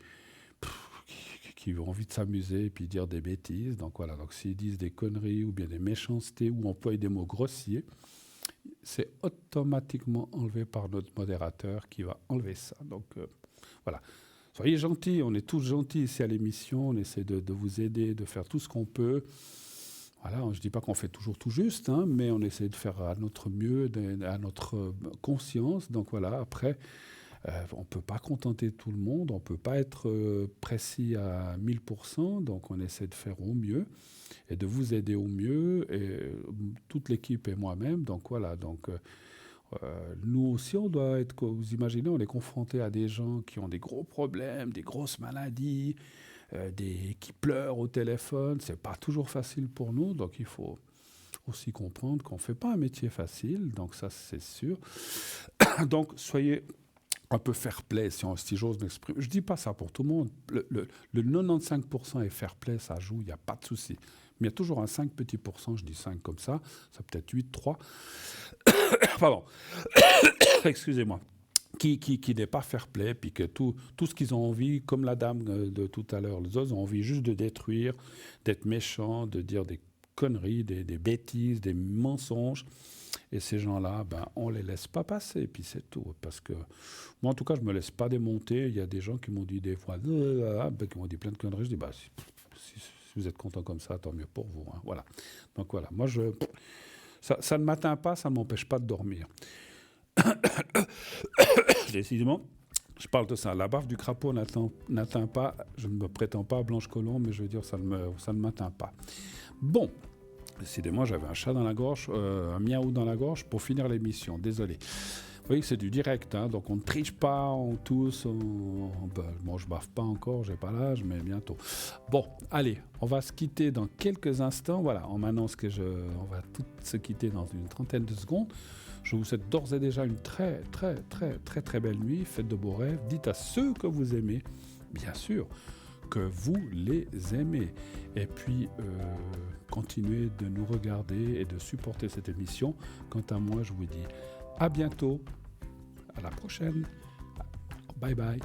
ont envie de s'amuser et puis dire des bêtises. Donc voilà, donc s'ils disent des conneries ou bien des méchancetés ou emploient des mots grossiers, c'est automatiquement enlevé par notre modérateur qui va enlever ça. Donc Voilà. Soyez gentils, on est tous gentils ici à l'émission, on essaie de vous aider, de faire tout ce qu'on peut. Voilà, je ne dis pas qu'on fait toujours tout juste, hein, mais on essaie de faire à notre mieux, à notre conscience. Donc voilà, après, on ne peut pas contenter tout le monde, on ne peut pas être précis à 1000%, donc on essaie de faire au mieux et de vous aider au mieux, et toute l'équipe et moi-même. Donc voilà, nous aussi, on doit être, vous imaginez, on est confronté à des gens qui ont des gros problèmes, des grosses maladies, qui pleurent au téléphone. C'est pas toujours facile pour nous, donc il faut aussi comprendre qu'on ne fait pas un métier facile, donc ça c'est sûr. Donc soyez un peu fair-play, si j'ose m'exprimer. Je dis pas ça pour tout le monde. Le 95% est fair-play, ça joue, il n'y a pas de souci. Mais il y a toujours un 5 petits pourcents, je dis 5 comme ça peut être 8, 3. Pardon. Excusez-moi. Qui n'est pas fair-play, puis que tout ce qu'ils ont envie, comme la dame de tout à l'heure, les autres ont envie juste de détruire, d'être méchants, de dire des conneries, des bêtises, des mensonges. Et ces gens-là, on ne les laisse pas passer, puis c'est tout. Parce que moi, en tout cas, je ne me laisse pas démonter. Il y a des gens qui m'ont dit des fois, qui m'ont dit plein de conneries. Je dis, si vous êtes content comme ça, tant mieux pour vous. Hein. Voilà. Donc voilà, moi, ça ne m'atteint pas, ça ne m'empêche pas de dormir. Décidément, je parle de ça. La baffe du crapaud n'atteint pas, je ne me prétends pas à Blanche Colombe, mais je veux dire, ça ne m'atteint pas. Bon, décidément, j'avais un chat dans la gorge, un miaou dans la gorge pour finir l'émission. Désolé. Vous voyez que c'est du direct, hein, donc on ne triche pas, on tousse, moi je baffe pas encore, j'ai pas l'âge, mais bientôt. Bon, allez, on va se quitter dans quelques instants. Voilà, on m'annonce on va tous se quitter dans une trentaine de secondes. Je vous souhaite d'ores et déjà une très, très, très, très, très belle nuit. Faites de beaux rêves. Dites à ceux que vous aimez, bien sûr, que vous les aimez. Et puis, continuez de nous regarder et de supporter cette émission. Quant à moi, je vous dis à bientôt. À la prochaine. Bye bye.